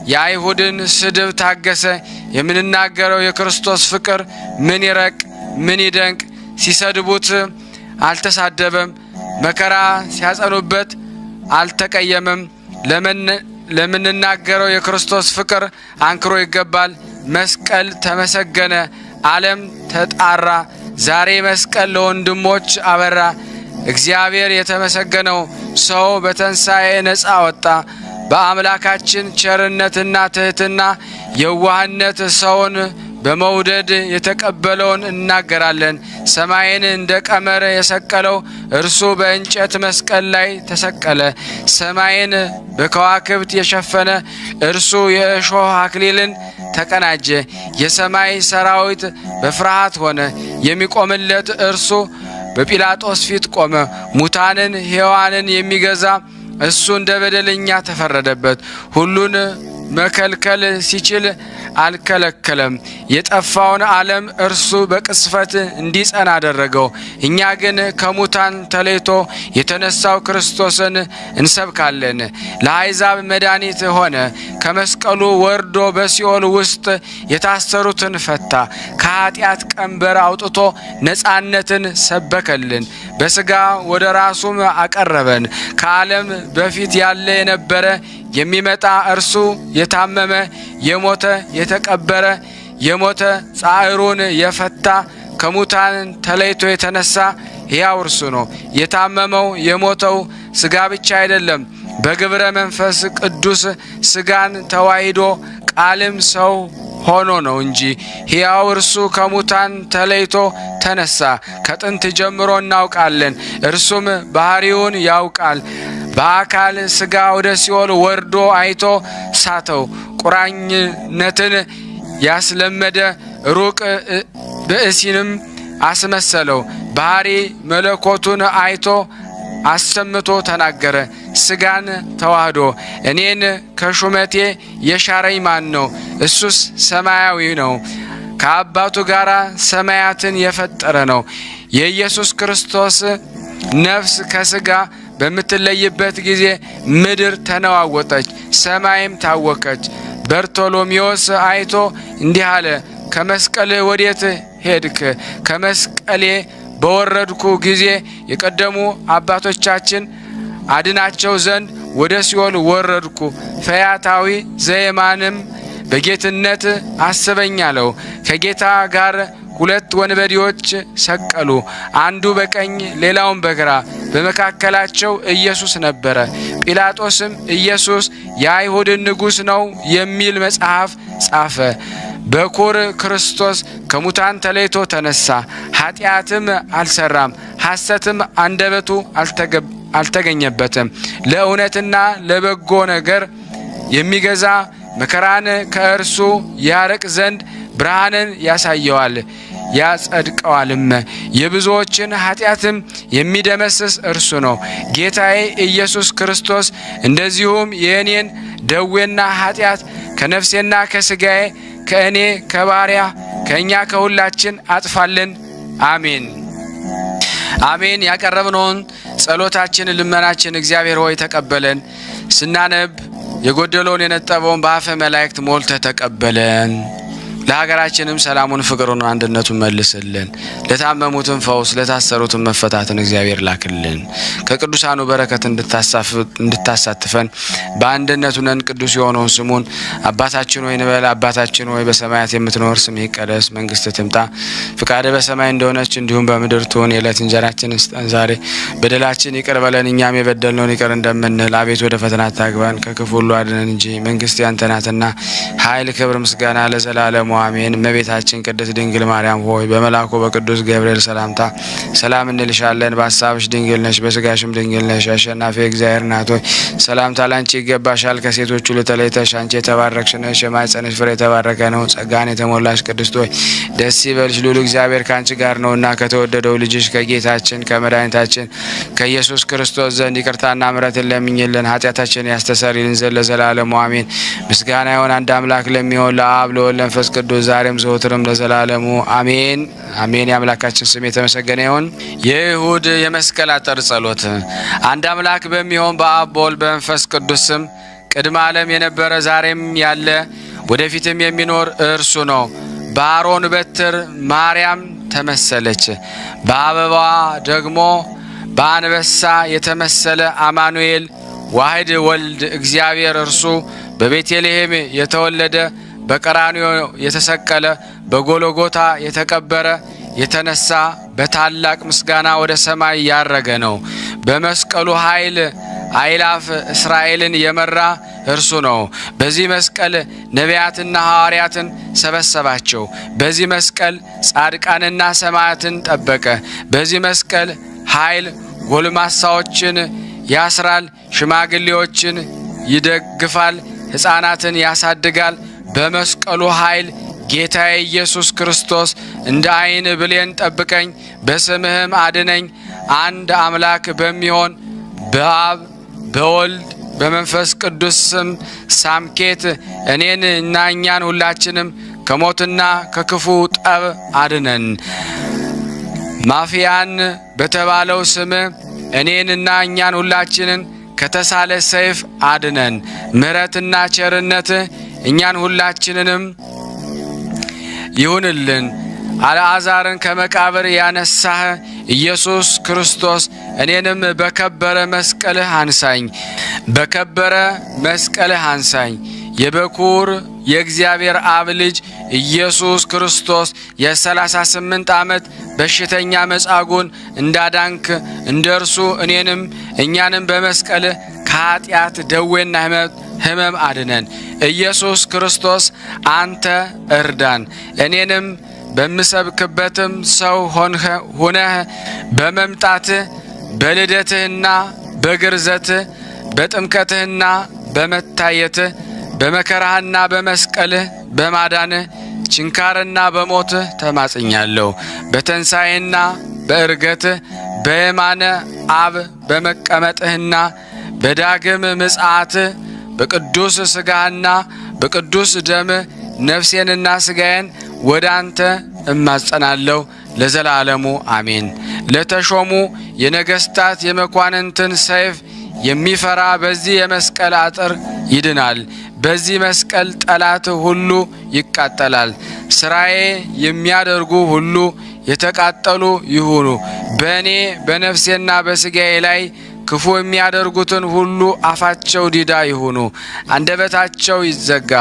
የአይሁድን ስድብ ታገሰ። የምንናገረው የክርስቶስ ፍቅር ምን ይረቅ! ምን ይደንቅ! ሲሰድቡት አልተሳደበም፣ መከራ ሲያጸኑበት አልተቀየመም። ለምንናገረው የክርስቶስ ፍቅር አንክሮ ይገባል። መስቀል ተመሰገነ፣ ዓለም ተጣራ። ዛሬ መስቀል ለወንድሞች አበራ። እግዚአብሔር የተመሰገነው ሰው በትንሣኤ ነፃ ወጣ። በአምላካችን ቸርነትና ትሕትና የዋህነት ሰውን በመውደድ የተቀበለውን እናገራለን። ሰማይን እንደ ቀመር የሰቀለው እርሱ በእንጨት መስቀል ላይ ተሰቀለ። ሰማይን በከዋክብት የሸፈነ እርሱ የእሾህ አክሊልን ተቀናጀ። የሰማይ ሰራዊት በፍርሃት ሆነ። የሚቆምለት እርሱ በጲላጦስ ፊት ቆመ። ሙታንን ሕያዋንን የሚገዛ እሱ እንደ በደለኛ ተፈረደበት። ሁሉን መከልከል ሲችል አልከለከለም። የጠፋውን ዓለም እርሱ በቅስፈት እንዲጸና አደረገው። እኛ ግን ከሙታን ተለይቶ የተነሳው ክርስቶስን እንሰብካለን። ለአሕዛብ መድኃኒት ሆነ። ከመስቀሉ ወርዶ በሲኦል ውስጥ የታሰሩትን ፈታ። ከኃጢአት ቀንበር አውጥቶ ነፃነትን ሰበከልን። በሥጋ ወደ ራሱም አቀረበን። ከዓለም በፊት ያለ የነበረ የሚመጣ እርሱ የታመመ የሞተ የተቀበረ የሞተ ጻዕሩን የፈታ ከሙታን ተለይቶ የተነሳ ሕያው እርሱ ነው። የታመመው የሞተው ሥጋ ብቻ አይደለም፣ በግብረ መንፈስ ቅዱስ ሥጋን ተዋሂዶ ቃልም ሰው ሆኖ ነው እንጂ። ሕያው እርሱ ከሙታን ተለይቶ ተነሳ። ከጥንት ጀምሮ እናውቃለን፣ እርሱም ባህሪውን ያውቃል። በአካል ሥጋ ወደ ሲኦል ወርዶ አይቶ ሳተው። ቁራኝነትን ያስለመደ ሩቅ ብእሲንም አስመሰለው። ባህሪ መለኮቱን አይቶ አሰምቶ ተናገረ። ሥጋን ተዋህዶ እኔን ከሹመቴ የሻረኝ ማን ነው? እሱስ ሰማያዊ ነው፣ ከአባቱ ጋር ሰማያትን የፈጠረ ነው። የኢየሱስ ክርስቶስ ነፍስ ከሥጋ በምትለይበት ጊዜ ምድር ተነዋወጠች፣ ሰማይም ታወከች። በርቶሎሜዎስ አይቶ እንዲህ አለ፣ ከመስቀል ወዴት ሄድክ? ከመስቀሌ በወረድኩ ጊዜ የቀደሙ አባቶቻችን አድናቸው ዘንድ ወደ ሲኦል ወረድኩ። ፈያታዊ ዘየማንም በጌትነት አስበኝ አለው። ከጌታ ጋር ሁለት ወንበዴዎች ሰቀሉ፣ አንዱ በቀኝ ሌላውን በግራ። በመካከላቸው ኢየሱስ ነበረ። ጲላጦስም ኢየሱስ የአይሁድ ንጉሥ ነው የሚል መጽሐፍ ጻፈ። በኩር ክርስቶስ ከሙታን ተለይቶ ተነሳ፣ ኃጢአትም አልሰራም፣ ሐሰትም አንደበቱ አልተገኘበትም። ለእውነትና ለበጎ ነገር የሚገዛ መከራን ከእርሱ ያርቅ ዘንድ ብርሃንን ያሳየዋል ያጸድቀዋልም። የብዙዎችን ኃጢአትም የሚደመስስ እርሱ ነው። ጌታዬ ኢየሱስ ክርስቶስ እንደዚሁም የእኔን ደዌና ኃጢአት ከነፍሴና ከሥጋዬ ከእኔ ከባሪያ ከእኛ ከሁላችን አጥፋልን። አሜን አሜን። ያቀረብነውን ጸሎታችን ልመናችን እግዚአብሔር ሆይ ተቀበለን። ስናነብ የጎደለውን የነጠበውን በአፈ መላእክት ሞልተ ተቀበለን። ለሀገራችንም ሰላሙን፣ ፍቅሩን፣ አንድነቱን መልስልን። ለታመሙትን ፈውስ፣ ለታሰሩትን መፈታትን እግዚአብሔር ላክልን። ከቅዱሳኑ በረከት እንድታሳትፈን በአንድነቱ ነን ቅዱስ የሆነውን ስሙን አባታችን ሆይ እንበል። አባታችን ሆይ በሰማያት የምትኖር ስምህ ይቀደስ፣ መንግስትህ ትምጣ፣ ፍቃድህ በሰማይ እንደሆነች እንዲሁም በምድር ትሁን። የዕለት እንጀራችንን ስጠን ዛሬ፣ በደላችን ይቅር በለን እኛም የበደልነውን ይቅር እንደምንል፣ አቤት ወደ ፈተና አታግባን ከክፉ ሁሉ አድነን እንጂ መንግስት ያንተ ናትና ኃይል፣ ክብር፣ ምስጋና ለዘላለሙ አሜን። እመቤታችን ቅድስት ድንግል ማርያም ሆይ በመልአኩ በቅዱስ ገብርኤል ሰላምታ ሰላም እንልሻለን። በሐሳብሽ ድንግል ነሽ፣ በስጋሽም ድንግል ነሽ። አሸናፊ እግዚአብሔር እናት ሆይ ሰላምታ ላንቺ ይገባሻል። ከሴቶች ሁሉ ተለይተሽ አንቺ የተባረክሽ ነሽ፣ የማኅፀንሽ ፍሬ የተባረከ ነው። ጸጋን የተሞላሽ ቅድስት ሆይ ደስ ይበልሽ፣ ልዑል እግዚአብሔር ከአንቺ ጋር ነውና ከተወደደው ልጅሽ ከጌታችን ከመድኃኒታችን ከኢየሱስ ክርስቶስ ዘንድ ይቅርታና ምሕረትን ለምኝልን ኃጢአታችንን ያስተሰርይልን ዘንድ ለዘላለሙ አሜን። ምስጋና ይሁን አንድ አምላክ ለሚሆን ለአብ ለወልድ ለመንፈስ ቅዱስ ዛሬም ዘወትርም ለዘላለሙ አሜን አሜን። የአምላካችን ስም የተመሰገነ ይሁን። የይሁድ የመስቀል አጥር ጸሎት። አንድ አምላክ በሚሆን በአብ በወልድ በመንፈስ ቅዱስ ስም ቅድመ ዓለም የነበረ ዛሬም ያለ ወደፊትም የሚኖር እርሱ ነው። በአሮን በትር ማርያም ተመሰለች፣ በአበባ ደግሞ በአንበሳ የተመሰለ አማኑኤል ዋሕድ ወልድ እግዚአብሔር እርሱ በቤተልሔም የተወለደ በቀራንዮ የተሰቀለ በጎልጎታ የተቀበረ የተነሳ በታላቅ ምስጋና ወደ ሰማይ ያረገ ነው። በመስቀሉ ኃይል አእላፍ እስራኤልን የመራ እርሱ ነው። በዚህ መስቀል ነቢያትና ሐዋርያትን ሰበሰባቸው። በዚህ መስቀል ጻድቃንና ሰማዕታትን ጠበቀ። በዚህ መስቀል ኃይል ጎልማሳዎችን ያስራል፣ ሽማግሌዎችን ይደግፋል፣ ሕፃናትን ያሳድጋል። በመስቀሉ ኃይል ጌታዬ ኢየሱስ ክርስቶስ እንደ ዓይን ብሌን ጠብቀኝ፣ በስምህም አድነኝ። አንድ አምላክ በሚሆን በአብ በወልድ በመንፈስ ቅዱስ ስም ሳምኬት እኔን እና እኛን ሁላችንም ከሞትና ከክፉ ጠብ አድነን። ማፊያን በተባለው ስም እኔን እና እኛን ሁላችንን ከተሳለ ሰይፍ አድነን። ምሕረትና ቸርነት እኛን ሁላችንንም ይሁንልን። አልዓዛርን ከመቃብር ያነሳህ ኢየሱስ ክርስቶስ እኔንም በከበረ መስቀልህ አንሳኝ፣ በከበረ መስቀልህ አንሳኝ። የበኩር የእግዚአብሔር አብ ልጅ ኢየሱስ ክርስቶስ የ38 ዓመት በሽተኛ መጻጉዕን እንዳዳንክ እንደርሱ እኔንም እኛንም በመስቀልህ ከኃጢአት ደዌና ሕመም አድነን። ኢየሱስ ክርስቶስ አንተ እርዳን። እኔንም በምሰብክበትም ሰው ሆነህ በመምጣትህ በልደትህና በግርዘትህ በጥምቀትህና በመታየትህ በመከራህና በመስቀልህ በማዳንህ ችንካርና በሞትህ ተማጽኛለሁ። በትንሣኤና በዕርገትህ በየማነ አብ በመቀመጥህና በዳግም ምጽአትህ በቅዱስ ሥጋህና በቅዱስ ደምህ ነፍሴንና ሥጋዬን ወደ አንተ እማጸናለሁ ለዘላለሙ አሜን። ለተሾሙ የነገሥታት የመኳንንትን ሰይፍ የሚፈራ በዚህ የመስቀል አጥር ይድናል። በዚህ መስቀል ጠላት ሁሉ ይቃጠላል። ሥራዬ የሚያደርጉ ሁሉ የተቃጠሉ ይሁኑ። በእኔ በነፍሴና በሥጋዬ ላይ ክፉ የሚያደርጉትን ሁሉ አፋቸው ዲዳ ይሁኑ፣ አንደበታቸው ይዘጋ።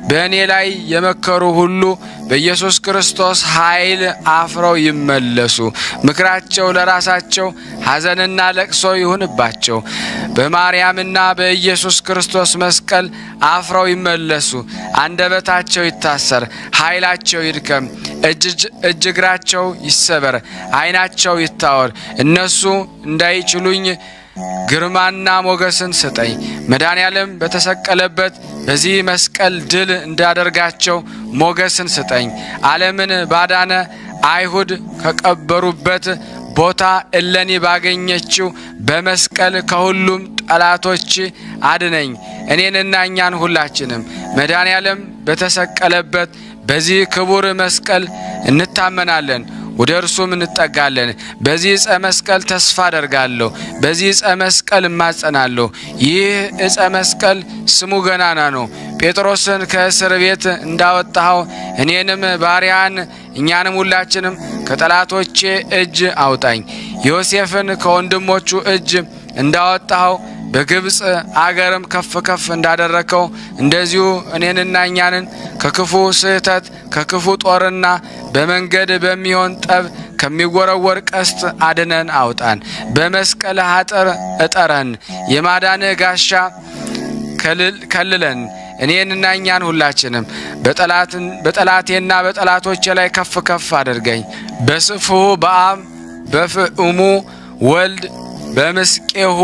በእኔ ላይ የመከሩ ሁሉ በኢየሱስ ክርስቶስ ኃይል አፍረው ይመለሱ። ምክራቸው ለራሳቸው ሐዘንና ለቅሶ ይሁንባቸው። በማርያምና በኢየሱስ ክርስቶስ መስቀል አፍረው ይመለሱ። አንደበታቸው ይታሰር፣ ኃይላቸው ይድከም፣ እጅ እግራቸው ይሰበር፣ ዓይናቸው ይታወር። እነሱ እንዳይችሉኝ ግርማና ሞገስን ስጠኝ። መድኃኔዓለም በተሰቀለበት በዚህ መስቀል ድል እንዳደርጋቸው ሞገስን ስጠኝ። ዓለምን ባዳነ አይሁድ ከቀበሩበት ቦታ እለኒ ባገኘችው በመስቀል ከሁሉም ጠላቶች አድነኝ። እኔንና እኛን ሁላችንም መድኃኔዓለም በተሰቀለበት በዚህ ክቡር መስቀል እንታመናለን፣ ወደ እርሱም እንጠጋለን። በዚህ ዕፀ መስቀል ተስፋ አደርጋለሁ፣ በዚህ ዕፀ መስቀል እማጸናለሁ። ይህ ዕፀ መስቀል ስሙ ገናና ነው። ጴጥሮስን ከእስር ቤት እንዳወጣኸው እኔንም ባሪያን እኛንም ሁላችንም ከጠላቶቼ እጅ አውጣኝ። ዮሴፍን ከወንድሞቹ እጅ እንዳወጣኸው በግብፅ አገርም ከፍ ከፍ እንዳደረከው እንደዚሁ እኔንና እኛንን ከክፉ ስህተት ከክፉ ጦርና በመንገድ በሚሆን ጠብ ከሚወረወር ቀስት አድነን አውጣን። በመስቀል አጥር እጠረን፣ የማዳንህ ጋሻ ከልለን። እኔንና እኛን ሁላችንም በጠላቴና በጠላቶቼ ላይ ከፍ ከፍ አድርገኝ። በስፍሁ በአብ በፍዑሙ ወልድ በምስቄሁ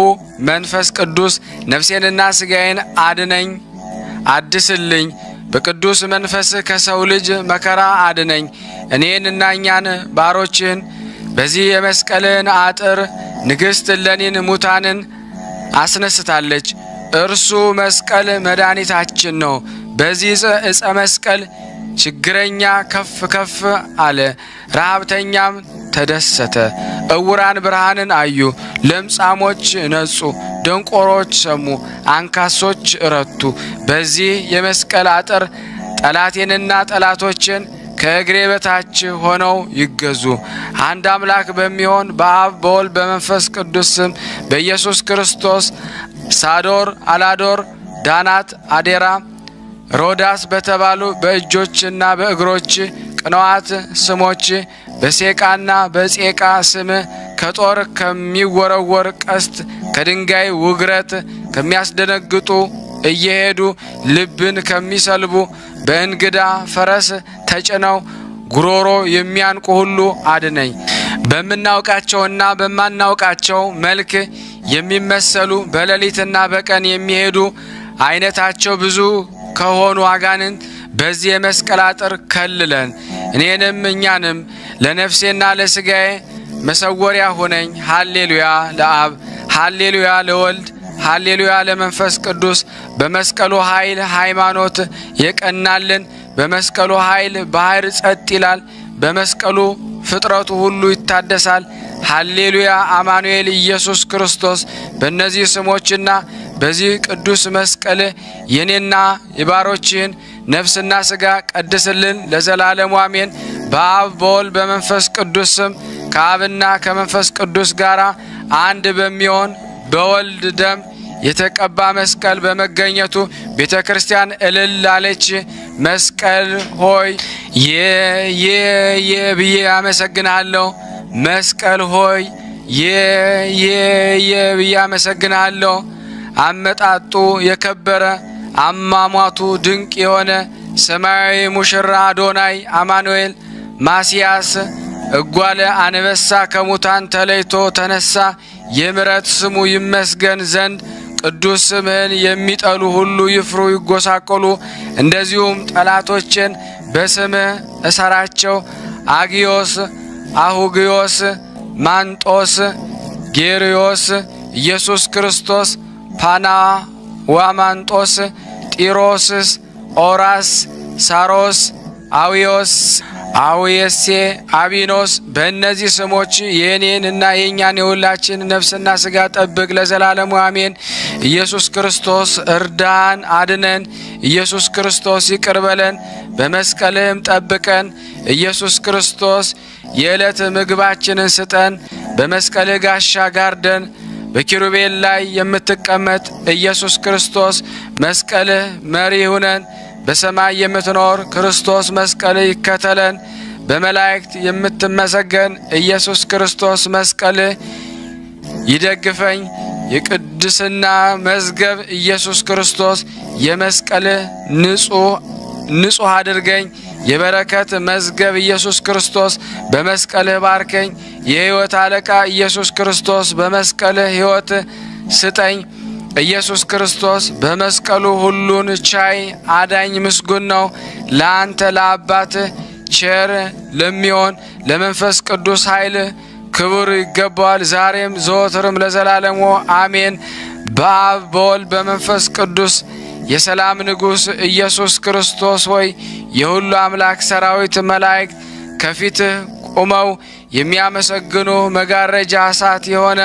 መንፈስ ቅዱስ ነፍሴንና ሥጋዬን አድነኝ አድስልኝ። በቅዱስ መንፈስህ ከሰው ልጅ መከራ አድነኝ። እኔንና እኛን ባሮችህን በዚህ የመስቀልን አጥር ንግሥት እሌኒን ሙታንን አስነስታለች። እርሱ መስቀል መድኃኒታችን ነው። በዚህ ዕፀ መስቀል ችግረኛ ከፍ ከፍ አለ፣ ረሃብተኛም ተደሰተ። እውራን ብርሃንን አዩ፣ ለምጻሞች ነጹ፣ ደንቆሮች ሰሙ፣ አንካሶች ረቱ። በዚህ የመስቀል አጥር ጠላቴንና ጠላቶችን ከእግሬ በታች ሆነው ይገዙ። አንድ አምላክ በሚሆን በአብ በወልድ በመንፈስ ቅዱስ ስም በኢየሱስ ክርስቶስ ሳዶር፣ አላዶር፣ ዳናት፣ አዴራ፣ ሮዳስ በተባሉ በእጆችና በእግሮች ቅንዋት ስሞች በሴቃና በጼቃ ስም ከጦር ከሚወረወር ቀስት ከድንጋይ ውግረት ከሚያስደነግጡ እየሄዱ ልብን ከሚሰልቡ በእንግዳ ፈረስ ተጭነው ጉሮሮ የሚያንቁ ሁሉ አድነኝ። በምናውቃቸውና በማናውቃቸው መልክ የሚመሰሉ በሌሊትና በቀን የሚሄዱ አይነታቸው ብዙ ከሆኑ አጋንንት በዚህ የመስቀል አጥር ከልለን። እኔንም እኛንም ለነፍሴና ለሥጋዬ መሰወሪያ ሆነኝ። ሃሌሉያ ለአብ፣ ሃሌሉያ ለወልድ፣ ሃሌሉያ ለመንፈስ ቅዱስ። በመስቀሉ ኃይል ሃይማኖት የቀናልን፣ በመስቀሉ ኃይል ባህር ጸጥ ይላል፣ በመስቀሉ ፍጥረቱ ሁሉ ይታደሳል። ሃሌሉያ አማኑኤል ኢየሱስ ክርስቶስ። በእነዚህ ስሞችና በዚህ ቅዱስ መስቀል የኔና የባሮችህን ነፍስና ሥጋ ቀድስልን ለዘላለሙ አሜን። በአብ በወልድ በመንፈስ ቅዱስ ስም ከአብና ከመንፈስ ቅዱስ ጋር አንድ በሚሆን በወልድ ደም የተቀባ መስቀል በመገኘቱ ቤተ ክርስቲያን እልል አለች። መስቀል ሆይ ብዬ አመሰግናለሁ። መስቀል ሆይ ብዬ አመሰግናለሁ። አመጣጡ የከበረ አሟሟቱ ድንቅ የሆነ ሰማያዊ ሙሽራ አዶናይ አማኑኤል ማስያስ እጓለ አንበሳ ከሙታን ተለይቶ ተነሳ። የምሕረት ስሙ ይመስገን ዘንድ ቅዱስ ስምህን የሚጠሉ ሁሉ ይፍሩ ይጎሳቆሉ። እንደዚሁም ጠላቶችን በስምህ እሰራቸው። አጊዮስ፣ አሁጊዮስ፣ ማንጦስ፣ ጌርዮስ፣ ኢየሱስ ክርስቶስ፣ ፓና ዋማንጦስ፣ ጢሮስስ፣ ኦራስ፣ ሳሮስ፣ አዊዮስ፣ አዊየሴ፣ አቢኖስ በእነዚህ ስሞች የእኔን እና የእኛን የሁላችን ነፍስና ሥጋ ጠብቅ ለዘላለሙ አሜን። ኢየሱስ ክርስቶስ እርዳን፣ አድነን። ኢየሱስ ክርስቶስ ይቅር በለን፣ በመስቀልህም ጠብቀን። ኢየሱስ ክርስቶስ የዕለት ምግባችንን ስጠን፣ በመስቀልህ ጋሻ ጋርደን። በኪሩቤል ላይ የምትቀመጥ ኢየሱስ ክርስቶስ መስቀልህ መሪ ሁነን። በሰማይ የምትኖር ክርስቶስ መስቀልህ ይከተለን። በመላእክት የምትመሰገን ኢየሱስ ክርስቶስ መስቀልህ ይደግፈኝ። የቅድስና መዝገብ ኢየሱስ ክርስቶስ የመስቀልህ ንጹሕ አድርገኝ። የበረከት መዝገብ ኢየሱስ ክርስቶስ በመስቀልህ ባርከኝ። የሕይወት አለቃ ኢየሱስ ክርስቶስ በመስቀልህ ሕይወት ስጠኝ። ኢየሱስ ክርስቶስ በመስቀሉ ሁሉን ቻይ አዳኝ ምስጉን ነው። ለአንተ ለአባትህ ቸር ለሚሆን ለመንፈስ ቅዱስ ኃይል ክብር ይገባዋል፣ ዛሬም ዘወትርም ለዘላለሙ አሜን። በአብ በወልድ በመንፈስ ቅዱስ የሰላም ንጉሥ ኢየሱስ ክርስቶስ ሆይ የሁሉ አምላክ ሰራዊት መላእክት ከፊትህ ቆመው የሚያመሰግኑ መጋረጃ እሳት የሆነ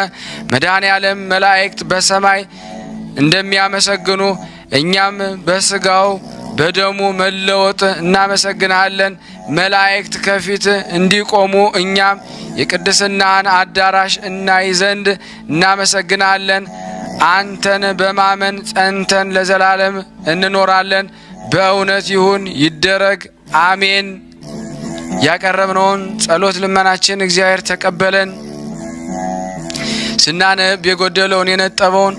መድኃኔ ዓለም መላእክት በሰማይ እንደሚያመሰግኑ እኛም በሥጋው በደሙ መለወጥ እናመሰግናለን። መላእክት ከፊት እንዲቆሙ እኛም የቅድስናን አዳራሽ እናይ ዘንድ እናመሰግናለን። አንተን በማመን ጸንተን ለዘላለም እንኖራለን። በእውነት ይሁን ይደረግ፣ አሜን። ያቀረብነውን ጸሎት ልመናችን እግዚአብሔር ተቀበለን። ስናነብ የጎደለውን የነጠበውን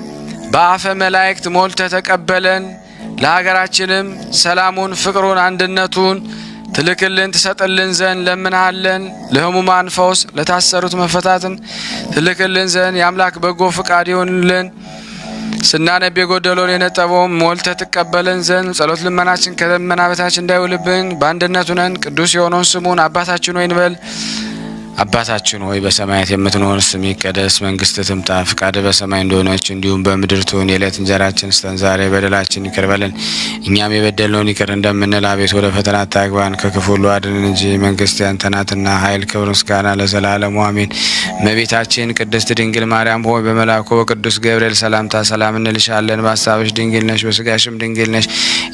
በአፈ መላእክት ሞልተ ተቀበለን። ለሀገራችንም ሰላሙን፣ ፍቅሩን፣ አንድነቱን ትልክልን ትሰጥልን ዘንድ ለምንሃለን። ለሕሙማን ፈውስ፣ ለታሰሩት መፈታትን ትልክልን ዘንድ የአምላክ በጎ ፍቃድ ይሆንልን። ስናነብ የጎደለውን የነጠበውን ሞልተ ትቀበለን ዘንድ ጸሎት ልመናችን ከደመና በታች እንዳይውልብን በአንድነቱ ነን። ቅዱስ የሆነውን ስሙን አባታችን ሆይ እንበል። አባታችን ሆይ በሰማያት የምትኖር ስምህ ይቀደስ፣ መንግስትህ ትምጣ፣ ፍቃድህ በሰማይ እንደሆነች እንዲሁም በምድር ትሁን። የዕለት እንጀራችንን ስጠን ዛሬ፣ በደላችንን ይቅር በለን እኛም የበደልነውን ይቅር እንደምንል፣ አቤቱ ወደ ፈተና አታግባን ከክፉ ሁሉ አድነን እንጂ መንግስት ያንተ ናትና ኃይል፣ ክብር፣ ምስጋና ለዘላለሙ አሜን። እመቤታችን ቅድስት ድንግል ማርያም ሆይ በመልአኩ በቅዱስ ገብርኤል ሰላምታ ሰላም እንልሻለን። በሀሳብሽ ድንግል ነሽ፣ በስጋሽም ድንግል ነሽ።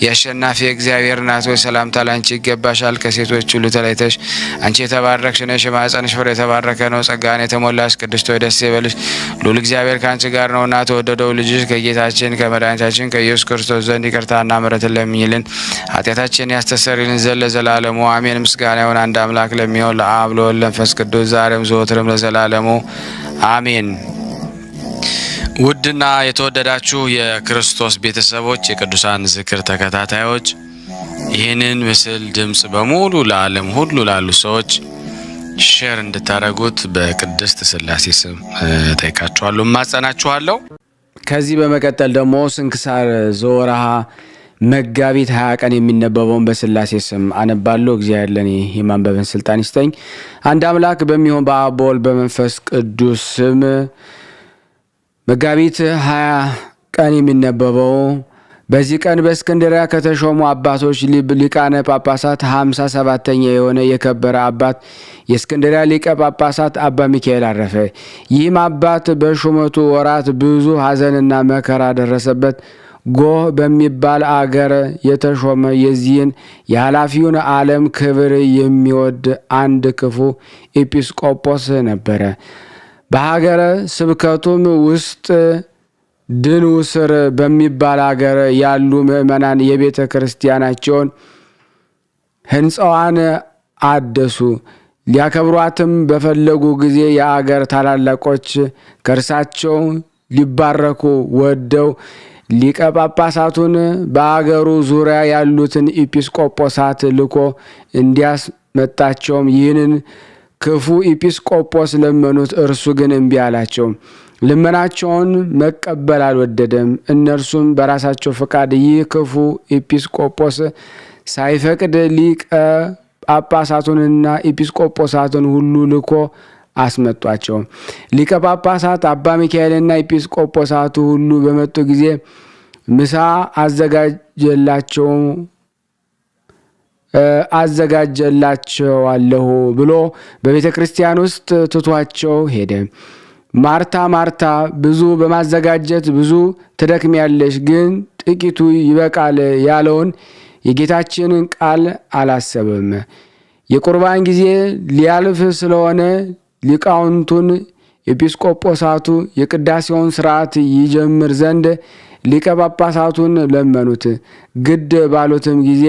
የአሸናፊ እግዚአብሔር እናት ሆይ ሰላምታ ላንቺ ይገባሻል። ከሴቶች ሁሉ ተለይተሽ አንቺ የተባረክሽ ነሽ፣ የማኅፀንሽ ፍሬ የተባረከ ነው። ጸጋን የተሞላሽ ቅድስት ሆይ ደስ ይበልሽ፣ ልዑል እግዚአብሔር ከአንቺ ጋር ነውና ተወደደው ልጅሽ ከጌታችን ከመድኃኒታችን ከኢየሱስ ክርስቶስ ዘንድ ይቅርታና ምሕረትን ለምኝልን ኃጢአታችን ያስተሰርይልን ዘንድ ለዘላለሙ አሜን። ምስጋና ይሁን አንድ አምላክ ለሚሆን ለአብ ለወልድ ለመንፈስ ቅዱስ ዛሬም ዘወትርም ለዘላለሙ አሜን። ውድና የተወደዳችሁ የክርስቶስ ቤተሰቦች የቅዱሳን ዝክር ተከታታዮች ይህንን ምስል ድምጽ በሙሉ ለዓለም ሁሉ ላሉ ሰዎች ሼር እንድታረጉት በቅድስት ሥላሴ ስም ጠይቃችኋለሁ፣ ማጸናችኋለሁ። ከዚህ በመቀጠል ደግሞ ስንክሳር ዘወርኀ መጋቢት 20 ቀን የሚነበበውን በሥላሴ ስም አነባለሁ። እግዚአብሔር ለኔ የማንበብን ስልጣን ይስጠኝ። አንድ አምላክ በሚሆን በአብ በወልድ በመንፈስ ቅዱስ ስም መጋቢት 20 ቀን የሚነበበው በዚህ ቀን በእስክንድርያ ከተሾሙ አባቶች ሊቃነ ጳጳሳት 57ኛ የሆነ የከበረ አባት የእስክንድርያ ሊቀ ጳጳሳት አባ ሚካኤል አረፈ። ይህም አባት በሹመቱ ወራት ብዙ ሐዘንና መከራ ደረሰበት። ጎህ በሚባል አገር የተሾመ የዚህን የኃላፊውን ዓለም ክብር የሚወድ አንድ ክፉ ኤጲስቆጶስ ነበረ። በሀገረ ስብከቱም ውስጥ ድንውስር በሚባል አገር ያሉ ምእመናን የቤተ ክርስቲያናቸውን ሕንፃዋን አደሱ። ሊያከብሯትም በፈለጉ ጊዜ የአገር ታላላቆች ከእርሳቸው ሊባረኩ ወደው ሊቀ ጳጳሳቱን በአገሩ ዙሪያ ያሉትን ኤጲስቆጶሳት ልኮ እንዲያስመጣቸውም ይህንን ክፉ ኤጲስቆጶስ ለመኑት። እርሱ ግን እምቢ አላቸው። ልመናቸውን መቀበል አልወደደም። እነርሱም በራሳቸው ፈቃድ ይህ ክፉ ኤጲስቆጶስ ሳይፈቅድ ሊቀ ጳጳሳቱንና ኤጲስቆጶሳቱን ሁሉ ልኮ አስመጧቸው። ሊቀ ጳጳሳት አባ ሚካኤልና ኤጲስቆጶሳቱ ሁሉ በመጡ ጊዜ ምሳ አዘጋጀላቸዋለሁ ብሎ በቤተ ክርስቲያን ውስጥ ትቷቸው ሄደ። ማርታ ማርታ ብዙ በማዘጋጀት ብዙ ትደክሚያለሽ፣ ግን ጥቂቱ ይበቃል ያለውን የጌታችንን ቃል አላሰበም። የቁርባን ጊዜ ሊያልፍ ስለሆነ ሊቃውንቱን ኤጲስቆጶሳቱ የቅዳሴውን ሥርዓት ይጀምር ዘንድ ሊቀ ጳጳሳቱን ለመኑት። ግድ ባሉትም ጊዜ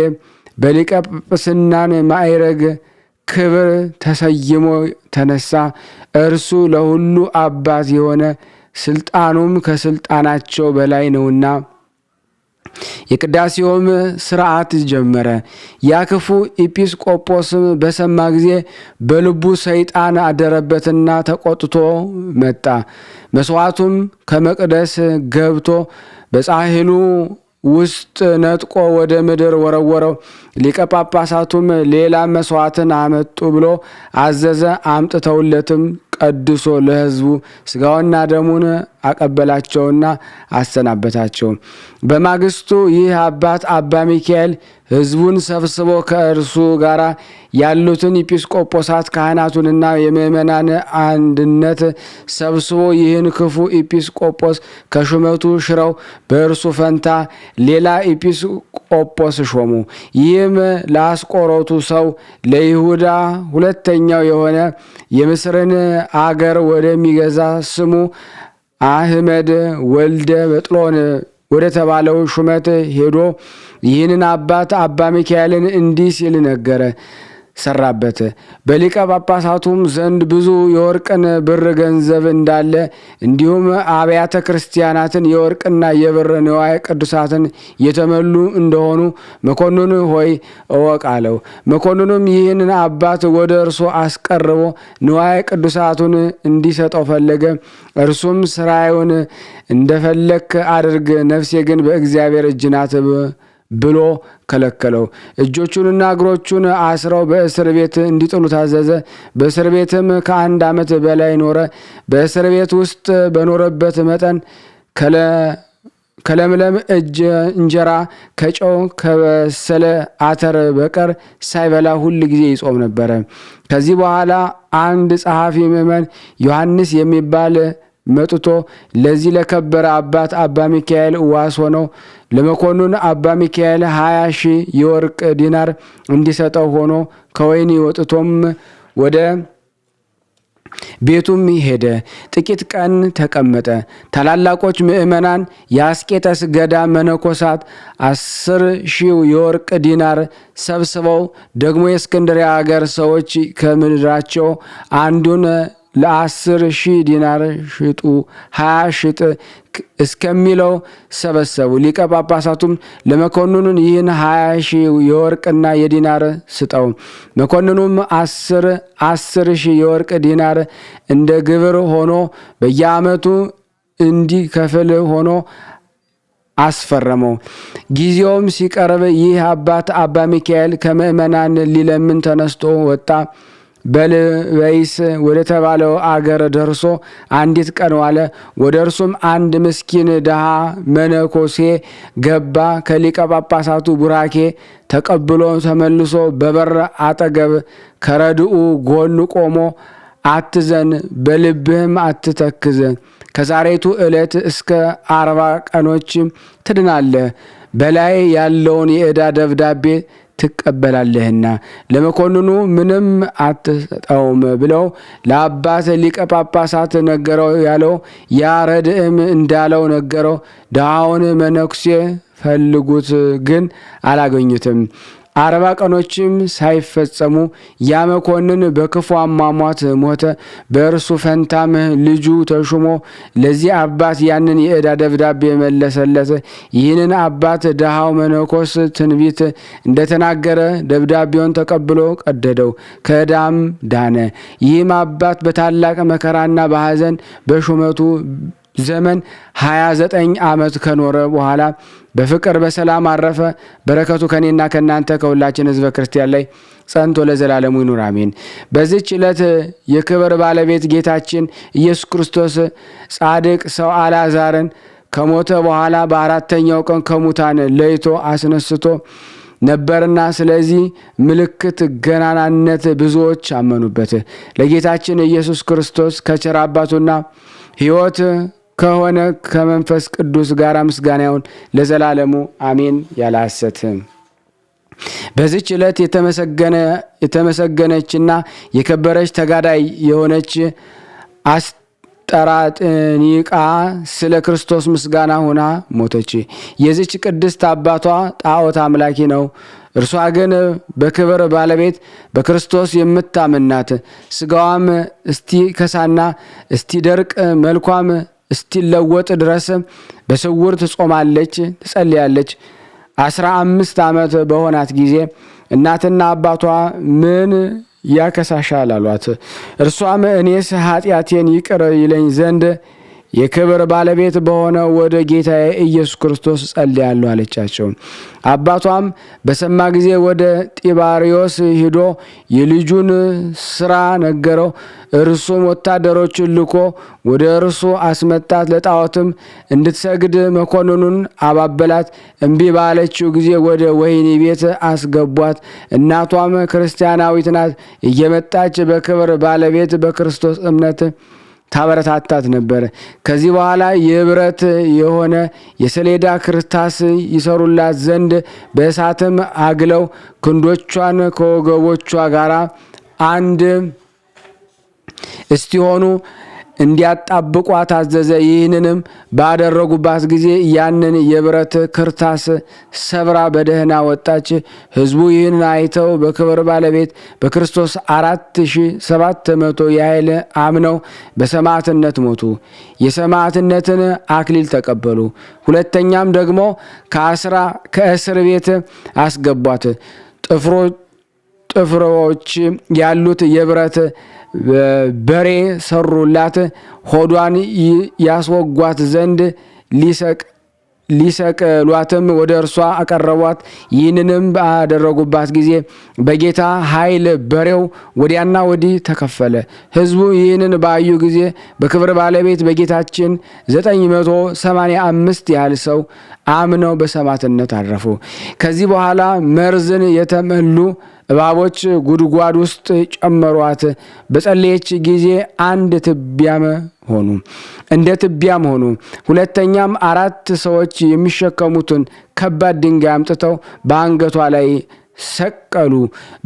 በሊቀ ጵጵስናን ማዕረግ ክብር ተሰይሞ ተነሳ። እርሱ ለሁሉ አባት የሆነ ስልጣኑም ከስልጣናቸው በላይ ነውና። የቅዳሴውም ሥርዓት ጀመረ። ያ ክፉ ኤጲስቆጶስም በሰማ ጊዜ በልቡ ሰይጣን አደረበትና ተቆጥቶ መጣ። መስዋዕቱም ከመቅደስ ገብቶ በጻሕሉ ውስጥ ነጥቆ ወደ ምድር ወረወረው። ሊቀ ጳጳሳቱም ሌላ መስዋዕትን አመጡ ብሎ አዘዘ። አምጥተውለትም ቀድሶ ለሕዝቡ ሥጋውና ደሙን አቀበላቸውና አሰናበታቸው። በማግስቱ ይህ አባት አባ ሚካኤል ሕዝቡን ሰብስቦ ከእርሱ ጋር ያሉትን ኤጲስቆጶሳት ካህናቱንና የምእመናን አንድነት ሰብስቦ ይህን ክፉ ኤጲስቆጶስ ከሹመቱ ሽረው በእርሱ ፈንታ ሌላ ኤጲስቆጶስ ሾሙ። ይህም ለአስቆሮቱ ሰው ለይሁዳ ሁለተኛው የሆነ የምስርን አገር ወደሚገዛ ስሙ አህመድ ወልደ በጥሎን ወደ ተባለው ሹመት ሄዶ ይህንን አባት አባ ሚካኤልን እንዲህ ሲል ነገረ ሰራበት። በሊቀ ጳጳሳቱም ዘንድ ብዙ የወርቅን ብር ገንዘብ እንዳለ እንዲሁም አብያተ ክርስቲያናትን የወርቅና የብር ንዋየ ቅዱሳትን የተመሉ እንደሆኑ መኮንኑ ሆይ እወቅ አለው። መኮንኑም ይህንን አባት ወደ እርሱ አስቀርቦ ንዋየ ቅዱሳቱን እንዲሰጠው ፈለገ። እርሱም ስራዩን እንደፈለክ አድርግ፣ ነፍሴ ግን በእግዚአብሔር እጅ ናት ብሎ ከለከለው። እጆቹንና እግሮቹን አስረው በእስር ቤት እንዲጥሉ ታዘዘ። በእስር ቤትም ከ1 ዓመት በላይ ኖረ። በእስር ቤት ውስጥ በኖረበት መጠን ከለምለም እንጀራ ከጨው ከበሰለ አተር በቀር ሳይበላ ሁል ጊዜ ይጾም ነበረ። ከዚህ በኋላ አንድ ጸሐፊ ምዕመን ዮሐንስ የሚባል መጥቶ ለዚህ ለከበረ አባት አባ ሚካኤል ዋስ ሆነው ለመኮንን አባ ሚካኤል 20,000 የወርቅ ዲናር እንዲሰጠው ሆኖ ከወይኒ ወጥቶም ወደ ቤቱም ሄደ። ጥቂት ቀን ተቀመጠ። ታላላቆች ምእመናን የአስቄጠስ ገዳም መነኮሳት 10,000 የወርቅ ዲናር ሰብስበው ደግሞ የእስክንድርያ ሀገር ሰዎች ከምድራቸው አንዱን ለ10,000 ዲናር ሽጡ 20 ሽጥ እስከሚለው ሰበሰቡ። ሊቀ ጳጳሳቱም ለመኮንኑን ይህን 20,000 የወርቅና የዲናር ስጠው። መኮንኑም 10,000 የወርቅ ዲናር እንደ ግብር ሆኖ በየዓመቱ እንዲከፍል ሆኖ አስፈረመው። ጊዜውም ሲቀርብ ይህ አባት አባ ሚካኤል ከምእመናን ሊለምን ተነስቶ ወጣ። በልበይስ ወደ ተባለው አገር ደርሶ አንዲት ቀን ዋለ። ወደ እርሱም አንድ ምስኪን ድሃ መነኮሴ ገባ። ከሊቀ ጳጳሳቱ ቡራኬ ተቀብሎ ተመልሶ በበር አጠገብ ከረድኡ ጎን ቆሞ አትዘን፣ በልብህም አትተክዝ፣ ከዛሬቱ ዕለት እስከ 40 ቀኖች ትድናለህ፣ በላይ ያለውን የዕዳ ደብዳቤ ትቀበላለህና ለመኮንኑ ምንም አትሰጠውም ብለው ለአባት ሊቀ ጳጳሳት ነገረው። ያለው ያ ረድእም እንዳለው ነገረው። ድሃውን መነኩሴ ፈልጉት፣ ግን አላገኙትም። 40 ቀኖችም ሳይፈጸሙ ያ መኮንን በክፉ አሟሟት ሞተ። በእርሱ ፈንታም ልጁ ተሹሞ ለዚህ አባት ያንን የዕዳ ደብዳቤ መለሰለት። ይህንን አባት ድሃው መነኮስ ትንቢት እንደተናገረ ደብዳቤውን ተቀብሎ ቀደደው፣ ከዕዳም ዳነ። ይህም አባት በታላቅ መከራና በሐዘን በሹመቱ ዘመን 29 ዓመት ከኖረ በኋላ በፍቅር በሰላም አረፈ። በረከቱ ከኔና ከናንተ ከሁላችን ሕዝበ ክርስቲያን ላይ ጸንቶ ለዘላለሙ ይኑር አሜን። በዚህች ዕለት የክብር ባለቤት ጌታችን ኢየሱስ ክርስቶስ ጻድቅ ሰው አልዓዛርን ከሞተ በኋላ በአራተኛው ቀን ከሙታን ለይቶ አስነስቶ ነበርና ስለዚህ ምልክት ገናናነት ብዙዎች አመኑበት። ለጌታችን ኢየሱስ ክርስቶስ ከቸር አባቱና ሕይወት ከሆነ ከመንፈስ ቅዱስ ጋር ምስጋና ይሁን ለዘላለሙ አሜን። ያለ ሐሰት በዚህች ዕለት የተመሰገነችና የከበረች ተጋዳይ የሆነች አስጠራጥኒቃ ስለ ክርስቶስ ምስጋና ሆና ሞተች። የዚች ቅድስት አባቷ ጣዖት አምላኪ ነው። እርሷ ግን በክብር ባለቤት በክርስቶስ የምታምናት ስጋዋም እስቲ ከሳና እስቲ ደርቅ መልኳም እስቲለወጥ ድረስ በስውር ትጾማለች፣ ትጸልያለች። 15 ዓመት በሆናት ጊዜ እናትና አባቷ ምን ያከሳሻል አሏት። እርሷም እኔስ ኃጢአቴን ይቅር ይለኝ ዘንድ የክብር ባለቤት በሆነ ወደ ጌታዬ ኢየሱስ ክርስቶስ ጸልያለሁ አለቻቸው። አባቷም በሰማ ጊዜ ወደ ጢባሪዮስ ሂዶ የልጁን ስራ ነገረው። እርሱም ወታደሮችን ልኮ ወደ እርሱ አስመጣት። ለጣዖትም እንድትሰግድ መኮንኑን አባበላት። እምቢ ባለችው ጊዜ ወደ ወህኒ ቤት አስገቧት። እናቷም ክርስቲያናዊት ናት። እየመጣች በክብር ባለቤት በክርስቶስ እምነት ታበረታታት ነበር። ከዚህ በኋላ የብረት የሆነ የሰሌዳ ክርታስ ይሰሩላት ዘንድ በእሳትም አግለው ክንዶቿን ከወገቦቿ ጋር አንድ እስቲሆኑ እንዲያጣብቋት አዘዘ። ይህንንም ባደረጉባት ጊዜ ያንን የብረት ክርታስ ሰብራ በደህና ወጣች። ሕዝቡ ይህን አይተው በክብር ባለቤት በክርስቶስ 4700 ያህል አምነው በሰማዕትነት ሞቱ። የሰማዕትነትን አክሊል ተቀበሉ። ሁለተኛም ደግሞ ከእስር ቤት አስገቧት። ጥፍሮች ያሉት የብረት በሬ ሰሩላት። ሆዷን ያስወጓት ዘንድ ሊሰቅሏትም ወደ እርሷ አቀረቧት። ይህንንም ባደረጉባት ጊዜ በጌታ ኃይል በሬው ወዲያና ወዲህ ተከፈለ። ሕዝቡ ይህንን ባዩ ጊዜ በክብር ባለቤት በጌታችን 985 ያህል ሰው አምነው በሰማዕትነት አረፉ። ከዚህ በኋላ መርዝን የተመሉ እባቦች ጉድጓድ ውስጥ ጨመሯት። በጸለየች ጊዜ እንደ ትቢያም ሆኑ። ሁለተኛም 4 ሰዎች የሚሸከሙትን ከባድ ድንጋይ አምጥተው በአንገቷ ላይ ሰቀሉ።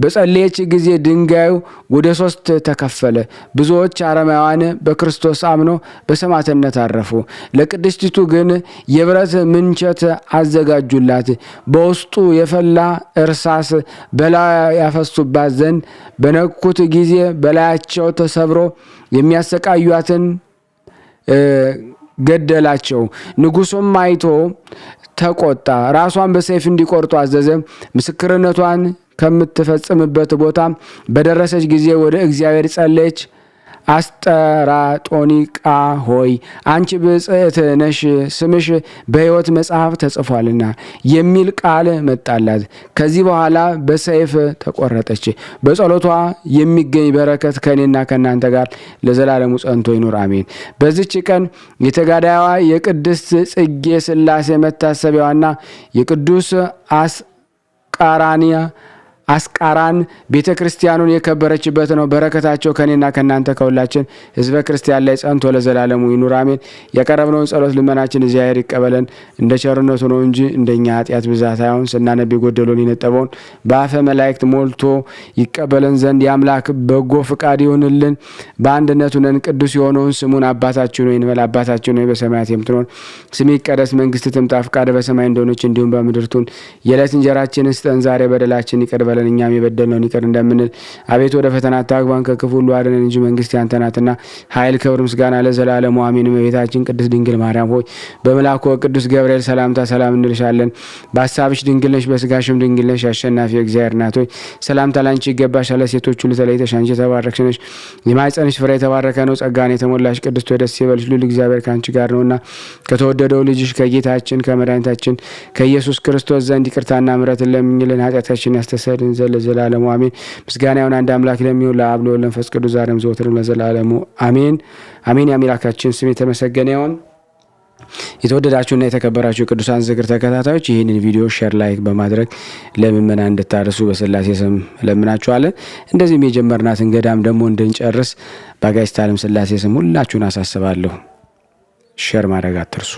በጸለየች ጊዜ ድንጋዩ ወደ 3 ተከፈለ። ብዙዎች አረማውያን በክርስቶስ አምነው በሰማዕትነት አረፉ። ለቅድስቲቱ ግን የብረት ምንቸት አዘጋጁላት። በውስጡ የፈላ እርሳስ በላዩ ያፈሱባት ዘንድ በነኩት ጊዜ በላያቸው ተሰብሮ የሚያሰቃዩትን ገደላቸው። ንጉሡም አይቶ ተቆጣ። ራሷን በሰይፍ እንዲቆርጡ አዘዘ። ምስክርነቷን ከምትፈጽምበት ቦታ በደረሰች ጊዜ ወደ እግዚአብሔር ጸለየች። አስጠራጦኒቃ ሆይ አንቺ ብጽዕት ነሽ፣ ስምሽ በሕይወት መጽሐፍ ተጽፏልና የሚል ቃል መጣላት። ከዚህ በኋላ በሰይፍ ተቆረጠች። በጸሎቷ የሚገኝ በረከት ከእኔና ከእናንተ ጋር ለዘላለሙ ጸንቶ ይኑር አሜን። በዚች ቀን የተጋዳይዋ የቅድስት ጽጌ ሥላሴ መታሰቢያዋና የቅዱስ አስቃራን ቤተ ክርስቲያኑን የከበረችበት ነው። በረከታቸው ከኔና ከናንተ ከሁላችን ሕዝበ ክርስቲያን ላይ ጸንቶ ለዘላለሙ ይኑር አሜን። ያቀረብነውን ጸሎት ልመናችን እግዚአብሔር ይቀበለን እንደ ቸርነቱ ነው እንጂ እንደኛ ኃጢአት ብዛት አይሁን። ስናነብ የጎደለውን የነጠበውን በአፈ መላእክት ሞልቶ ይቀበለን ዘንድ የአምላክ በጎ ፍቃድ ይሁንልን። በአንድነቱ ነን ቅዱስ የሆነውን ስሙን አባታችን ሆይ እንበል። አባታችን ሆይ በሰማያት የምትኖር ስምህ ይቀደስ፣ መንግስትህ ትምጣ፣ ፈቃድህ በሰማይ እንደሆነች እንዲሁም በምድር ትሁን። የዕለት እንጀራችንን ስጠን ዛሬ፣ በደላችን ይቅር በለን እኛም የበደልነውን ይቅር እንደምንል። አቤቱ ወደ ፈተና አታግባን ከክፉ ሁሉ አድነን እንጂ መንግስት ያንተ ናትና ኃይል፣ ክብር፣ ምስጋና ለዘላለሙ አሜን። እመቤታችን ቅድስት ድንግል ማርያም ሆይ በመልአኩ ቅዱስ ገብርኤል ሰላምታ ሰላም እንልሻለን። በሐሳብሽ ድንግል ነሽ፣ በስጋሽም ድንግል ነሽ። አሸናፊ እግዚአብሔር እናት ሆይ ሰላምታ ላንቺ ይገባሻል። ሴቶች ሁሉ ተለይተሽ አንቺ የተባረክሽ ነሽ፣ የማኅፀንሽ ፍሬ የተባረከ ነው። ጸጋን የተሞላሽ ቅድስት ሆይ ደስ ይበልሽ፣ ልዑል እግዚአብሔር ከአንቺ ጋር ነውና ከተወደደው ልጅሽ ከጌታችን ከመድኃኒታችን ከኢየሱስ ክርስቶስ ዘንድ ይቅርታና ምሕረትን ለምኝልን ኃጢአታችንን ያስተሰርይልን ለዘላለሙ አሜን። ምስጋና ይሁን አንድ አምላክ ለሚሆን ለአብ ለወልድ ለመንፈስ ቅዱስ ዛሬም ዘወትርም ለዘላለሙ አሜን አሜን። የአምላካችን ስም የተመሰገነ ይሁን። የተወደዳችሁና የተከበራችሁ የቅዱሳን ዝክር ተከታታዮች ይህንን ቪዲዮ ሼር፣ ላይክ በማድረግ ለምእመናን እንድታደርሱ በስላሴ ስም ለምናችኋለን። እንደዚህም የጀመርናትን ገዳም ደግሞ እንድንጨርስ በአጋዕዝተ ዓለም ስላሴ ስም ሁላችሁን አሳስባለሁ። ሼር ማድረግ አትርሱ።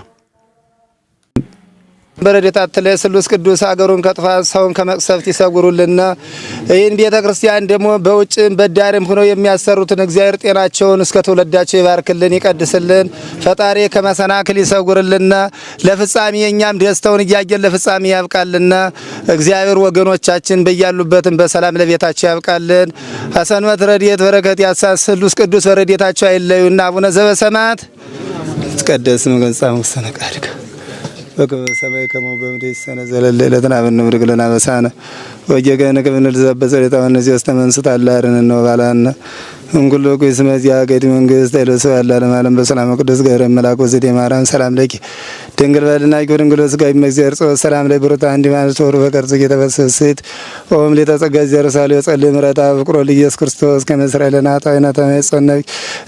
በረድኤታት ለስሉስ ቅዱስ አገሩን ከጥፋት ሰውን ከመቅሰፍት ይሰጉሩልና ይህን ቤተ ክርስቲያን ደግሞ በውጭም በዳርም ሆነው የሚያሰሩትን እግዚአብሔር ጤናቸውን እስከ ትውልዳቸው ይባርክልን ይቀድስልን። ፈጣሪ ከመሰናክል ይሰጉርልና ለፍጻሜ የኛም ደስታውን እያየን ለፍጻሜ ያብቃልና። እግዚአብሔር ወገኖቻችን በያሉበትም በሰላም ለቤታቸው ያብቃልን። አሰንበት ረድኤት በረከት ያሳስ ስሉስ ቅዱስ በረድኤታቸው አይለዩና። አቡነ ዘበሰማያት ይትቀደስ ስምከ ወይትጸድቅ ፈቃድከ በከመ በሰማይ ከማሁ በምድር ይሲሐየነ ዘለለ ዕለትነ ሀበነ ወኅድግ ለነ አበሳነ ወጌጋየነ ከመ ንርዛዕ በጸሎተ ወነዚህ አስተመንስት አላርን ነው ባላና እንጉሎ ኩይ ስመዚያ ገዲ መንግስት አይለሰ ያላለም ዓለም በሰላም ቅዱስ ገብርኤል መልአኩ ዘዴ ማርያም ሰላም ለኪ ድንግል በልና ድንግል ስጋይ መግዚአብሔር ጾ ሰላም ላይ ብሩታ አንዲ ማለት ወሩ በቀርጽ የተበሰሰት ኦም ለተጸጋ ዘርሳለ ጸልይ ምረታ ፍቅሮ ለኢየሱስ ክርስቶስ ከመስራኤልና ታይና ተመጽነብ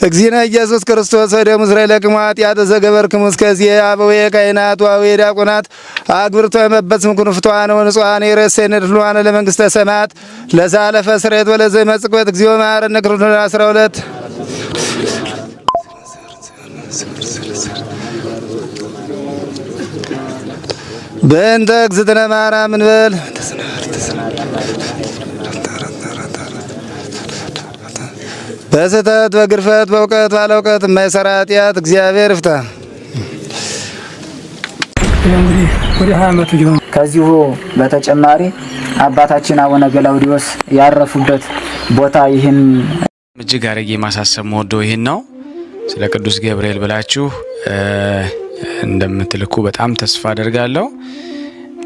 እግዚእነ ኢየሱስ ክርስቶስ ወደ እስራኤል ከማት ያተዘገበርክሙ እስከዚህ አበው የካይናት ዋው ዲያቆናት አግብርቶ መበጽም ኩንፍቷን ወንጿን የረሰነ ድሏን ለመንግስተ ሰማያት ለዛለፈ ስሬት ወለዘ መጽቆት እግዚኦ ማረነ ክርስቶስ 12 በእንተ እግዝእትነ ማርያም እንበል። በስህተት በግርፈት በእውቀት ባለ እውቀት የማይሰራ ኃጢአት እግዚአብሔር ይፍታ። እንግዲህ ወደ 20 ዓመቱ ጀምሮ ከዚሁ በተጨማሪ አባታችን አቡነ ገላውዲዮስ ያረፉበት ቦታ ይህን እጅግ አድርጌ ማሳሰብ መወደው ይህን ነው። ስለ ቅዱስ ገብርኤል ብላችሁ እንደምትልኩ በጣም ተስፋ አደርጋለሁ።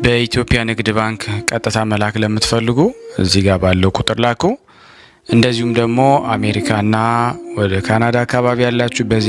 በኢትዮጵያ ንግድ ባንክ ቀጥታ መላክ ለምትፈልጉ እዚህ ጋር ባለው ቁጥር ላኩ። እንደዚሁም ደግሞ አሜሪካና ወደ ካናዳ አካባቢ ያላችሁ በዚህ